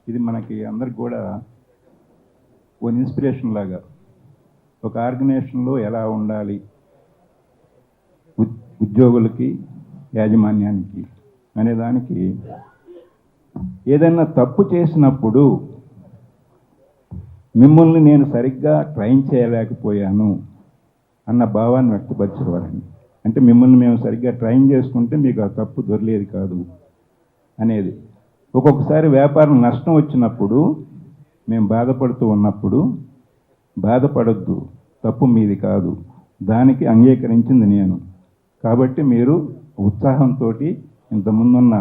ఇది మనకి అందరికి కూడా ఒక ఇన్స్పిరేషన్ లాగా, ఒక ఆర్గనైజేషన్లో ఎలా ఉండాలి ఉద్యోగులకి, యాజమాన్యానికి అనేదానికి, ఏదైనా తప్పు చేసినప్పుడు మిమ్మల్ని నేను సరిగ్గా ట్రైన్ చేయలేకపోయాను అన్న భావాన్ని వ్యక్తపరిచేవారండి. అంటే మిమ్మల్ని మేము సరిగ్గా ట్రైన్ చేసుకుంటే మీకు ఆ తప్పు దొరలేదు కాదు అనేది. ఒక్కొక్కసారి వ్యాపారం నష్టం వచ్చినప్పుడు మేము బాధపడుతూ ఉన్నప్పుడు, బాధపడొద్దు, తప్పు మీది కాదు, దానికి అంగీకరించింది నేను, కాబట్టి మీరు ఉత్సాహంతో, ఇంతకుముందున్న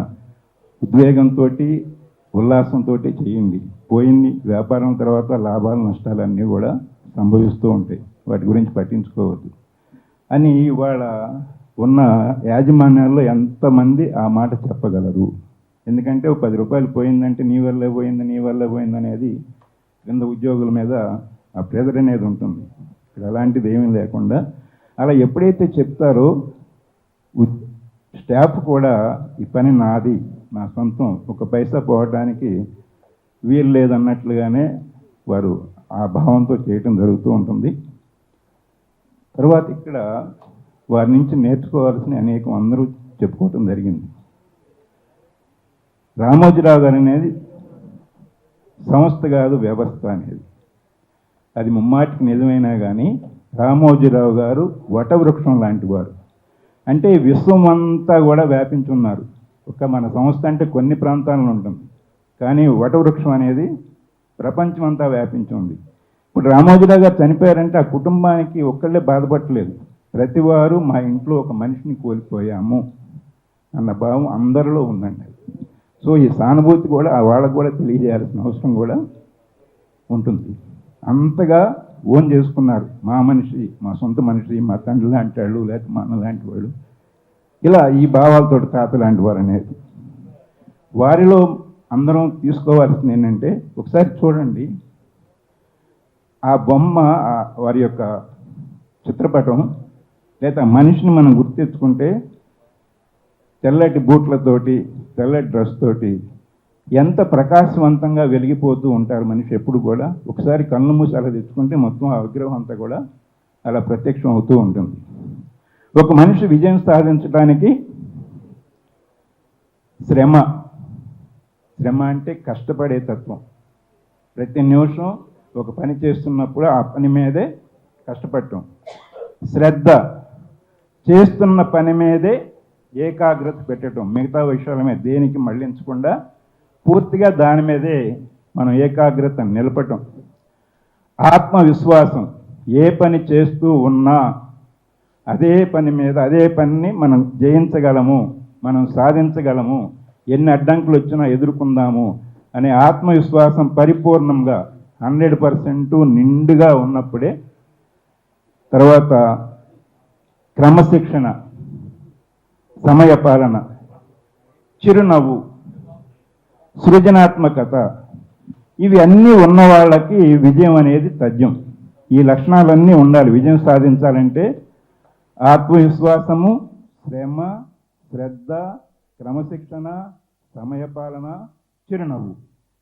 ఉద్వేగంతో, ఉల్లాసంతో చేయండి. పోయింది వ్యాపారం తర్వాత లాభాలు నష్టాలన్నీ కూడా సంభవిస్తూ ఉంటాయి, వాటి గురించి పట్టించుకోవద్దు అని ఇవాళ ఉన్న యాజమాన్యాల్లో ఎంతమంది ఆ మాట చెప్పగలరు? ఎందుకంటే ఒక 10 రూపాయలు పోయిందంటే నీ వల్లే పోయింది అనేది కింద ఉద్యోగుల మీద ఆ ప్రెజర్ అనేది ఉంటుంది. ఇక్కడ అలాంటిది ఏమీ లేకుండా అలా ఎప్పుడైతే చెప్తారో స్టాఫ్ కూడా ఈ పని నాది, నా సొంతం, ఒక పైసా పోవడానికి వీలు లేదన్నట్లుగానే వారు ఆ భావంతో చేయటం జరుగుతూ ఉంటుంది. తర్వాత ఇక్కడ వారి నుంచి నేర్చుకోవాల్సిన అనేకం అందరూ చెప్పుకోవటం జరిగింది. రామోజీరావు గారు అనేది సంస్థ కాదు, వ్యవస్థ అనేది. అది ముమ్మాటికి నిజమైనా కానీ రామోజీరావు గారు వటవృక్షం లాంటి వారు. అంటే విశ్వం అంతా కూడా వ్యాపించున్నారు. ఒక మన సంస్థ అంటే కొన్ని ప్రాంతాల్లో ఉంటుంది, కానీ వటవృక్షం అనేది ప్రపంచం అంతా వ్యాపించి ఉంది. ఇప్పుడు రామోజీరావు గారు చనిపోయారంటే ఆ కుటుంబానికి ఒక్కళ్ళే బాధపడలేదు, ప్రతి వారు మా ఇంట్లో ఒక మనిషిని కోల్పోయాము అన్న భావం అందరిలో ఉందండి. సో ఈ సానుభూతి కూడా వాళ్ళకు కూడా తెలియజేయాల్సిన అవసరం కూడా ఉంటుంది. అంతగా ఓన్ చేసుకున్నారు, మా మనిషి, మా సొంత మనిషి, మా తండ్రి లాంటి వాళ్ళు, లేకపోతే మా అన్న లాంటి వాడు, ఇలా ఈ భావాలతో తాత లాంటి వారు అనేది. వారిలో అందరం తీసుకోవాల్సింది ఏంటంటే, ఒకసారి చూడండి ఆ బొమ్మ, వారి యొక్క చిత్రపటం లేదా మనిషిని మనం గుర్తించుకుంటే తెల్లటి బూట్లతోటి, తెల్లటి డ్రెస్ తోటి ఎంత ప్రకాశవంతంగా వెలిగిపోతూ ఉంటారు మనిషి ఎప్పుడు కూడా. ఒకసారి కళ్ళు మూసి అలా తెచ్చుకుంటే మొత్తం ఆ విగ్రహం అంతా కూడా అలా ప్రత్యక్షం అవుతూ ఉంటుంది. ఒక మనిషి విజయం సాధించడానికి శ్రమ అంటే కష్టపడే తత్వం. ప్రతి నిమిషం ఒక పని చేస్తున్నప్పుడు ఆ పని మీదే కష్టపడటం. శ్రద్ధ, చేస్తున్న పని మీదే ఏకాగ్రత పెట్టడం, మిగతా విషయాల మీద దేనికి మళ్ళించకుండా పూర్తిగా దాని మీదే మనం ఏకాగ్రత నిలపటం. ఆత్మవిశ్వాసం, ఏ పని చేస్తూ ఉన్నా అదే పని మీద అదే పనిని మనం జయించగలము, మనం సాధించగలము, ఎన్ని అడ్డంకులు వచ్చినా ఎదుర్కొందాము అనే ఆత్మవిశ్వాసం పరిపూర్ణంగా 100% నిండుగా ఉన్నప్పుడే తర్వాత క్రమశిక్షణ, సమయపాలన, చిరునవ్వు, సృజనాత్మకత, ఇవి అన్నీ ఉన్న వాళ్ళకి విజయం అనేది తథ్యం. ఈ లక్షణాలన్నీ ఉండాలి. విజయం సాధించాలంటే ఆత్మవిశ్వాసము, శ్రమ, శ్రద్ధ, క్రమశిక్షణ, సమయపాలన, చిరునవ్వు,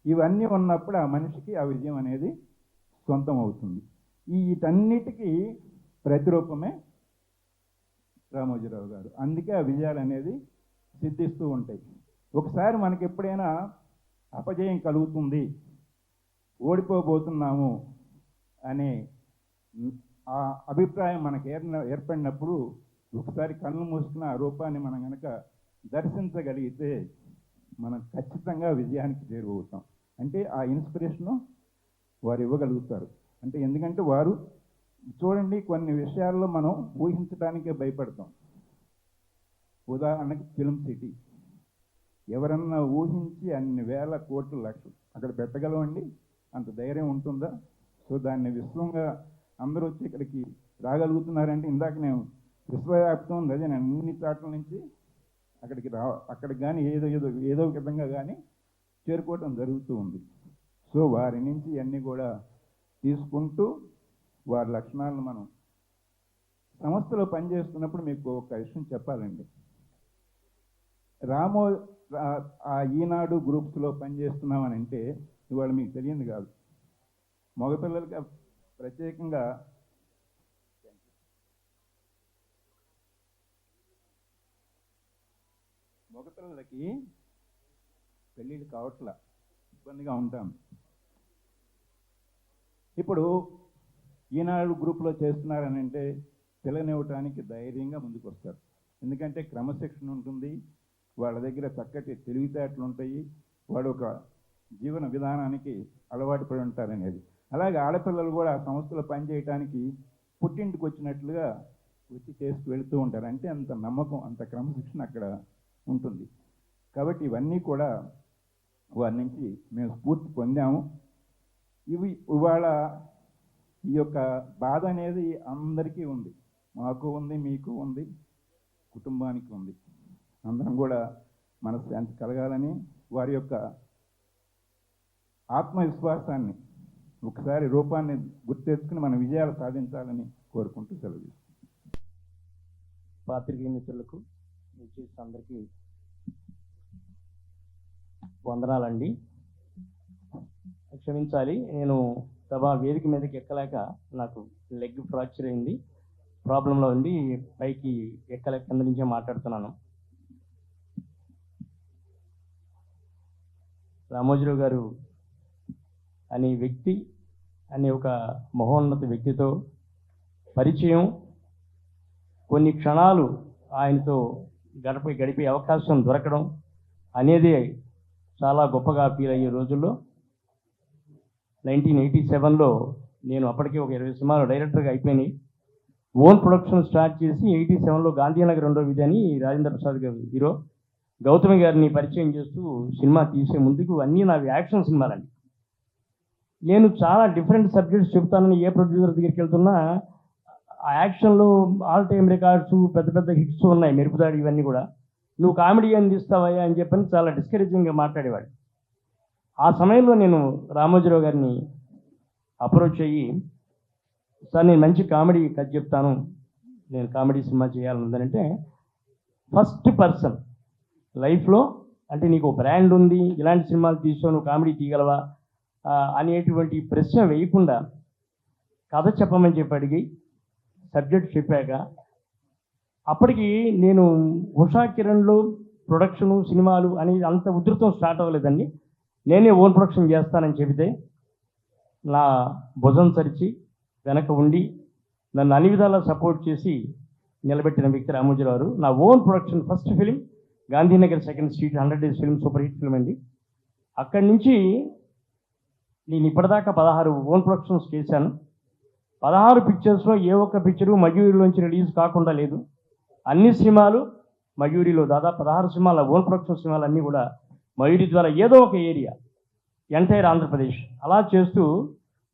ఇవన్నీ ఉన్నప్పుడు ఆ మనిషికి ఆ విజయం అనేది సొంతం అవుతుంది. వీటన్నిటికీ ప్రతిరూపమే రామోజీరావు గారు. అందుకే ఆ విజయాలు అనేది సిద్ధిస్తూ ఉంటాయి. ఒకసారి మనకి ఎప్పుడైనా అపజయం కలుగుతుంది, ఓడిపోబోతున్నాము అనే ఆ అభిప్రాయం మనకు ఏర్పడినప్పుడు ఒకసారి కళ్ళు మూసుకున్న ఆ రూపాన్ని మనం కనుక దర్శించగలిగితే మనం ఖచ్చితంగా విజయానికి చేరువవుతాం. అంటే ఆ ఇన్స్పిరేషను వారు ఇవ్వగలుగుతారు. అంటే ఎందుకంటే వారు చూడండి, కొన్ని విషయాల్లో మనం ఊహించడానికే భయపడతాం. ఉదాహరణకి ఫిల్మ్ సిటీ, ఎవరన్నా ఊహించి అన్ని వేల కోట్లు లక్షలు అక్కడ పెట్టగలవండి? అంత ధైర్యం ఉంటుందా? సో దాన్ని విశ్వంగా అందరూ వచ్చి ఇక్కడికి రాగలుగుతున్నారంటే, ఇందాక నేను విశ్వవ్యాప్తం ఉంది, అదే నేను అన్ని చాట్ల నుంచి అక్కడికి కానీ ఏదో విధంగా కానీ చేరుకోవటం జరుగుతూ ఉంది. సో వారి నుంచి అన్నీ కూడా తీసుకుంటూ వారి లక్షణాలను మనం సంస్థలో పనిచేస్తున్నప్పుడు మీకు ఒక విషయం చెప్పాలండి. ఆ ఈనాడు గ్రూప్స్లో పనిచేస్తున్నామని అంటే ఇవాళ మీకు తెలియదు కాదు. మగపిల్లలకి ప్రత్యేకంగా మగపిల్లలకి పెళ్ళిళ్ళు కావట్లా, ఇబ్బందిగా ఉంటాం. ఇప్పుడు ఈనాడు గ్రూప్లో చేస్తున్నారని అంటే పిల్లనివ్వటానికి ధైర్యంగా ముందుకు వస్తారు. ఎందుకంటే క్రమశిక్షణ ఉంటుంది, వాళ్ళ దగ్గర చక్కటి తెలివితేటలు ఉంటాయి, వాడు ఒక జీవన విధానానికి అలవాటు పడి ఉంటారనేది. అలాగే ఆడపిల్లలు కూడా ఆ సంస్థలో పనిచేయడానికి పుట్టింటికి వచ్చినట్లుగా వచ్చి చేస్తూ వెళుతూ ఉంటారు. అంటే అంత నమ్మకం, అంత క్రమశిక్షణ అక్కడ ఉంటుంది. కాబట్టి ఇవన్నీ కూడా వారి నుంచి మేము స్ఫూర్తి పొందాము. ఇవాళ ఈ యొక్క బాధ అనేది అందరికీ ఉంది, మాకు ఉంది, మీకు ఉంది, కుటుంబానికి ఉంది. అందరం కూడా మనశ్శాంతి కలగాలని, వారి యొక్క ఆత్మవిశ్వాసాన్ని ఒకసారి రూపాన్ని గుర్తెచ్చుకుని మన విజయాలు సాధించాలని కోరుకుంటూ సెలవు. పాత్రికేయ మిత్రులకు అందరికీ వందనాలండి. క్షమించాలి, నేను సభా వేదిక మీదకి ఎక్కలేక నాకు లెగ్ ఫ్రాక్చర్ అయింది, ప్రాబ్లంలో ఉండి పైకి ఎక్కలేక కింద నుంచే మాట్లాడుతున్నాను. రామోజీరావు గారు అనే వ్యక్తి, అనే ఒక మహోన్నత వ్యక్తితో పరిచయం, కొన్ని క్షణాలు ఆయనతో గడిపే అవకాశం దొరకడం అనేది చాలా గొప్పగా ఫీల్ అయ్యే రోజుల్లో 1987లో నేను అప్పటికే ఒక 20 సినిమాలు డైరెక్టర్గా అయిపోయినాయి. ఓన్ ప్రొడక్షన్ స్టార్ట్ చేసి 87లో గాంధీనగర్ 2వ వీధి అని రాజేంద్ర ప్రసాద్ గారు హీరో, గౌతమి గారిని పరిచయం చేస్తూ సినిమా తీసే ముందుకు అన్నీ నావి యాక్షన్ సినిమాలండి. నేను చాలా డిఫరెంట్ సబ్జెక్ట్స్ చెప్తానని ఏ ప్రొడ్యూసర్ దగ్గరికి వెళ్తున్నా ఆ యాక్షన్లో ఆల్ టైమ్ రికార్డ్స్, పెద్ద పెద్ద హిట్స్ ఉన్నాయి, మెరుపుదాడి, ఇవన్నీ కూడా నువ్వు కామెడీ అందిస్తావయ్యా అని చెప్పని చాలా డిస్కరేజింగ్గా మాట్లాడేవాడు. ఆ సమయంలో నేను రామోజీరావు గారిని అప్రోచ్ అయ్యి, సార్ నేను మంచి కామెడీ కథ చెప్తాను, నేను కామెడీ సినిమా చేయాలనుందంటే, ఫస్ట్ పర్సన్ లైఫ్లో అంటే నీకు బ్రాండ్ ఉంది, ఇలాంటి సినిమాలు తీసావు, నువ్వు కామెడీ తీయగలవా అనేటువంటి ప్రశ్న వేయకుండా కథ చెప్పమని చెప్పి అడిగి సబ్జెక్ట్ చెప్పాక, అప్పటికి నేను ఉషా కిరణ్లో ప్రొడక్షను సినిమాలు అనేది అంత ఉధృతం స్టార్ట్ అవ్వలేదండి. నేనే ఓన్ ప్రొడక్షన్ చేస్తానని చెబితే నా భుజం సరిచి వెనక ఉండి నన్ను అన్ని విధాలా సపోర్ట్ చేసి నిలబెట్టిన వ్యక్తి రామోజీరావు గారు. నా own production first film Gandhinagar 2nd street 100 days film, super hit film అండి. అక్కడి నుంచి నేను ఇప్పటిదాకా 16 ఓన్ ప్రొడక్షన్స్ చేశాను. 16 పిక్చర్స్లో ఏ ఒక్క పిక్చరు మయూరిలోంచి రిలీజ్ కాకుండా లేదు. అన్ని సినిమాలు మయూరిలో, దాదాపు 16 సినిమాల ఓన్ ప్రొడక్షన్ సినిమాలు అన్నీ కూడా మయూరి ద్వారా ఏదో ఒక ఏరియా ఎంటైర్ ఆంధ్రప్రదేశ్ అలా చేస్తూ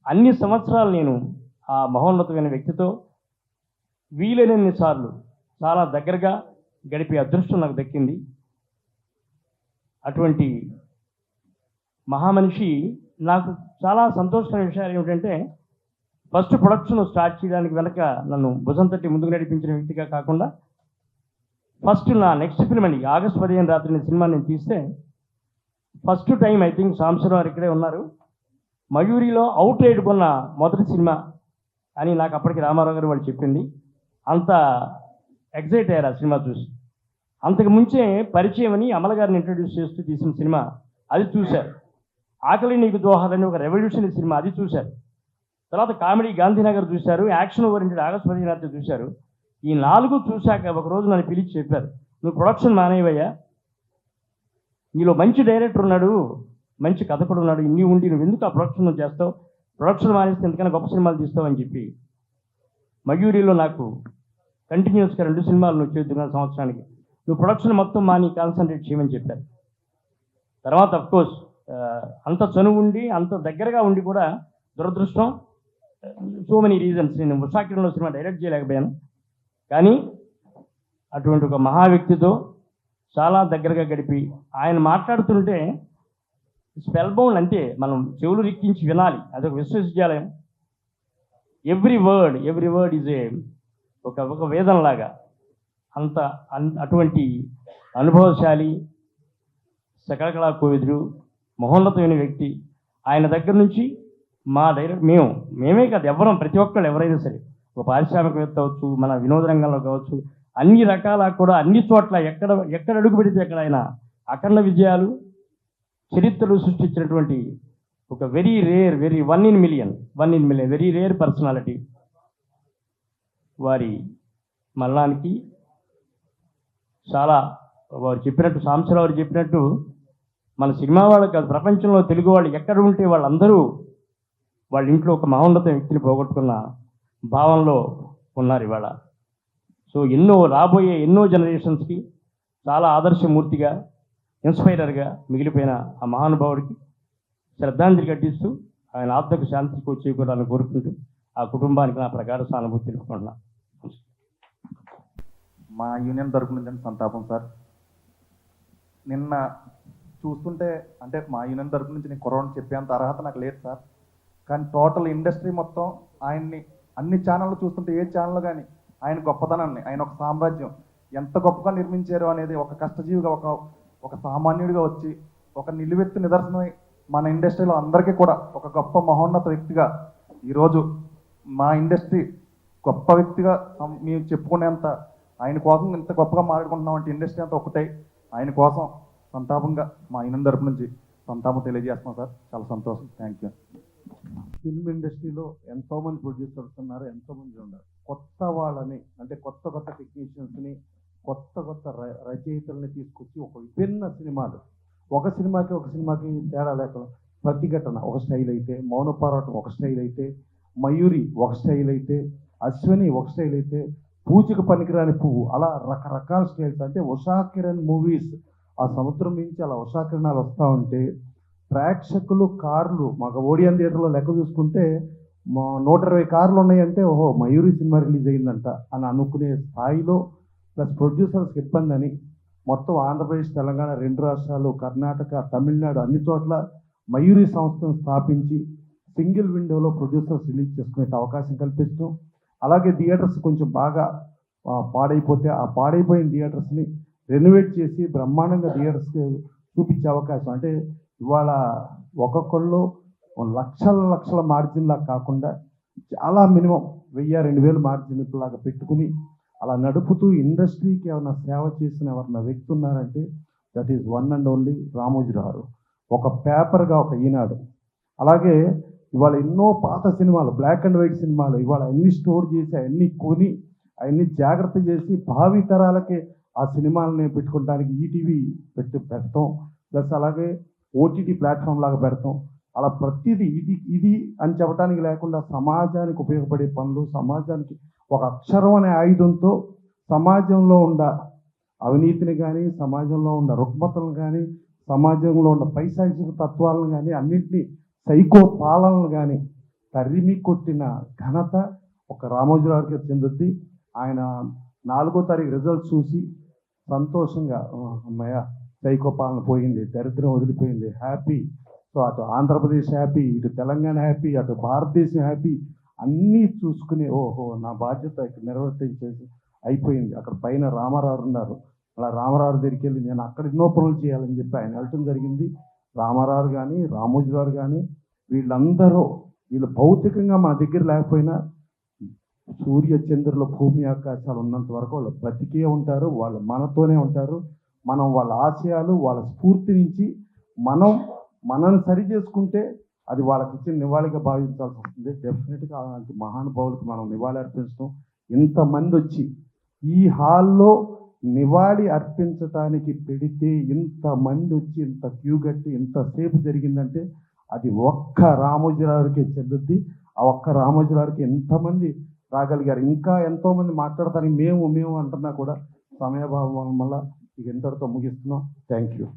అన్ని సంవత్సరాలు నేను ఆ మహోన్నతమైన వ్యక్తితో వీలైనన్ని సార్లు చాలా దగ్గరగా గడిపే అదృష్టం నాకు దక్కింది. అటువంటి మహామనిషి నాకు చాలా సంతోషమైన విషయాలు ఏమిటంటే, ఫస్ట్ ప్రొడక్షన్ స్టార్ట్ చేయడానికి వెనక నన్ను భుజం తట్టి ముందుకు నడిపించిన వ్యక్తిగా కాకుండా, ఫస్ట్ నా నెక్స్ట్ ఫిల్మ్ అండి ఆగస్టు 15 రాత్రి సినిమా నేను తీస్తే first time I think Sambasivarao ఇక్కడే ఉన్నారు, మయూరిలో అవుట్ రైడ్ కొన్న మొదటి సినిమా అని నాకు అప్పటికి రామారావు గారు వాళ్ళు చెప్పింది. అంత ఎగ్జైట్ అయ్యారు ఆ సినిమా చూసి. అంతకు ముంచే పరిచయం అని అమల గారిని ఇంట్రడ్యూస్ చేస్తూ తీసిన సినిమా అది చూశారు. ఆకలి నీకు దోహాలని ఒక రెవల్యూషనరీ సినిమా అది చూశారు. తర్వాత కామెడీ గాంధీనగర్ చూశారు, యాక్షన్ ఓరియంటెడ్ ఆగస్టు 15 రాత్రి చూశారు. ఈ 4 చూశాక ఒకరోజు నన్ను పిలిచి చెప్పారు, నువ్వు ప్రొడక్షన్ మానేవయ్యా, నీలో మంచి డైరెక్టర్ ఉన్నాడు, మంచి కథకుడు ఉన్నాడు, ఇన్ని ఉండి నువ్వు ఎందుకు ఆ ప్రొడక్షన్ నువ్వు చేస్తావు, ప్రొడక్షన్ మానేస్తే ఎందుకైనా గొప్ప సినిమాలు తీస్తావు అని చెప్పి మయూరిలో నాకు కంటిన్యూస్గా 2 సినిమాలు నువ్వు చేస్తున్నావు సంవత్సరానికి, నువ్వు ప్రొడక్షన్ మొత్తం మాని కాన్సన్ట్రేట్ చేయమని చెప్పారు. తర్వాత అఫ్కోర్స్ అంత చనువు ఉండి అంత దగ్గరగా ఉండి కూడా దురదృష్టం, సో మెనీ రీజన్స్ నేను ఉషాకిరణలో సినిమా డైరెక్ట్ చేయలేకపోయాను. కానీ అటువంటి ఒక మహా వ్యక్తితో చాలా దగ్గరగా గడిపి ఆయన మాట్లాడుతుంటే స్పెల్ బౌండ్, అంతే మనం చెవులు రిక్కించి వినాలి, అదొక విశ్వవిద్యాలయం. ఎవ్రీ వర్డ్ ఈజ్ ఏ ఒక వేదంలాగా అంత అటువంటి అనుభవశాలి సకలకళా కోవిదుడు మహోన్నతమైన వ్యక్తి. ఆయన దగ్గర నుంచి మా డైరెక్ట్ మేమే కాదు ఎవరం, ప్రతి ఒక్కళ్ళు ఎవరైనా సరే, ఒక పారిశ్రామికవేత్త అవచ్చు, మన వినోద రంగంలో కావచ్చు, అన్ని రకాల కూడా అన్ని చోట్ల ఎక్కడ అడుగు పెడితే ఎక్కడ ఆయన అఖండ విజయాలు చరిత్రలు సృష్టించినటువంటి ఒక very rare one in million very rare personality. వారి మరణానికి చాలా వారు చెప్పినట్టు సాంబశివరావు గారు చెప్పినట్టు మన సినిమా వాళ్ళు కాదు, ప్రపంచంలో తెలుగు వాళ్ళు ఎక్కడ ఉంటే వాళ్ళందరూ వాళ్ళ ఇంట్లో ఒక మహోన్నత వ్యక్తిని పోగొట్టుకున్న భావంలో ఉన్నారు ఇవాళ. సో రాబోయే ఎన్నో జనరేషన్స్కి చాలా ఆదర్శమూర్తిగా ఇన్స్పైరర్గా మిగిలిపోయిన ఆ మహానుభావుడికి శ్రద్ధాంజలి ఘటిస్తూ ఆయన ఆత్మకు శాంతికి చేకూరాలని కోరుకుంటూ ఆ కుటుంబానికి నా ప్రగాఢ సానుభూతి తెలుపుకుంటున్నా. మా యూనియన్ తరపు నుంచి సంతాపం సార్. నిన్న చూస్తుంటే అంటే మా యూనియన్ తరపు నుంచి నేను కొరవని చెప్పేంత అర్హత నాకు లేదు సార్. కానీ టోటల్ ఇండస్ట్రీ మొత్తం ఆయన్ని అన్ని ఛానళ్ళు చూస్తుంటే ఏ ఛానల్ కానీ ఆయన గొప్పతనాన్ని, ఆయన ఒక సామ్రాజ్యం ఎంత గొప్పగా నిర్మించారు అనేది ఒక కష్టజీవిగా ఒక సామాన్యుడిగా వచ్చి ఒక నిలువెత్తు నిదర్శనమై మన ఇండస్ట్రీలో అందరికీ కూడా ఒక గొప్ప మహోన్నత వ్యక్తిగా ఈరోజు మా ఇండస్ట్రీ గొప్ప వ్యక్తిగా మేము చెప్పుకునేంత ఆయన కోసం ఇంత గొప్పగా మాట్లాడుకుంటున్నాం అంటే ఇండస్ట్రీ అంతా ఒకటే. ఆయన కోసం సంతాపంగా మా యూనియన్ తరపు నుంచి సంతాపం తెలియజేస్తున్నాం సార్. చాలా సంతోషం. Thank you. ఫిల్మ్ ఇండస్ట్రీలో ఎంతోమంది ప్రొడ్యూసర్స్ ఉన్నారు, ఎంతోమంది ఉన్నారు. కొత్త వాళ్ళని అంటే కొత్త టెక్నీషియన్స్ని, కొత్త రచయితల్ని తీసుకొచ్చి ఒక విభిన్న సినిమాలు, ఒక సినిమాకి తేడా లేకుండా ప్రతిఘటన ఒక స్టైల్ అయితే, మౌన పోరాటం ఒక స్టైల్ అయితే, మయూరి ఒక స్టైల్ అయితే, అశ్విని ఒక స్టైల్ అయితే, పూజకు పనికిరాని పువ్వు, అలా రకరకాల స్టైల్స్. అంటే ఉషా కిరణ్ మూవీస్ ఆ సముద్రం నుంచి అలా ఉషా కిరణాలు వస్తూ ఉంటే ప్రేక్షకులు కార్లు మాకు ఓడియన్ థియేటర్లో లెక్క చూసుకుంటే 120 కార్లు ఉన్నాయంటే ఓహో మయూరి సినిమా రిలీజ్ అయిందంట అని అనుకునే స్థాయిలో, ప్లస్ ప్రొడ్యూసర్స్కి ఇబ్బంది అని మొత్తం ఆంధ్రప్రదేశ్, తెలంగాణ 2 రాష్ట్రాలు, కర్ణాటక, తమిళనాడు అన్ని చోట్ల మయూరి సంస్థను స్థాపించి సింగిల్ విండోలో ప్రొడ్యూసర్స్ రిలీజ్ చేసుకునే అవకాశం కల్పించడం. అలాగే థియేటర్స్ కొంచెం బాగా పాడైపోతే ఆ పాడైపోయిన థియేటర్స్ని రెనోవేట్ చేసి బ్రహ్మాండంగా థియేటర్స్కి చూపించే అవకాశం. అంటే ఇవాళ ఒక్కొక్కళ్ళు లక్షల మార్జిన్ లాగా కాకుండా చాలా మినిమం 1000-2000 మార్జిన్ లాగా పెట్టుకుని అలా నడుపుతూ ఇండస్ట్రీకి ఏమైనా సేవ చేసిన ఎవరైనా వ్యక్తి ఉన్నారంటే that is one and only Ramoji Rao. ఒక పేపర్గా ఒక ఈనాడు. అలాగే ఇవాళ ఎన్నో పాత సినిమాలు, బ్లాక్ అండ్ వైట్ సినిమాలు ఇవాళ అన్ని స్టోర్ చేసి అవన్నీ కొని అవన్నీ జాగ్రత్త చేసి భావి తరాలకి ఆ సినిమాలని పెట్టుకోవడానికి ఈటీవీ పెడతాం, ప్లస్ అలాగే ఓటీటీ ప్లాట్ఫామ్ లాగా పెడతాం. అలా ప్రతిదీ ఇది అని చెప్పడానికి లేకుండా సమాజానికి ఉపయోగపడే పనులు, సమాజానికి ఒక అక్షరం అనే ఆయుధంతో సమాజంలో ఉన్న అవినీతిని కానీ, సమాజంలో ఉన్న రుగ్మతలను కానీ, సమాజంలో ఉన్న పైశాచిక తత్వాలను కానీ, అన్నింటినీ సైకో పాలనలు కానీ తరిమి కొట్టిన ఘనత ఒక రామోజీరావుకి చెందుద్ది. ఆయన 4వ తారీఖు రిజల్ట్ చూసి సంతోషంగా అమ్మయ్య సైకో పాలన పోయింది, దరిద్రం వదిలిపోయింది, హ్యాపీ. సో అటు ఆంధ్రప్రదేశ్ హ్యాపీ, ఇటు తెలంగాణ హ్యాపీ, అటు భారతదేశం హ్యాపీ, అన్నీ చూసుకుని ఓహో నా బాధ్యత ఇక్కడ నిర్వర్తించేసి అయిపోయింది. అక్కడ పైన రామారావు ఉన్నారు, అలా రామారావు దగ్గరికి వెళ్ళి నేను అక్కడ ఎన్నో పనులు చేయాలని చెప్పి ఆయన వెళ్ళటం జరిగింది. రామారావు కానీ, రామోజీరావు కానీ వీళ్ళు భౌతికంగా మన దగ్గర లేకపోయినా సూర్య చంద్రుల భూమి ఆకాశాలు ఉన్నంత వరకు వాళ్ళు బ్రతికే ఉంటారు, వాళ్ళు మనతోనే ఉంటారు. మనం వాళ్ళ ఆశయాలు, వాళ్ళ స్ఫూర్తి నుంచి మనం సరి చేసుకుంటే అది వాళ్ళకి ఇచ్చిన నివాళిగా భావించాల్సి వస్తుంది. డెఫినెట్గా అలాంటి మహానుభావులకు మనం నివాళి అర్పించడం, ఇంతమంది వచ్చి ఈ హాల్లో నివాళి అర్పించడానికి పెడితే ఇంతమంది వచ్చి ఇంత క్యూ కట్టి ఇంతసేపు జరిగిందంటే అది ఒక్క రామోజీరావుకే చెందుద్ది. ఆ ఒక్క రామోజీరావుకి ఎంతమంది రాగలిగారు. ఇంకా ఎంతోమంది మాట్లాడతానికి మేము అంటున్నా కూడా సమయభావం వల్ల ఇక ఎంతటితో ముగిస్తున్నాం. Thank you.